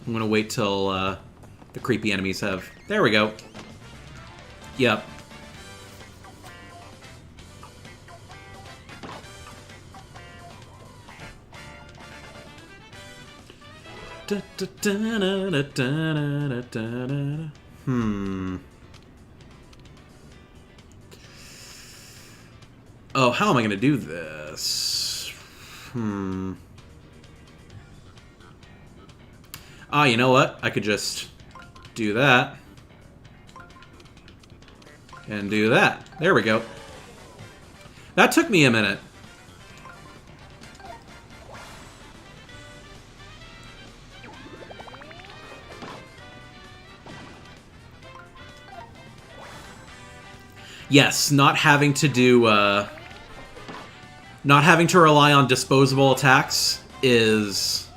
I'm gonna wait till the creepy enemies have... There we go. Yep. Oh, how am I gonna do this? Ah, you know what? I could just do that. And do that. There we go. That took me a minute. Yes, not having to do, not having to rely on disposable attacks is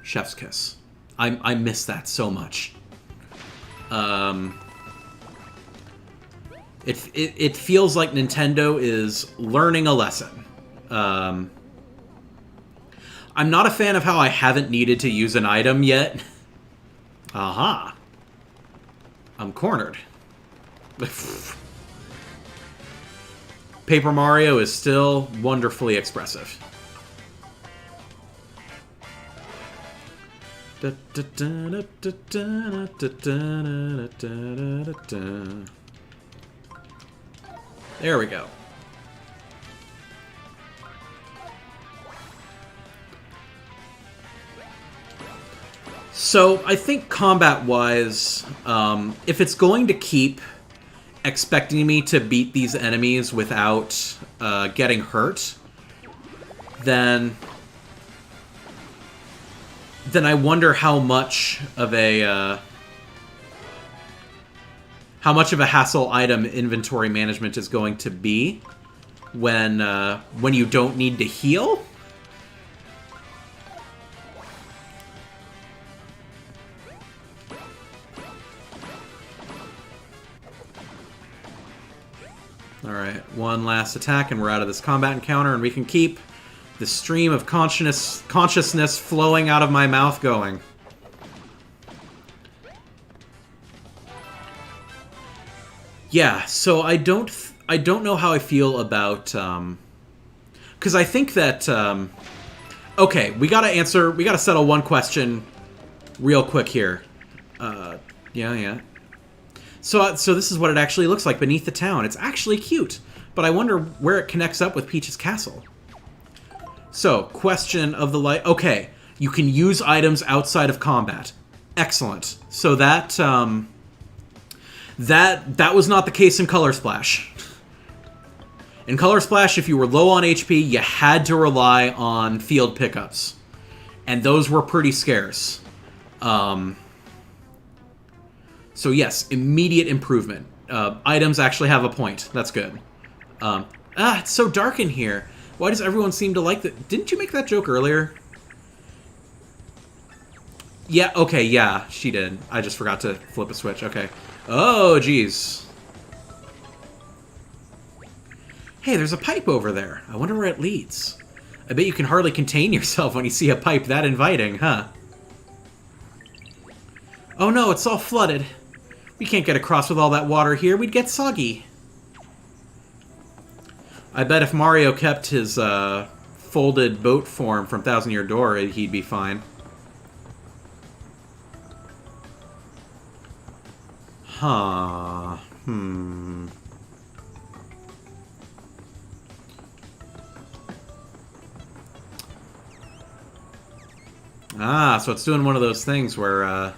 chef's kiss. I miss that so much. It feels like Nintendo is learning a lesson. I'm not a fan of how I haven't needed to use an item yet. Aha. I'm cornered. Paper Mario is still wonderfully expressive. There we go. So, I think combat-wise, if it's going to keep expecting me to beat these enemies without getting hurt, then I wonder how much of a hassle item inventory management is going to be when you don't need to heal. Alright, one last attack and we're out of this combat encounter, and we can keep the stream of consciousness flowing out of my mouth going. Yeah, so I don't know how I feel about because I think that okay, we gotta settle one question real quick here. Yeah. So this is what it actually looks like beneath the town. It's actually cute, but I wonder where it connects up with Peach's castle. So, question of the light. Okay, you can use items outside of combat. Excellent. So that that was not the case in Color Splash. In Color Splash, if you were low on HP, you had to rely on field pickups, and those were pretty scarce. So yes, immediate improvement. Items actually have a point. That's good. It's so dark in here. Why does everyone seem to like that? Didn't you make that joke earlier? Yeah, okay, yeah, she did. I just forgot to flip a switch. Okay. Oh, jeez. Hey, there's a pipe over there. I wonder where it leads. I bet you can hardly contain yourself when you see a pipe that inviting, huh? Oh no, it's all flooded. We can't get across with all that water here. We'd get soggy. I bet if Mario kept his folded boat form from Thousand Year Door, he'd be fine. Huh. Ah, so it's doing one of those things where,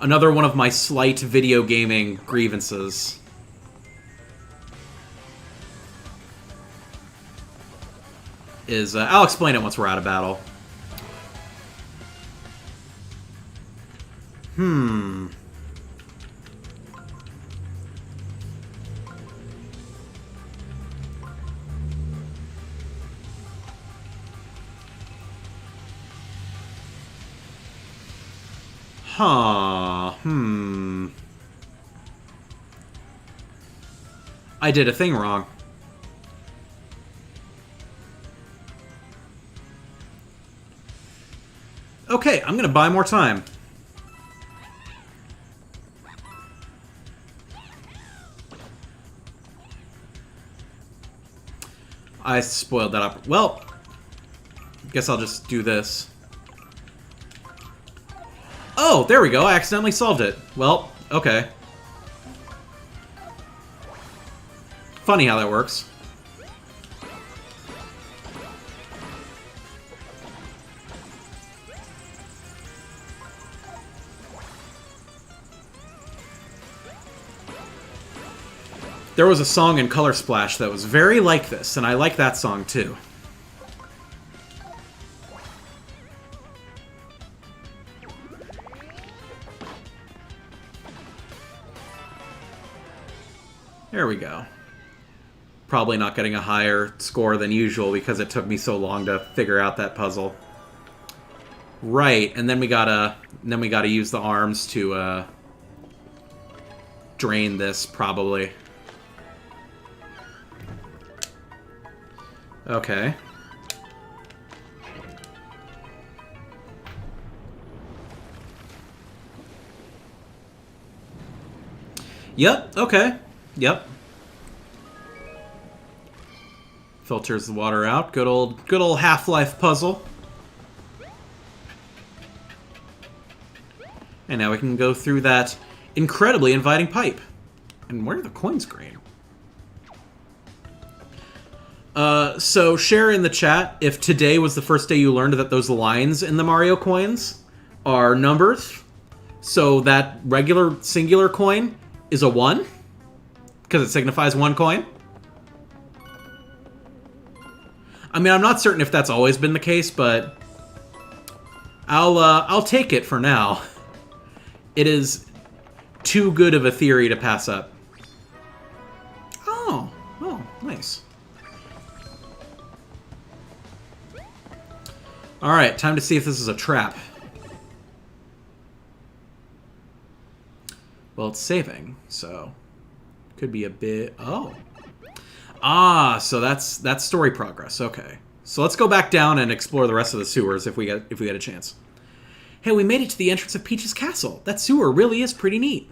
another one of my slight video gaming grievances. Is, I'll explain it once we're out of battle. I did a thing wrong. Okay, I'm gonna buy more time. I spoiled that up. Well, guess I'll just do this. Oh, there we go. I accidentally solved it. Well, okay. Funny how that works. There was a song in Color Splash that was very like this, and I like that song too. There we go. Probably not getting a higher score than usual because it took me so long to figure out that puzzle. Right, and then we gotta use the arms to drain this, probably. Okay. Yep, okay. Yep. Filters the water out. Good old Half-Life puzzle. And now we can go through that incredibly inviting pipe. And where are the coins green? So share in the chat if today was the first day you learned that those lines in the Mario coins are numbers. So that regular singular coin is a 1 because it signifies 1 coin. I mean, I'm not certain if that's always been the case, but I'll take it for now. It is too good of a theory to pass up. Oh, nice. All right, time to see if this is a trap. Well, it's saving, so could be a bit. Oh, so that's story progress. Okay, so let's go back down and explore the rest of the sewers if we get a chance. Hey, we made it to the entrance of Peach's castle. That sewer really is pretty neat.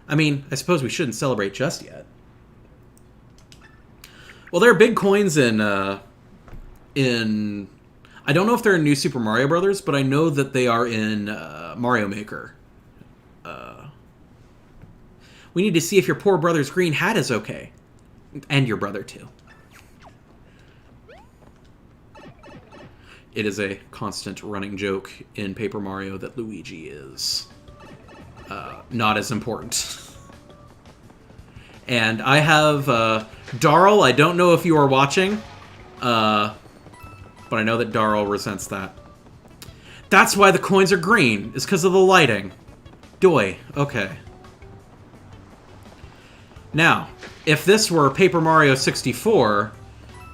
I mean, I suppose we shouldn't celebrate just yet. Well, there are big coins in I don't know if they're in New Super Mario Brothers, but I know that they are in Mario Maker. We need to see if your poor brother's green hat is okay. And your brother, too. It is a constant running joke in Paper Mario that Luigi is not as important. And I have Darl. I don't know if you are watching, but I know that Darl resents that. That's why the coins are green, is because of the lighting. Doi. Okay. Now, if this were Paper Mario 64,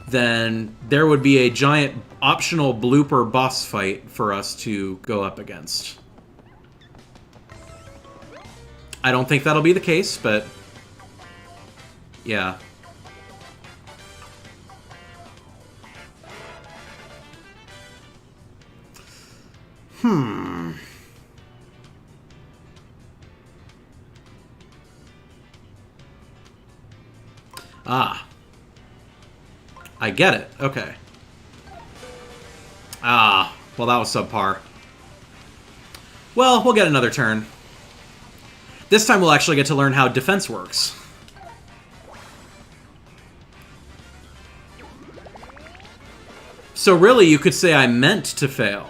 then there would be a giant optional blooper boss fight for us to go up against. I don't think that'll be the case, but yeah. Ah. I get it. Okay. Ah. Well, that was subpar. Well, we'll get another turn. This time we'll actually get to learn how defense works. So really, you could say I meant to fail.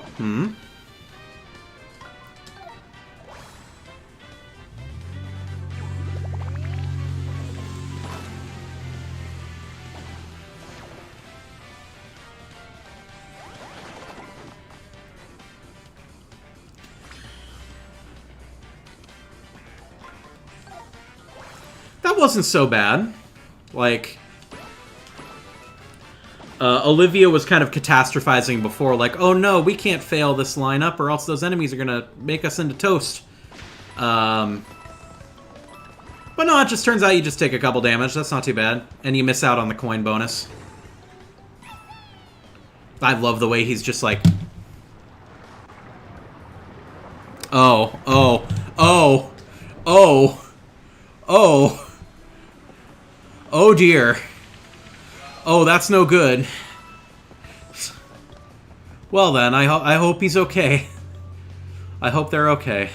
That wasn't so bad. Like, Olivia was kind of catastrophizing before, like, oh no, we can't fail this lineup or else those enemies are gonna make us into toast. But no, it just turns out you just take a couple damage. That's not too bad. And you miss out on the coin bonus. I love the way he's just like... Oh, oh, oh, oh, oh. Oh dear. Oh, that's no good. Well then, I hope he's okay. I hope they're okay.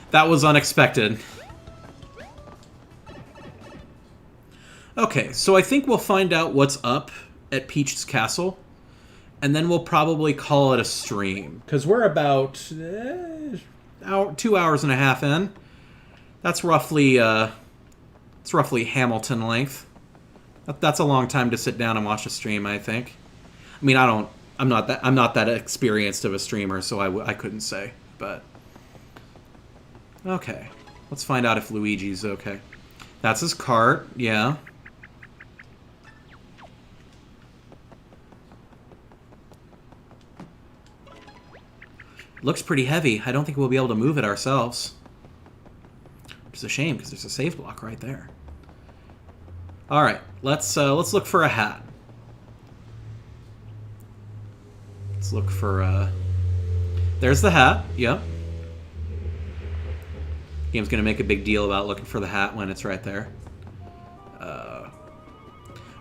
That was unexpected. Okay, so I think we'll find out what's up at Peach's Castle, and then we'll probably call it a stream. Because we're about 2 hours and a half in. That's roughly Hamilton length. That's a long time to sit down and watch a stream, I think. I mean, I'm not that experienced of a streamer, so I couldn't say, but Okay. Let's find out if Luigi's okay. That's his cart, yeah. Looks pretty heavy. I don't think we'll be able to move it ourselves. Which is a shame, because there's a save block right there. Alright, let's look for a hat. Let's look for, There's the hat, yep. Game's gonna make a big deal about looking for the hat when it's right there.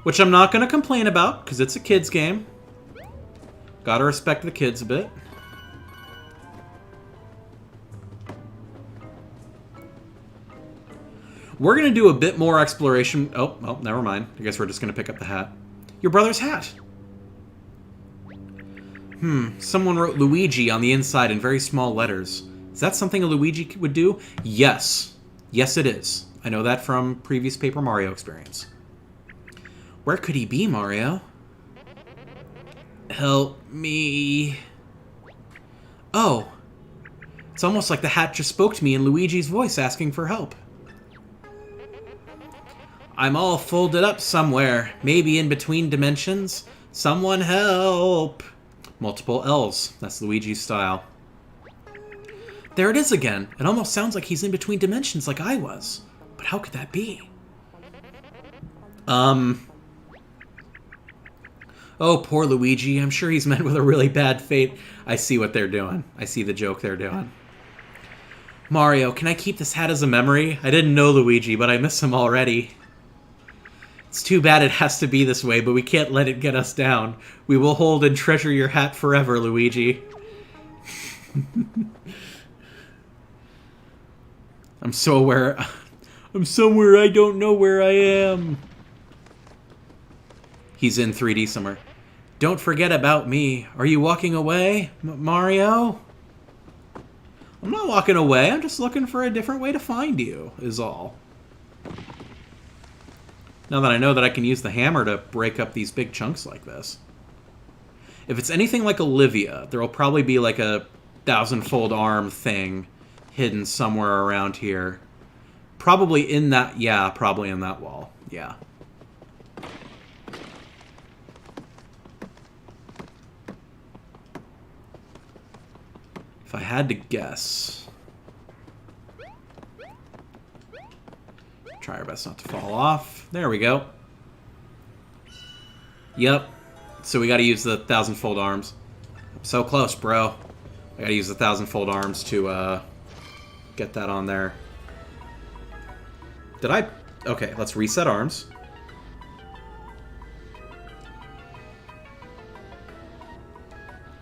Which I'm not gonna complain about, because it's a kid's game. Gotta respect the kids a bit. We're gonna do a bit more exploration. Oh, well, never mind. I guess we're just gonna pick up the hat. Your brother's hat. Someone wrote Luigi on the inside in very small letters. Is that something a Luigi would do? Yes. Yes, it is. I know that from previous Paper Mario experience. Where could he be, Mario? Help me. Oh. It's almost like the hat just spoke to me in Luigi's voice asking for help. I'm all folded up somewhere. Maybe in between dimensions. Someone help. Multiple L's. That's Luigi's style. There it is again. It almost sounds like he's in between dimensions like I was. But how could that be? Oh, poor Luigi. I'm sure he's met with a really bad fate. I see what they're doing. I see the joke they're doing. Mario, can I keep this hat as a memory? I didn't know Luigi, but I miss him already. It's too bad it has to be this way, but we can't let it get us down. We will hold and treasure your hat forever, Luigi. I'm so aware. I'm somewhere I don't know where I am. He's in 3D somewhere. Don't forget about me. Are you walking away, Mario? I'm not walking away. I'm just looking for a different way to find you, is all. Now that I know that I can use the hammer to break up these big chunks like this. If it's anything like Olivia, there will probably be like a 1,000-fold arm thing hidden somewhere around here. Probably in that, yeah, probably in that wall. Yeah. If I had to guess. Try our best not to fall off. There we go. Yep. So we gotta use the 1,000-fold arms. I'm so close, bro. I gotta use the 1,000-fold arms to, get that on there. Did I? Okay, let's reset arms.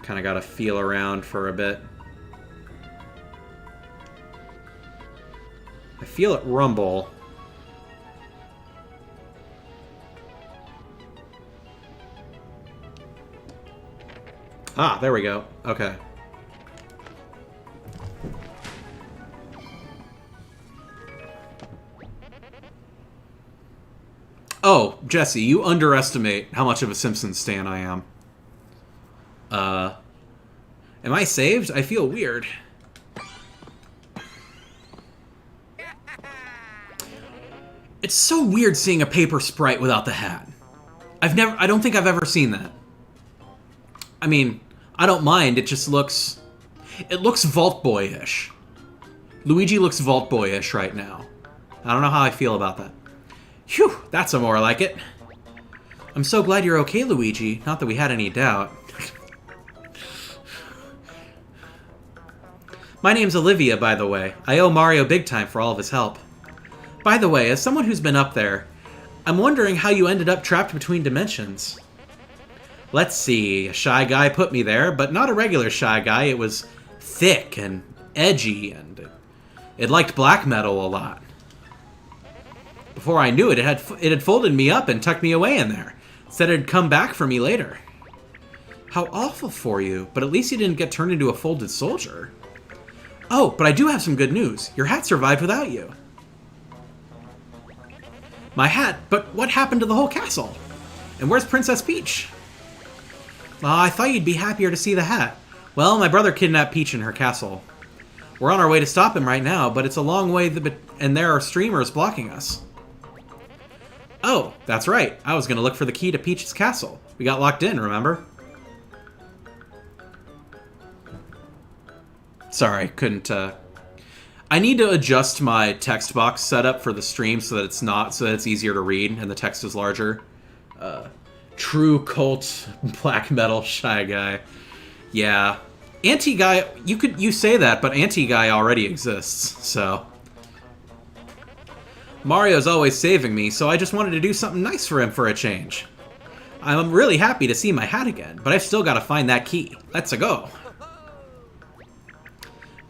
Kind of got to feel around for a bit. I feel it rumble. Ah, there we go. Okay. Oh, Jesse, you underestimate how much of a Simpsons stan I am. Am I saved? I feel weird. It's so weird seeing a paper sprite without the hat. I don't think I've ever seen that. I mean, I don't mind, it just looks... It looks Vault Boy-ish. Luigi looks Vault Boy-ish right now. I don't know how I feel about that. Phew, that's a more like it. I'm so glad you're okay, Luigi. Not that we had any doubt. My name's Olivia, by the way. I owe Mario big time for all of his help. By the way, as someone who's been up there, I'm wondering how you ended up trapped between dimensions. Let's see, a shy guy put me there, but not a regular shy guy. It was thick and edgy, and it liked black metal a lot. Before I knew it, it had folded me up and tucked me away in there. Said it'd come back for me later. How awful for you, but at least you didn't get turned into a folded soldier. Oh, but I do have some good news. Your hat survived without you. My hat? But what happened to the whole castle? And where's Princess Peach? I thought you'd be happier to see the hat. Well, my brother kidnapped Peach in her castle. We're on our way to stop him right now, but it's a long way, and there are streamers blocking us. Oh, that's right. I was going to look for the key to Peach's castle. We got locked in, remember? Sorry, couldn't, I need to adjust my text box setup for the stream so that it's easier to read and the text is larger. True cult black metal shy guy. Yeah. Anti-guy, you say that, but anti-guy already exists, so. Mario's always saving me, so I just wanted to do something nice for him for a change. I'm really happy to see my hat again, but I've still got to find that key. Let's go.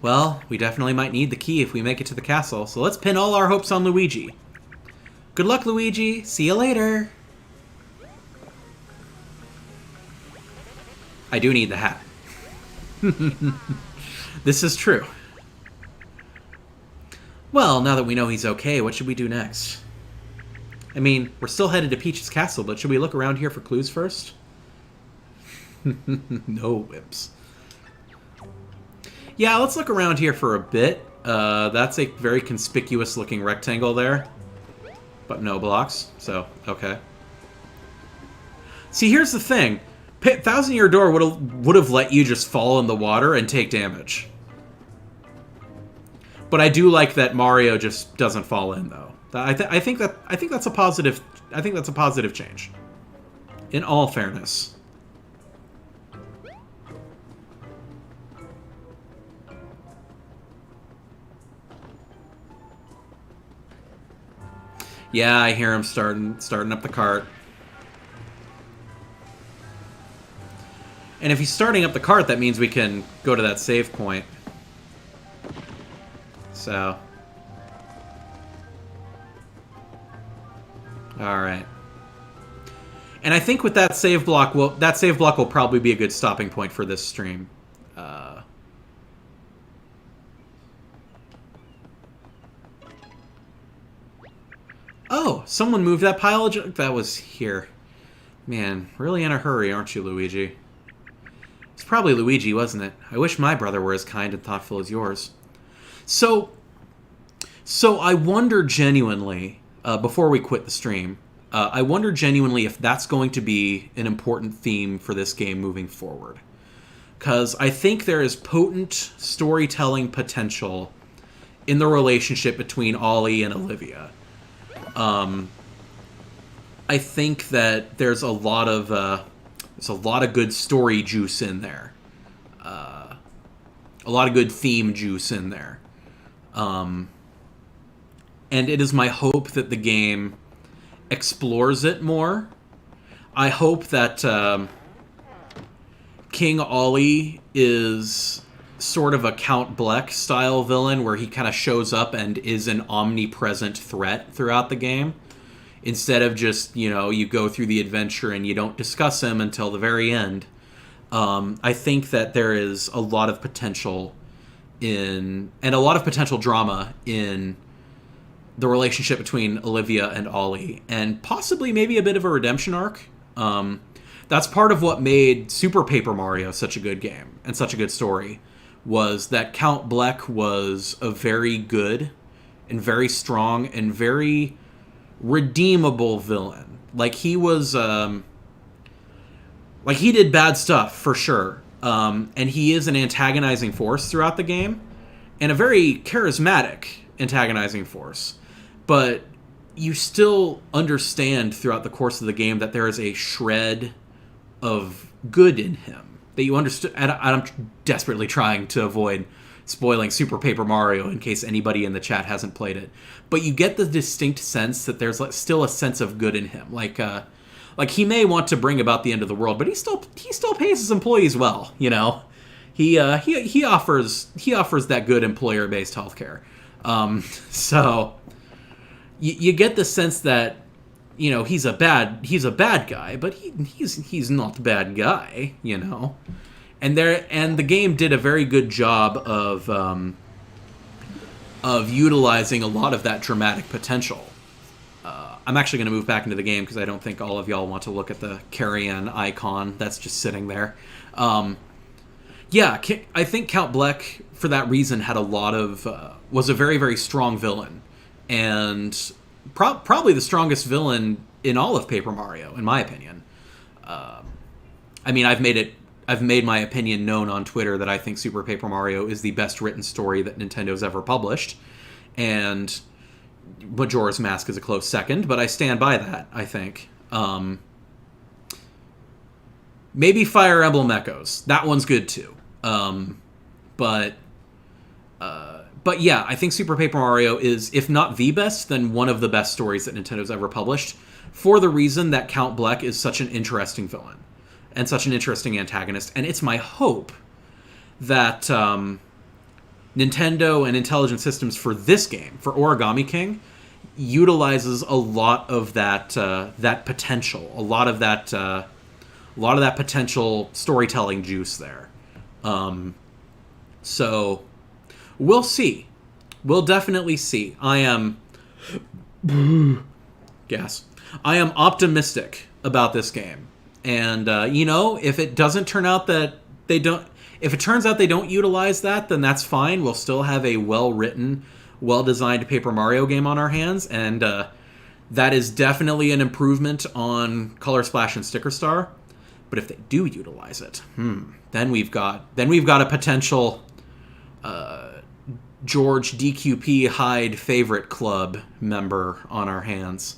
Well, we definitely might need the key if we make it to the castle, so let's pin all our hopes on Luigi. Good luck, Luigi. See you later. I do need the hat. This is true. Well, now that we know he's okay, what should we do next? I mean, we're still headed to Peach's castle, but should we look around here for clues first? No whips. Yeah, let's look around here for a bit. That's a very conspicuous looking rectangle there. But no blocks, so, okay. See, here's the thing. Thousand Year Door would have let you just fall in the water and take damage. But I do like that Mario just doesn't fall in, though. I think that's a positive. I think that's a positive change. In all fairness. Yeah, I hear him starting up the cart. And if he's starting up the cart, that means we can go to that save point. So. Alright. And I think with that save block, that save block will probably be a good stopping point for this stream. Oh, someone moved that pile of junk that was here. Man, really in a hurry, aren't you, Luigi? It's probably Luigi, wasn't it? I wish my brother were as kind and thoughtful as yours. So I wonder genuinely, before we quit the stream, I wonder genuinely if that's going to be an important theme for this game moving forward. Because I think there is potent storytelling potential in the relationship between Ollie and Olivia. I think that there's a lot of good story juice in there. A lot of good theme juice in there. And it is my hope that the game explores it more. I hope that King Ollie is sort of a Count Bleck style villain where he kind of shows up and is an omnipresent threat throughout the game. Instead of just, you go through the adventure and you don't discuss him until the very end. I think that there is a lot of potential and a lot of potential drama in the relationship between Olivia and Ollie, and possibly maybe a bit of a redemption arc. That's part of what made Super Paper Mario such a good game and such a good story, was that Count Bleck was a very good and very strong and very redeemable villain. Like, he was, he did bad stuff, for sure. And he is an antagonizing force throughout the game, and a very charismatic antagonizing force. But you still understand throughout the course of the game that there is a shred of good in him. That you understood, and I'm desperately trying to avoid spoiling Super Paper Mario in case anybody in the chat hasn't played it. But you get the distinct sense that there's still a sense of good in him. Like he may want to bring about the end of the world, but he still pays his employees well. He offers that good employer-based healthcare. So you get the sense that he's a bad guy, but he's not a bad guy. And the game did a very good job of utilizing a lot of that dramatic potential. I'm actually going to move back into the game because I don't think all of y'all want to look at the carry-on icon that's just sitting there. Yeah, I think Count Bleck, for that reason, had a lot of was a very, very strong villain, and probably the strongest villain in all of Paper Mario, in my opinion. I mean, I've made my opinion known on Twitter that I think Super Paper Mario is the best written story that Nintendo's ever published, and Majora's Mask is a close second, but I stand by that. I think. Maybe Fire Emblem Echoes. That one's good too. But yeah, I think Super Paper Mario is, if not the best, then one of the best stories that Nintendo's ever published, for the reason that Count Bleck is such an interesting villain and such an interesting antagonist. And it's my hope that Nintendo and Intelligent Systems for this game, for Origami King, utilizes a lot of that potential, a lot of that potential storytelling juice there. So we'll see. We'll definitely see. I am optimistic about this game. And if it doesn't turn out that if it turns out they don't utilize that, then that's fine. We'll still have a well-written, well-designed Paper Mario game on our hands, and that is definitely an improvement on Color Splash and Sticker Star. But if they do utilize it, then we've got a potential George DQP Hyde favorite club member on our hands.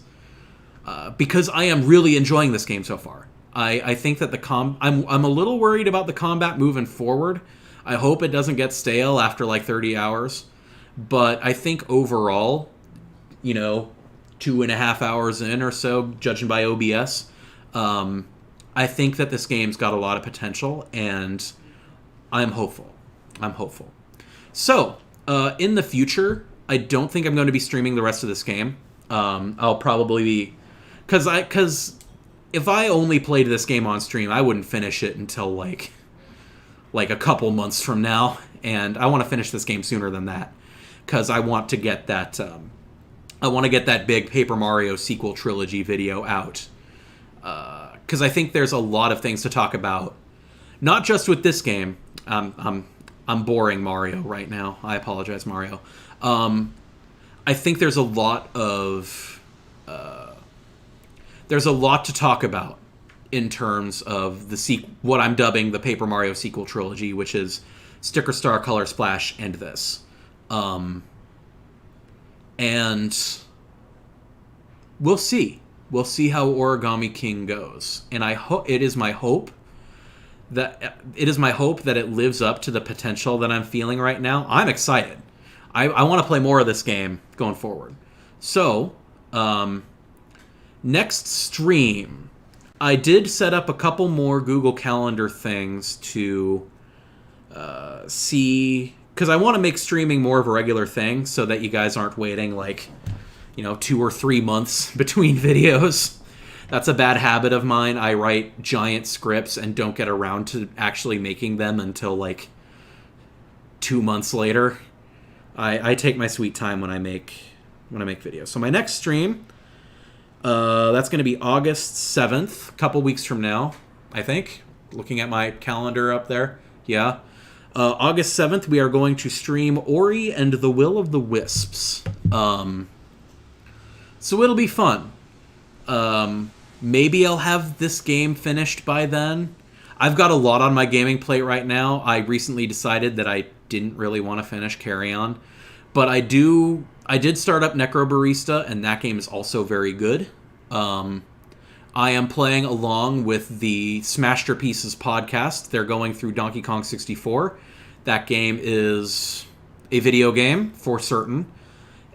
Because I am really enjoying this game so far. I think that I'm a little worried about the combat moving forward. I hope it doesn't get stale after like 30 hours. But I think overall, 2.5 hours in or so, judging by OBS, I think that this game's got a lot of potential, and I'm hopeful. So, in the future, I don't think I'm going to be streaming the rest of this game. I'll probably be... Because if I only played this game on stream, I wouldn't finish it until, like a couple months from now. And I want to finish this game sooner than that. Because I want to get that... I want to get that big Paper Mario sequel trilogy video out. Because I think there's a lot of things to talk about. Not just with this game. I'm boring Mario right now. I apologize, Mario. I think there's a lot of... there's a lot to talk about in terms of what I'm dubbing the Paper Mario sequel trilogy, which is Sticker Star, Color Splash, and this. And we'll see. We'll see how Origami King goes. And it is my hope that it lives up to the potential that I'm feeling right now. I'm excited. I want to play more of this game going forward. So, next stream, I did set up a couple more Google Calendar things to see, because I want to make streaming more of a regular thing so that you guys aren't waiting 2 or 3 months between videos. That's a bad habit of mine. I write giant scripts and don't get around to actually making them until 2 months later. I take my sweet time when I make videos. So my next stream, that's going to be August 7th, a couple weeks from now, I think. Looking at my calendar up there. Yeah. August 7th, we are going to stream Ori and the Will of the Wisps. So it'll be fun. Maybe I'll have this game finished by then. I've got a lot on my gaming plate right now. I recently decided that I didn't really want to finish Carry On. But I did start up Necro Barista, and that game is also very good. I am playing along with the Smashed Your Pieces podcast. They're going through Donkey Kong 64. That game is a video game, for certain.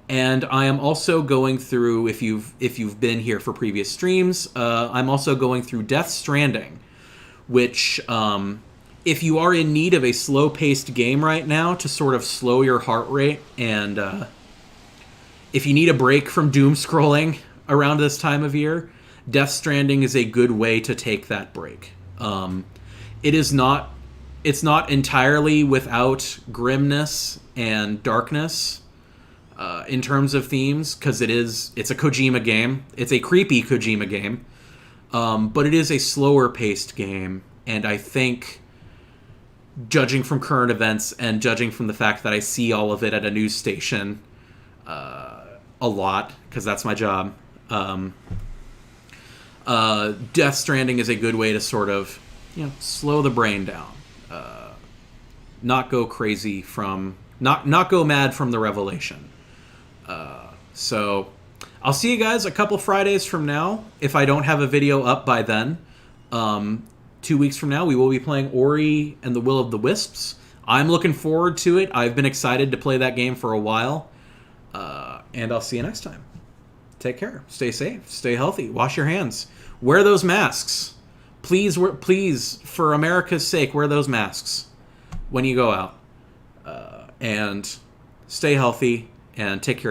And I am also going through, if you've been here for previous streams, I'm also going through Death Stranding, which, if you are in need of a slow-paced game right now to sort of slow your heart rate, and if you need a break from doom scrolling around this time of year, Death Stranding is a good way to take that break. It's not entirely without grimness and darkness in terms of themes, because it's a Kojima game. It's a creepy Kojima game, but it is a slower paced game, and I think judging from current events and judging from the fact that I see all of it at a news station a lot, because that's my job. Death Stranding is a good way to sort of, slow the brain down. Not go crazy from... Not go mad from the revelation. So, I'll see you guys a couple Fridays from now. If I don't have a video up by then, 2 weeks from now, we will be playing Ori and the Will of the Wisps. I'm looking forward to it. I've been excited to play that game for a while. And I'll see you next time. Take care. Stay safe. Stay healthy. Wash your hands. Wear those masks. Please, for America's sake, wear those masks when you go out. And stay healthy and take care of